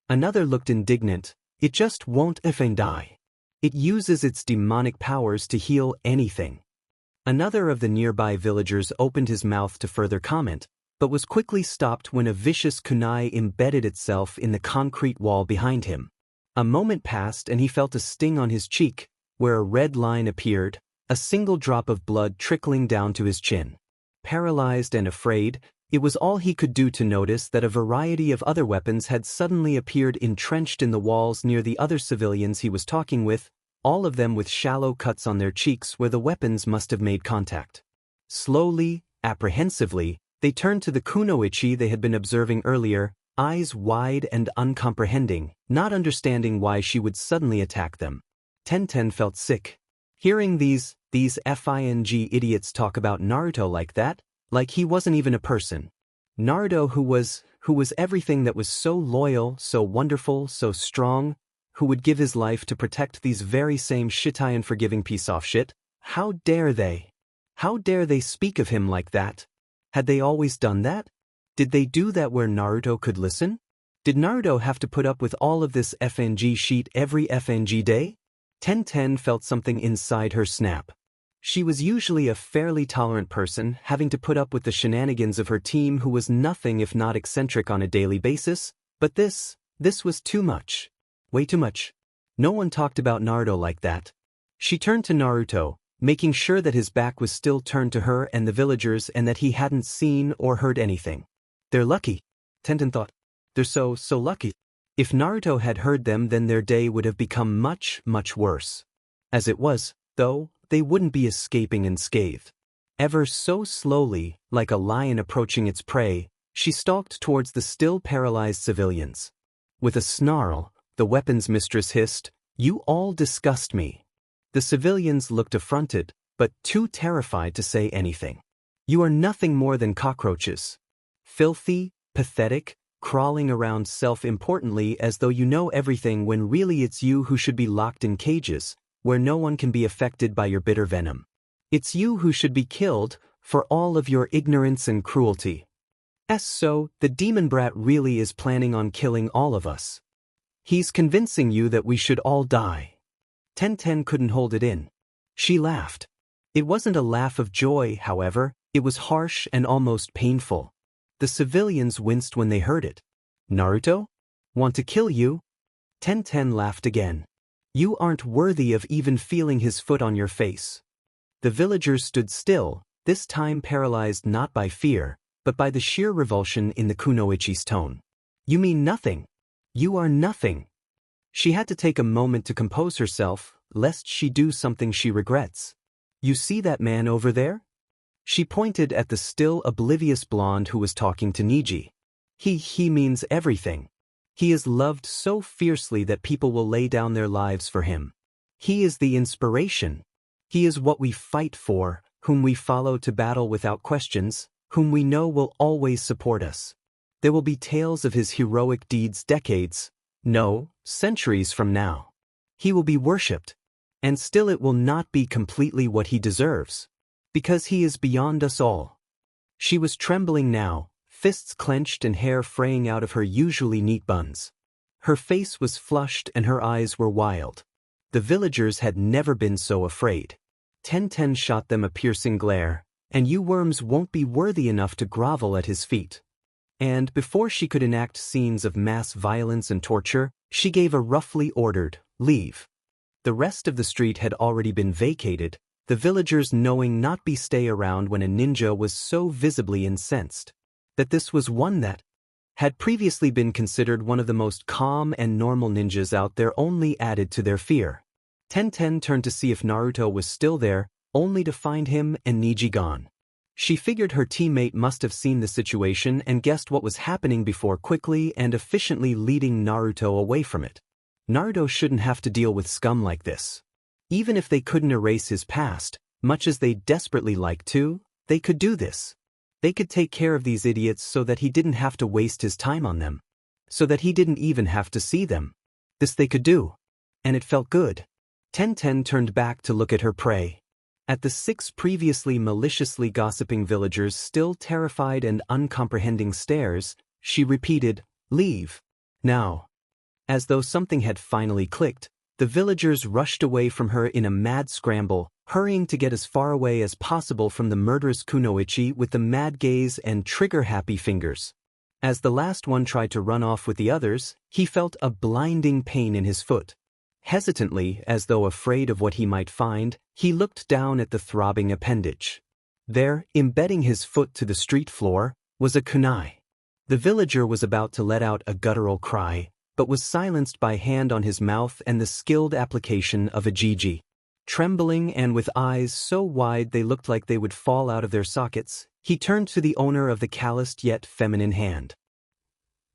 A: Another looked indignant. It just won't even die. It uses its demonic powers to heal anything. Another of the nearby villagers opened his mouth to further comment, but was quickly stopped when a vicious kunai embedded itself in the concrete wall behind him. A moment passed and he felt a sting on his cheek, where a red line appeared, a single drop of blood trickling down to his chin. Paralyzed and afraid, it was all he could do to notice that a variety of other weapons had suddenly appeared entrenched in the walls near the other civilians he was talking with, all of them with shallow cuts on their cheeks where the weapons must have made contact. Slowly, apprehensively, they turned to the kunoichi they had been observing earlier, eyes wide and uncomprehending, not understanding why she would suddenly attack them. Tenten felt sick. Hearing these fing idiots talk about Naruto like that, like he wasn't even a person. Naruto who was everything that was so loyal, so wonderful, so strong, who would give his life to protect these very same shitai unforgiving piece of shit. How dare they? How dare they speak of him like that? Had they always done that? Did they do that where Naruto could listen? Did Naruto have to put up with all of this FNG sheet every FNG day? Tenten felt something inside her snap. She was usually a fairly tolerant person, having to put up with the shenanigans of her team who was nothing if not eccentric on a daily basis, but this was too much. Way too much. No one talked about Naruto like that. She turned to Naruto, making sure that his back was still turned to her and the villagers and that he hadn't seen or heard anything. They're lucky, Tenten thought. They're so lucky. If Naruto had heard them, then their day would have become much, much worse. As it was, though, they wouldn't be escaping unscathed. Ever so slowly, like a lion approaching its prey, she stalked towards the still paralyzed civilians. With a snarl, the weapons mistress hissed, "You all disgust me." The civilians looked affronted, but too terrified to say anything. "You are nothing more than cockroaches. Filthy, pathetic, crawling around self-importantly as though you know everything when really it's you who should be locked in cages, where no one can be affected by your bitter venom. It's you who should be killed for all of your ignorance and cruelty. So, the demon brat really is planning on killing all of us. He's convincing you that we should all die." Tenten couldn't hold it in. She laughed. It wasn't a laugh of joy, however, it was harsh and almost painful. The civilians winced when they heard it. "Naruto? Want to kill you?" Tenten laughed again. "You aren't worthy of even feeling his foot on your face." The villagers stood still, this time paralyzed not by fear, but by the sheer revulsion in the kunoichi's tone. "You mean nothing. You are nothing." She had to take a moment to compose herself, lest she do something she regrets. "You see that man over there?" She pointed at the still oblivious blonde who was talking to Niji. He means everything. He is loved so fiercely that people will lay down their lives for him. He is the inspiration. He is what we fight for, whom we follow to battle without questions, whom we know will always support us. There will be tales of his heroic deeds decades, no, centuries from now. He will be worshipped, and still it will not be completely what he deserves. Because he is beyond us all. She was trembling now, fists clenched and hair fraying out of her usually neat buns. Her face was flushed and her eyes were wild. The villagers had never been so afraid. Tenten shot them a piercing glare, and you worms won't be worthy enough to grovel at his feet. And before she could enact scenes of mass violence and torture, she gave a roughly ordered, "Leave." The rest of the street had already been vacated, the villagers knowing not be stay around when a ninja was so visibly incensed. That this was one that had previously been considered one of the most calm and normal ninjas out there only added to their fear. Tenten turned to see if Naruto was still there, only to find him and Niji gone. She figured her teammate must have seen the situation and guessed what was happening before quickly and efficiently leading Naruto away from it. Naruto shouldn't have to deal with scum like this. Even if they couldn't erase his past, much as they desperately like to, they could do this. They could take care of these idiots so that he didn't have to waste his time on them. So that he didn't even have to see them. This they could do. And it felt good. Tenten turned back to look at her prey. At the 6 previously maliciously gossiping villagers' still terrified and uncomprehending stares, she repeated, "Leave. Now." As though something had finally clicked, the villagers rushed away from her in a mad scramble, hurrying to get as far away as possible from the murderous kunoichi with the mad gaze and trigger-happy fingers. As the last one tried to run off with the others, he felt a blinding pain in his foot. Hesitantly, as though afraid of what he might find, he looked down at the throbbing appendage. There, embedding his foot to the street floor, was a kunai. The villager was about to let out a guttural cry, but was silenced by hand on his mouth and the skilled application of a jiji. Trembling and with eyes so wide they looked like they would fall out of their sockets, he turned to the owner of the calloused yet feminine hand.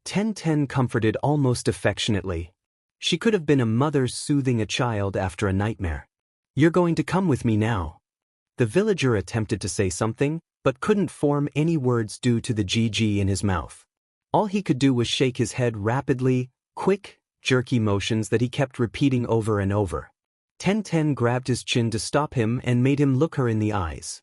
A: Ten comforted almost affectionately. She could have been a mother soothing a child after a nightmare. "You're going to come with me now." The villager attempted to say something, but couldn't form any words due to the jiji in his mouth. All he could do was shake his head rapidly, quick, jerky motions that he kept repeating over and over. Ten grabbed his chin to stop him and made him look her in the eyes.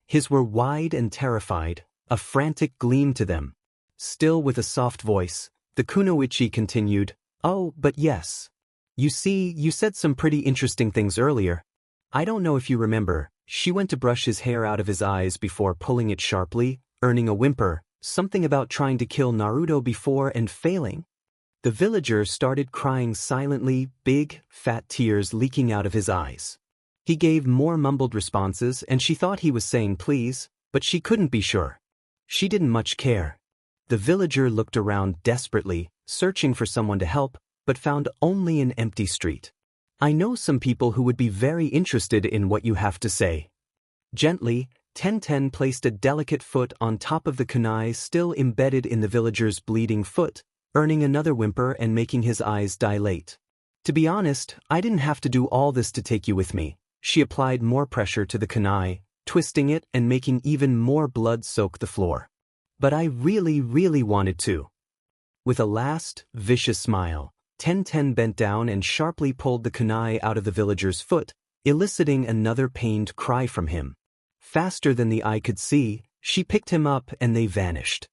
A: His were wide and terrified, a frantic gleam to them. Still with a soft voice, the kunoichi continued, "Oh, but yes. You see, you said some pretty interesting things earlier. I don't know if you remember." She went to brush his hair out of his eyes before pulling it sharply, earning a whimper, something about trying to kill Naruto before and failing. The villager started crying silently, big, fat tears leaking out of his eyes. He gave more mumbled responses and she thought he was saying please, but she couldn't be sure. She didn't much care. The villager looked around desperately, searching for someone to help, but found only an empty street. "I know some people who would be very interested in what you have to say." Gently, Ten placed a delicate foot on top of the kunai still embedded in the villager's bleeding foot, earning another whimper and making his eyes dilate. "To be honest, I didn't have to do all this to take you with me." She applied more pressure to the kunai, twisting it and making even more blood soak the floor. "But I really wanted to." With a last, vicious smile, Ten bent down and sharply pulled the kunai out of the villager's foot, eliciting another pained cry from him. Faster than the eye could see, she picked him up and they vanished.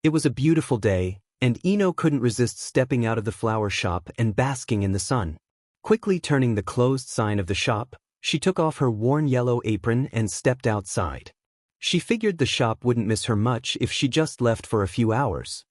A: It was a beautiful day, and Ino couldn't resist stepping out of the flower shop and basking in the sun. Quickly turning the closed sign of the shop, she took off her worn yellow apron and stepped outside. She figured the shop wouldn't miss her much if she just left for a few hours.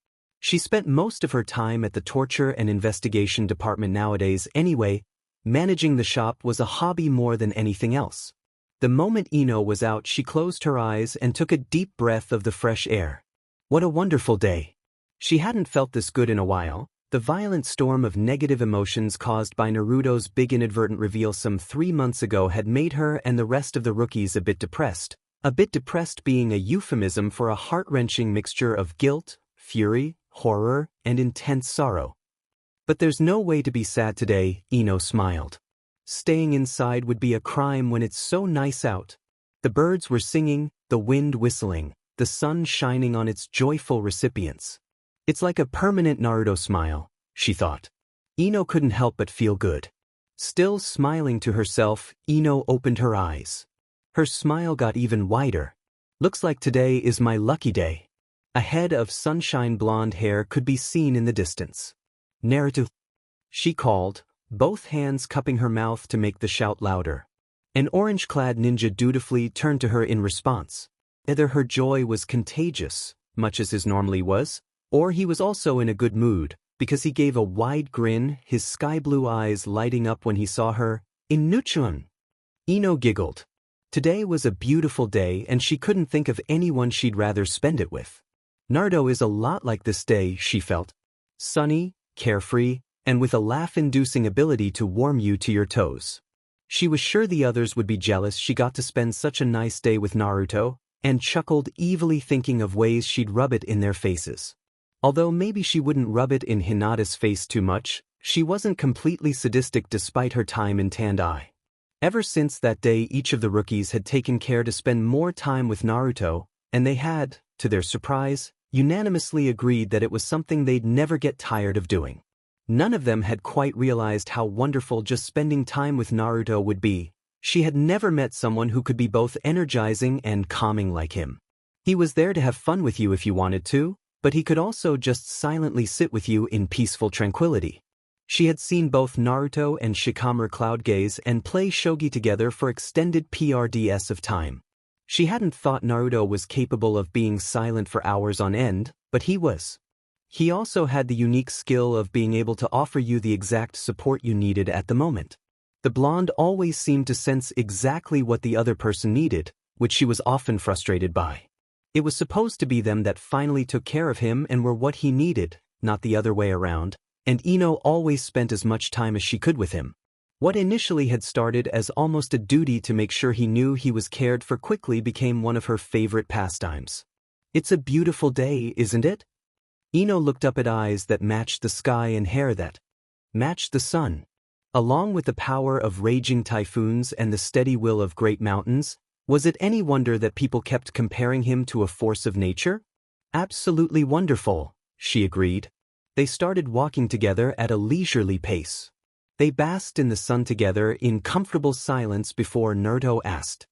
A: She spent most of her time at the torture and investigation department nowadays anyway. Managing the shop was a hobby more than anything else. The moment Ino was out, she closed her eyes and took a deep breath of the fresh air. What a wonderful day. She hadn't felt this good in a while. The violent storm of negative emotions caused by Naruto's big inadvertent reveal some 3 months ago had made her and the rest of the rookies a bit depressed being a euphemism for a heart-wrenching mixture of guilt, fury, horror, and intense sorrow. "But there's no way to be sad today," Ino smiled. "Staying inside would be a crime when it's so nice out." The birds were singing, the wind whistling, the sun shining on its joyful recipients. It's like a permanent Naruto smile, she thought. Ino couldn't help but feel good. Still smiling to herself, Ino opened her eyes. Her smile got even wider. "Looks like today is my lucky day." A head of sunshine blonde hair could be seen in the distance. "Naruto," she called, both hands cupping her mouth to make the shout louder. An orange-clad ninja dutifully turned to her in response. Either her joy was contagious, much as his normally was, or he was also in a good mood, because he gave a wide grin, his sky-blue eyes lighting up when he saw her. "Inuchun." Ino giggled. Today was a beautiful day and she couldn't think of anyone she'd rather spend it with. Naruto is a lot like this day, she felt. Sunny, carefree, and with a laugh-inducing ability to warm you to your toes. She was sure the others would be jealous she got to spend such a nice day with Naruto, and chuckled evilly thinking of ways she'd rub it in their faces. Although maybe she wouldn't rub it in Hinata's face too much, she wasn't completely sadistic despite her time in Tandai. Ever since that day, each of the rookies had taken care to spend more time with Naruto, and they had, to their surprise, unanimously agreed that it was something they'd never get tired of doing. None of them had quite realized how wonderful just spending time with Naruto would be. She had never met someone who could be both energizing and calming like him. He was there to have fun with you if you wanted to, but he could also just silently sit with you in peaceful tranquility. She had seen both Naruto and Shikamaru cloud gaze and play shogi together for extended PRDS of time. She hadn't thought Naruto was capable of being silent for hours on end, but he was. He also had the unique skill of being able to offer you the exact support you needed at the moment. The blonde always seemed to sense exactly what the other person needed, which she was often frustrated by. It was supposed to be them that finally took care of him and were what he needed, not the other way around, and Ino always spent as much time as she could with him. What initially had started as almost a duty to make sure he knew he was cared for quickly became one of her favorite pastimes. It's a beautiful day, isn't it? Ino looked up at eyes that matched the sky and hair that matched the sun. Along with the power of raging typhoons and the steady will of great mountains, was it any wonder that people kept comparing him to a force of nature? Absolutely wonderful, she agreed. They started walking together at a leisurely pace. They basked in the sun together in comfortable silence before Naruto asked,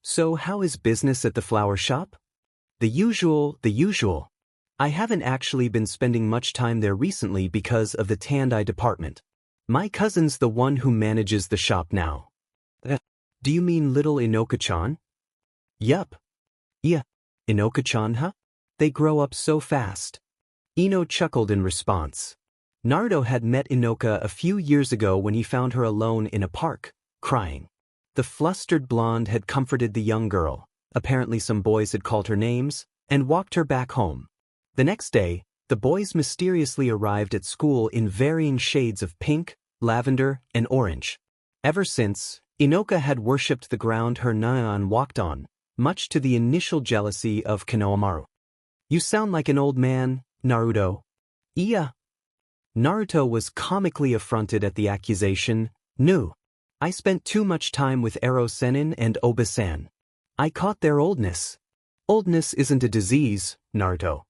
A: "So how is business at the flower shop?" The usual. I haven't actually been spending much time there recently because of the Tandai department. My cousin's the one who manages the shop now." Do you mean little Inoka-chan?" "Yup." "Yeah, Inoka-chan, huh? They grow up so fast." Ino chuckled in response. Naruto had met Inoka a few years ago when he found her alone in a park, crying. The flustered blonde had comforted the young girl, apparently some boys had called her names, and walked her back home. The next day, the boys mysteriously arrived at school in varying shades of pink, lavender, and orange. Ever since, Inoka had worshipped the ground her Nyan walked on, much to the initial jealousy of Konohamaru. "You sound like an old man, Naruto." "Yeah." Naruto was comically affronted at the accusation. "No. I spent too much time with Ero-sennin and Oba-san. I caught their oldness." "Oldness isn't a disease, Naruto."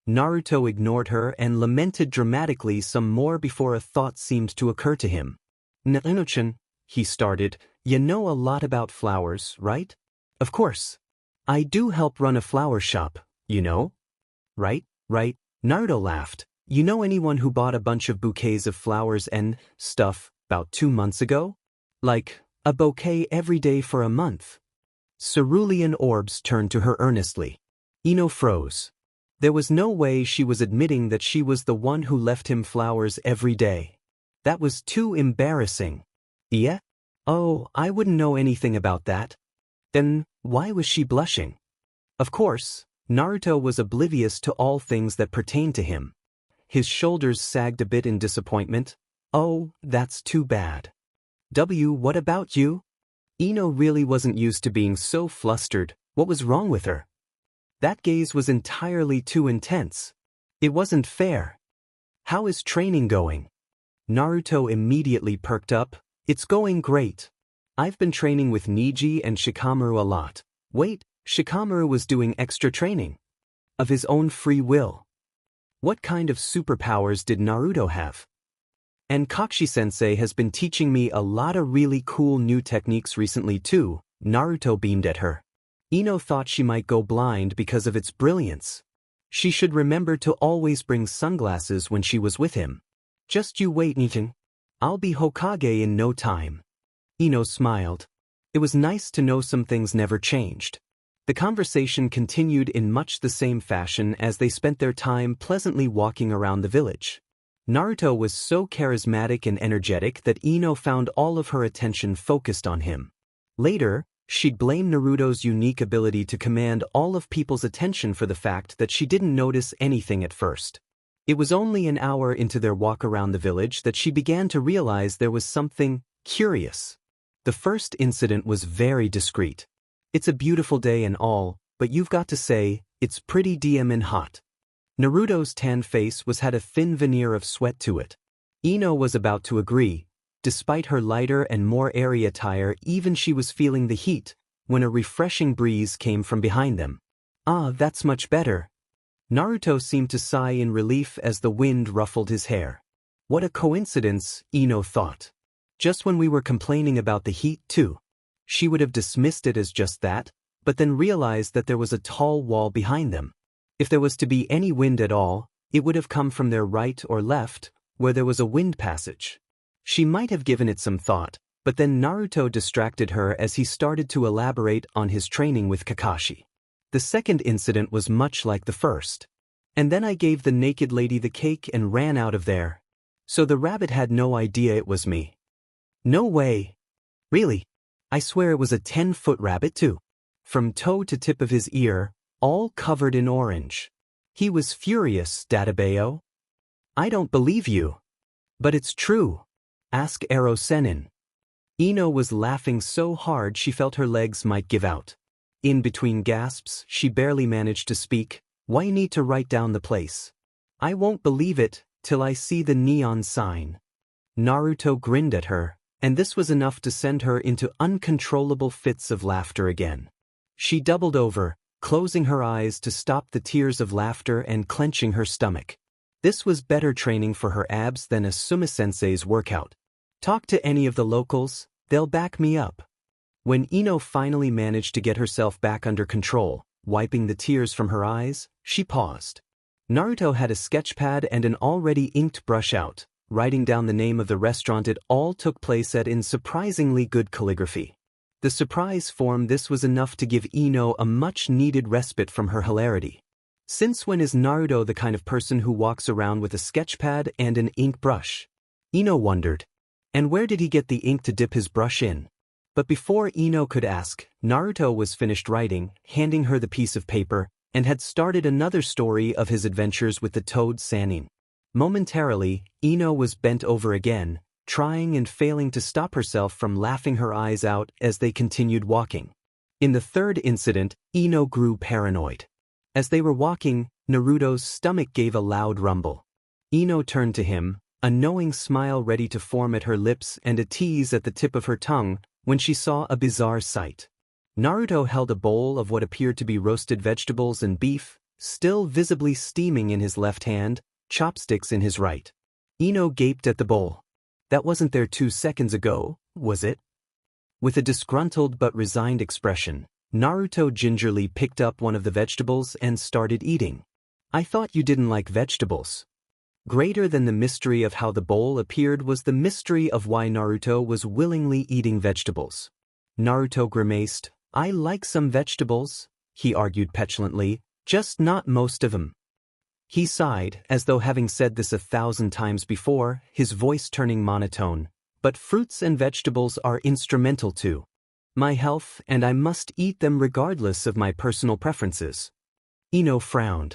A: Naruto ignored her and lamented dramatically some more before a thought seemed to occur to him. "Naruto-chan," he started, "you know a lot about flowers, right?" "Of course. I do help run a flower shop, you know." Right. Naruto laughed. "You know anyone who bought a bunch of bouquets of flowers and stuff about 2 months ago? Like, a bouquet every day for a month." Cerulean orbs turned to her earnestly. Ino froze. There was no way she was admitting that she was the one who left him flowers every day. That was too embarrassing. "Yeah? Oh, I wouldn't know anything about that." Then, why was she blushing? Of course, Naruto was oblivious to all things that pertained to him. His shoulders sagged a bit in disappointment. "Oh, that's too bad." What about you?" Ino really wasn't used to being so flustered. What was wrong with her? That gaze was entirely too intense. It wasn't fair. "How is training going?" Naruto immediately perked up. "It's going great. I've been training with Niji and Shikamaru a lot." Wait, Shikamaru was doing extra training? Of his own free will? What kind of superpowers did Naruto have? "And Kakushi-sensei has been teaching me a lot of really cool new techniques recently too," Naruto beamed at her. Ino thought she might go blind because of its brilliance. She should remember to always bring sunglasses when she was with him. "Just you wait, Nitin. I'll be Hokage in no time." Ino smiled. It was nice to know some things never changed. The conversation continued in much the same fashion as they spent their time pleasantly walking around the village. Naruto was so charismatic and energetic that Ino found all of her attention focused on him. Later, she'd blame Naruto's unique ability to command all of people's attention for the fact that she didn't notice anything at first. It was only an hour into their walk around the village that she began to realize there was something curious. The first incident was very discreet. "It's a beautiful day and all, but you've got to say, it's pretty damn hot." Naruto's tan face had a thin veneer of sweat to it. Ino was about to agree. Despite her lighter and more airy attire, even she was feeling the heat, when a refreshing breeze came from behind them. "Ah, that's much better." Naruto seemed to sigh in relief as the wind ruffled his hair. What a coincidence, Ino thought. Just when we were complaining about the heat too. She would have dismissed it as just that, but then realized that there was a tall wall behind them. If there was to be any wind at all, it would have come from their right or left, where there was a wind passage. She might have given it some thought, but then Naruto distracted her as he started to elaborate on his training with Kakashi. The second incident was much like the first. And then I gave the naked lady the cake and ran out of there. So the rabbit had no idea it was me. No way. Really? I swear it was a 10-foot rabbit too. From toe to tip of his ear, all covered in orange. He was furious, Databeo. I don't believe you. But it's true. Ask Ero Sennin. Ino was laughing so hard she felt her legs might give out. In between gasps, she barely managed to speak. Why need to write down the place? I won't believe it till I see the neon sign. Naruto grinned at her, and this was enough to send her into uncontrollable fits of laughter again. She doubled over, closing her eyes to stop the tears of laughter and clenching her stomach. This was better training for her abs than a Suma-sensei's workout. Talk to any of the locals, they'll back me up. When Ino finally managed to get herself back under control, wiping the tears from her eyes, she paused. Naruto had a sketchpad and an already inked brush out, writing down the name of the restaurant it all took place at in surprisingly good calligraphy. The surprise form this was enough to give Ino a much-needed respite from her hilarity. Since when is Naruto the kind of person who walks around with a sketchpad and an ink brush? Ino wondered. And where did he get the ink to dip his brush in? But before Ino could ask, Naruto was finished writing, handing her the piece of paper, and had started another story of his adventures with the toad Sannin. Momentarily, Ino was bent over again, trying and failing to stop herself from laughing her eyes out as they continued walking. In the third incident, Ino grew paranoid. As they were walking, Naruto's stomach gave a loud rumble. Ino turned to him, a knowing smile ready to form at her lips and a tease at the tip of her tongue, when she saw a bizarre sight. Naruto held a bowl of what appeared to be roasted vegetables and beef, still visibly steaming in his left hand, chopsticks in his right. Ino gaped at the bowl. That wasn't there 2 seconds ago, was it? With a disgruntled but resigned expression, Naruto gingerly picked up one of the vegetables and started eating. I thought you didn't like vegetables. Greater than the mystery of how the bowl appeared was the mystery of why Naruto was willingly eating vegetables. Naruto grimaced. I like some vegetables, he argued petulantly, just not most of them. He sighed, as though having said this 1,000 times before, his voice turning monotone. But fruits and vegetables are instrumental to my health, and I must eat them regardless of my personal preferences. Ino frowned.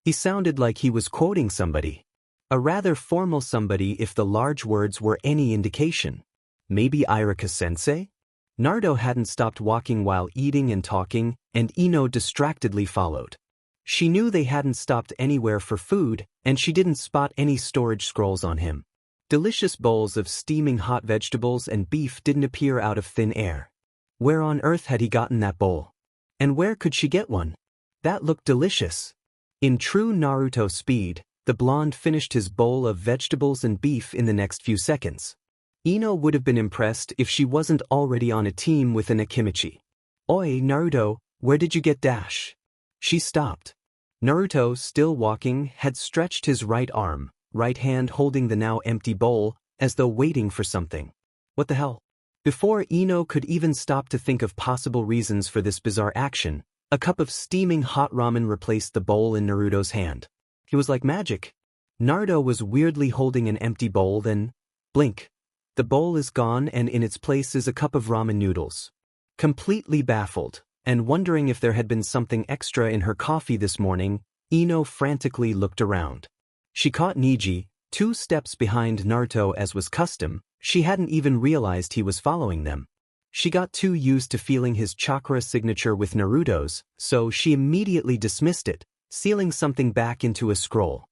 A: He sounded like he was quoting somebody. A rather formal somebody if the large words were any indication. Maybe Iruka-sensei? Naruto hadn't stopped walking while eating and talking, and Ino distractedly followed. She knew they hadn't stopped anywhere for food, and she didn't spot any storage scrolls on him. Delicious bowls of steaming hot vegetables and beef didn't appear out of thin air. Where on earth had he gotten that bowl? And where could she get one? That looked delicious. In true Naruto speed, the blonde finished his bowl of vegetables and beef in the next few seconds. Ino would have been impressed if she wasn't already on a team with an Akimichi. Oi, Naruto, where did you get dash? She stopped. Naruto, still walking, had stretched his right arm, right hand holding the now empty bowl, as though waiting for something. What the hell? Before Ino could even stop to think of possible reasons for this bizarre action, a cup of steaming hot ramen replaced the bowl in Naruto's hand. It was like magic. Naruto was weirdly holding an empty bowl, then, blink. The bowl is gone and in its place is a cup of ramen noodles. Completely baffled, and wondering if there had been something extra in her coffee this morning, Ino frantically looked around. She caught Niji, 2 steps behind Naruto as was custom. She hadn't even realized he was following them. She got too used to feeling his chakra signature with Naruto's, so she immediately dismissed it, sealing something back into a scroll.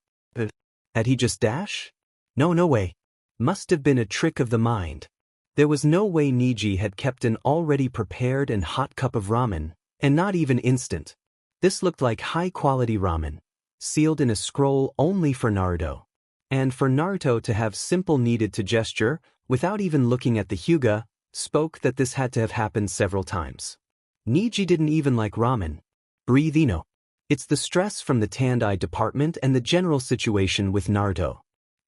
A: Had he just dash? No way. Must have been a trick of the mind. There was no way Niji had kept an already prepared and hot cup of ramen, and not even instant. This looked like high-quality ramen, sealed in a scroll only for Naruto. And for Naruto to have simple needed to gesture, without even looking at the Hyuga, spoke that this had to have happened several times. Niji didn't even like ramen. Breathe Ino. It's the stress from the Tandai department and the general situation with Naruto.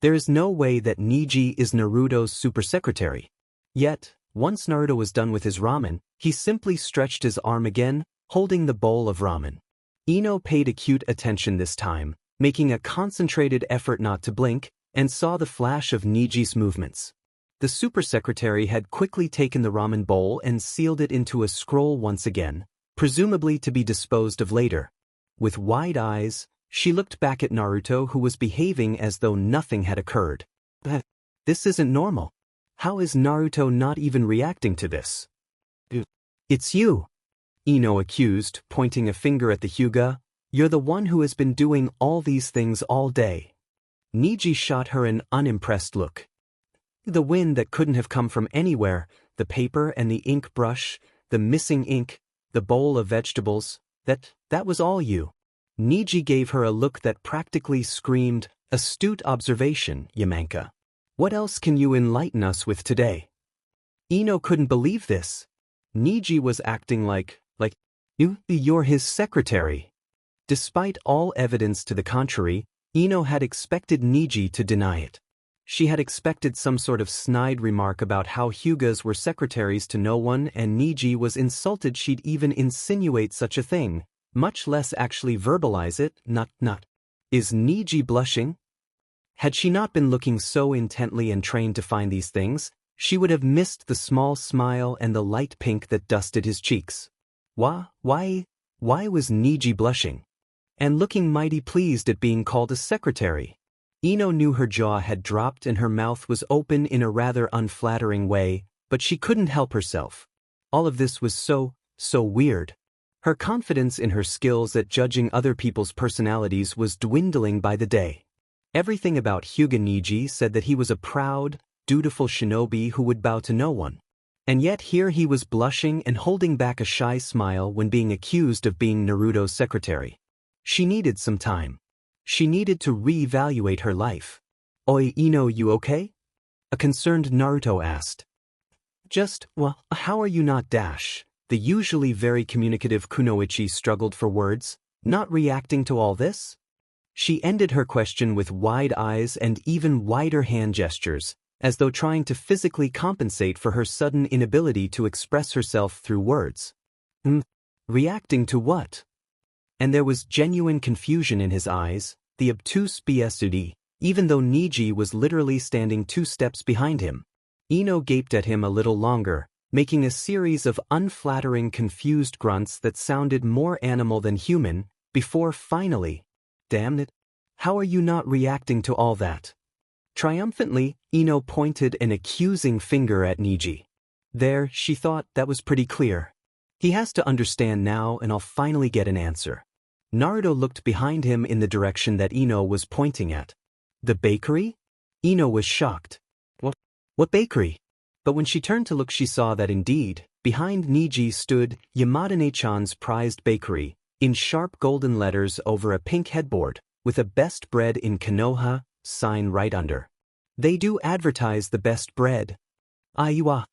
A: There is no way that Niji is Naruto's super secretary. Yet, once Naruto was done with his ramen, he simply stretched his arm again, holding the bowl of ramen. Ino paid acute attention this time, making a concentrated effort not to blink, and saw the flash of Niji's movements. The super secretary had quickly taken the ramen bowl and sealed it into a scroll once again, presumably to be disposed of later. With wide eyes, she looked back at Naruto, who was behaving as though nothing had occurred. This isn't normal. How is Naruto not even reacting to this? It's you, Ino accused, pointing a finger at the Hyuga. You're the one who has been doing all these things all day. Niji shot her an unimpressed look. The wind that couldn't have come from anywhere, the paper and the ink brush, the missing ink, the bowl of vegetables, that was all you. Niji gave her a look that practically screamed, astute observation, Yamanka. What else can you enlighten us with today? Ino couldn't believe this. Niji was acting like you're his secretary. Despite all evidence to the contrary, Ino had expected Niji to deny it. She had expected some sort of snide remark about how Hyugas were secretaries to no one, and Niji was insulted she'd even insinuate such a thing, much less actually verbalize it. Not. Is Niji blushing? Had she not been looking so intently and trained to find these things, she would have missed the small smile and the light pink that dusted his cheeks. Why was Niji blushing? And looking mighty pleased at being called a secretary. Ino knew her jaw had dropped and her mouth was open in a rather unflattering way, but she couldn't help herself. All of this was so weird. Her confidence in her skills at judging other people's personalities was dwindling by the day. Everything about Hyuga Niji said that he was a proud, dutiful shinobi who would bow to no one. And yet here he was blushing and holding back a shy smile when being accused of being Naruto's secretary. She needed some time. She needed to re-evaluate her life. Oi, Ino, you okay? A concerned Naruto asked. How are you not dash? The usually very communicative Kunoichi struggled for words, not reacting to all this. She ended her question with wide eyes and even wider hand gestures, as though trying to physically compensate for her sudden inability to express herself through words. Reacting to what? And there was genuine confusion in his eyes, the obtuse BSUD, even though Niji was literally standing 2 steps behind him. Ino gaped at him a little longer, making a series of unflattering confused grunts that sounded more animal than human, before finally, damn it, how are you not reacting to all that? Triumphantly, Ino pointed an accusing finger at Niji. There, she thought, that was pretty clear. He has to understand now and I'll finally get an answer. Naruto looked behind him in the direction that Ino was pointing at. The bakery? Ino was shocked. What bakery? But when she turned to look she saw that indeed, behind Niji stood Yamada-ne-chan's prized bakery, in sharp golden letters over a pink headboard, with a best bread in Konoha sign right under. They do advertise the best bread. Aiwa.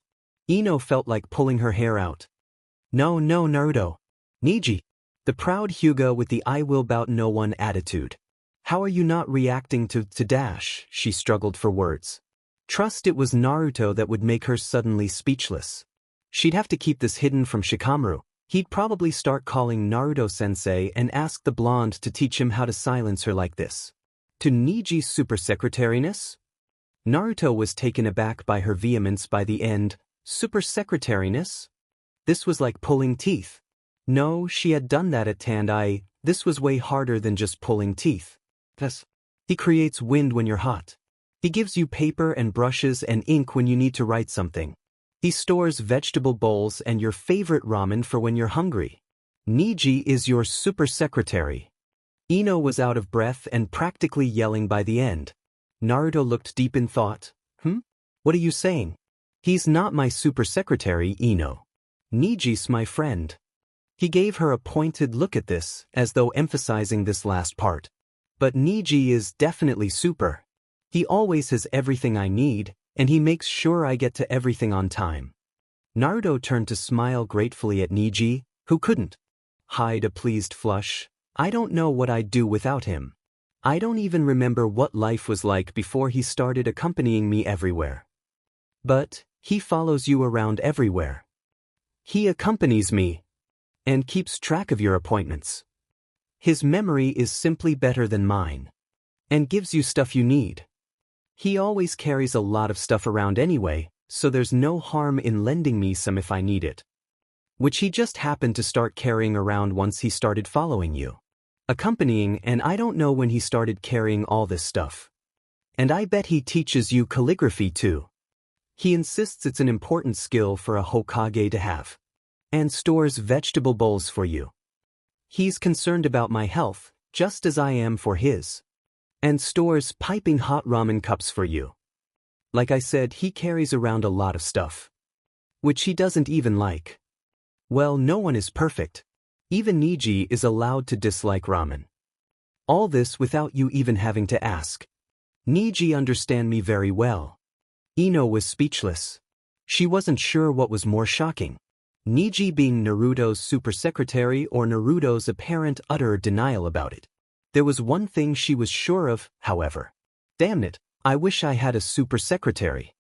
A: Ino felt like pulling her hair out. No, Naruto. Niji. The proud Hyuga with the I will bout no one attitude. How are you not reacting to dash? She struggled for words. Trust it was Naruto that would make her suddenly speechless. She'd have to keep this hidden from Shikamaru. He'd probably start calling Naruto-sensei and ask the blonde to teach him how to silence her like this. To Niji's super secretariness? Naruto was taken aback by her vehemence by the end. Super secretariness? This was like pulling teeth. No, she had done that at Tandai. This was way harder than just pulling teeth. He creates wind when you're hot. He gives you paper and brushes and ink when you need to write something. He stores vegetable bowls and your favorite ramen for when you're hungry. Niji is your super secretary. Ino was out of breath and practically yelling by the end. Naruto looked deep in thought. What are you saying? He's not my super secretary, Ino. Niji's my friend. He gave her a pointed look at this, as though emphasizing this last part. But Niji is definitely super. He always has everything I need, and he makes sure I get to everything on time. Naruto turned to smile gratefully at Niji, who couldn't hide a pleased flush. I don't know what I'd do without him. I don't even remember what life was like before he started accompanying me everywhere. But he follows you around everywhere. He accompanies me and keeps track of your appointments. His memory is simply better than mine and gives you stuff you need. He always carries a lot of stuff around anyway, so there's no harm in lending me some if I need it. Which he just happened to start carrying around once he started following you. Accompanying, and I don't know when he started carrying all this stuff. And I bet he teaches you calligraphy too. He insists it's an important skill for a Hokage to have. And stores vegetable bowls for you. He's concerned about my health, just as I am for his. And stores piping hot ramen cups for you. Like I said, he carries around a lot of stuff. Which he doesn't even like. Well, no one is perfect. Even Niji is allowed to dislike ramen. All this without you even having to ask. Niji understand me very well. Ino was speechless. She wasn't sure what was more shocking. Niji being Naruto's super secretary or Naruto's apparent utter denial about it. There was one thing she was sure of, however. Damn it, I wish I had a super secretary.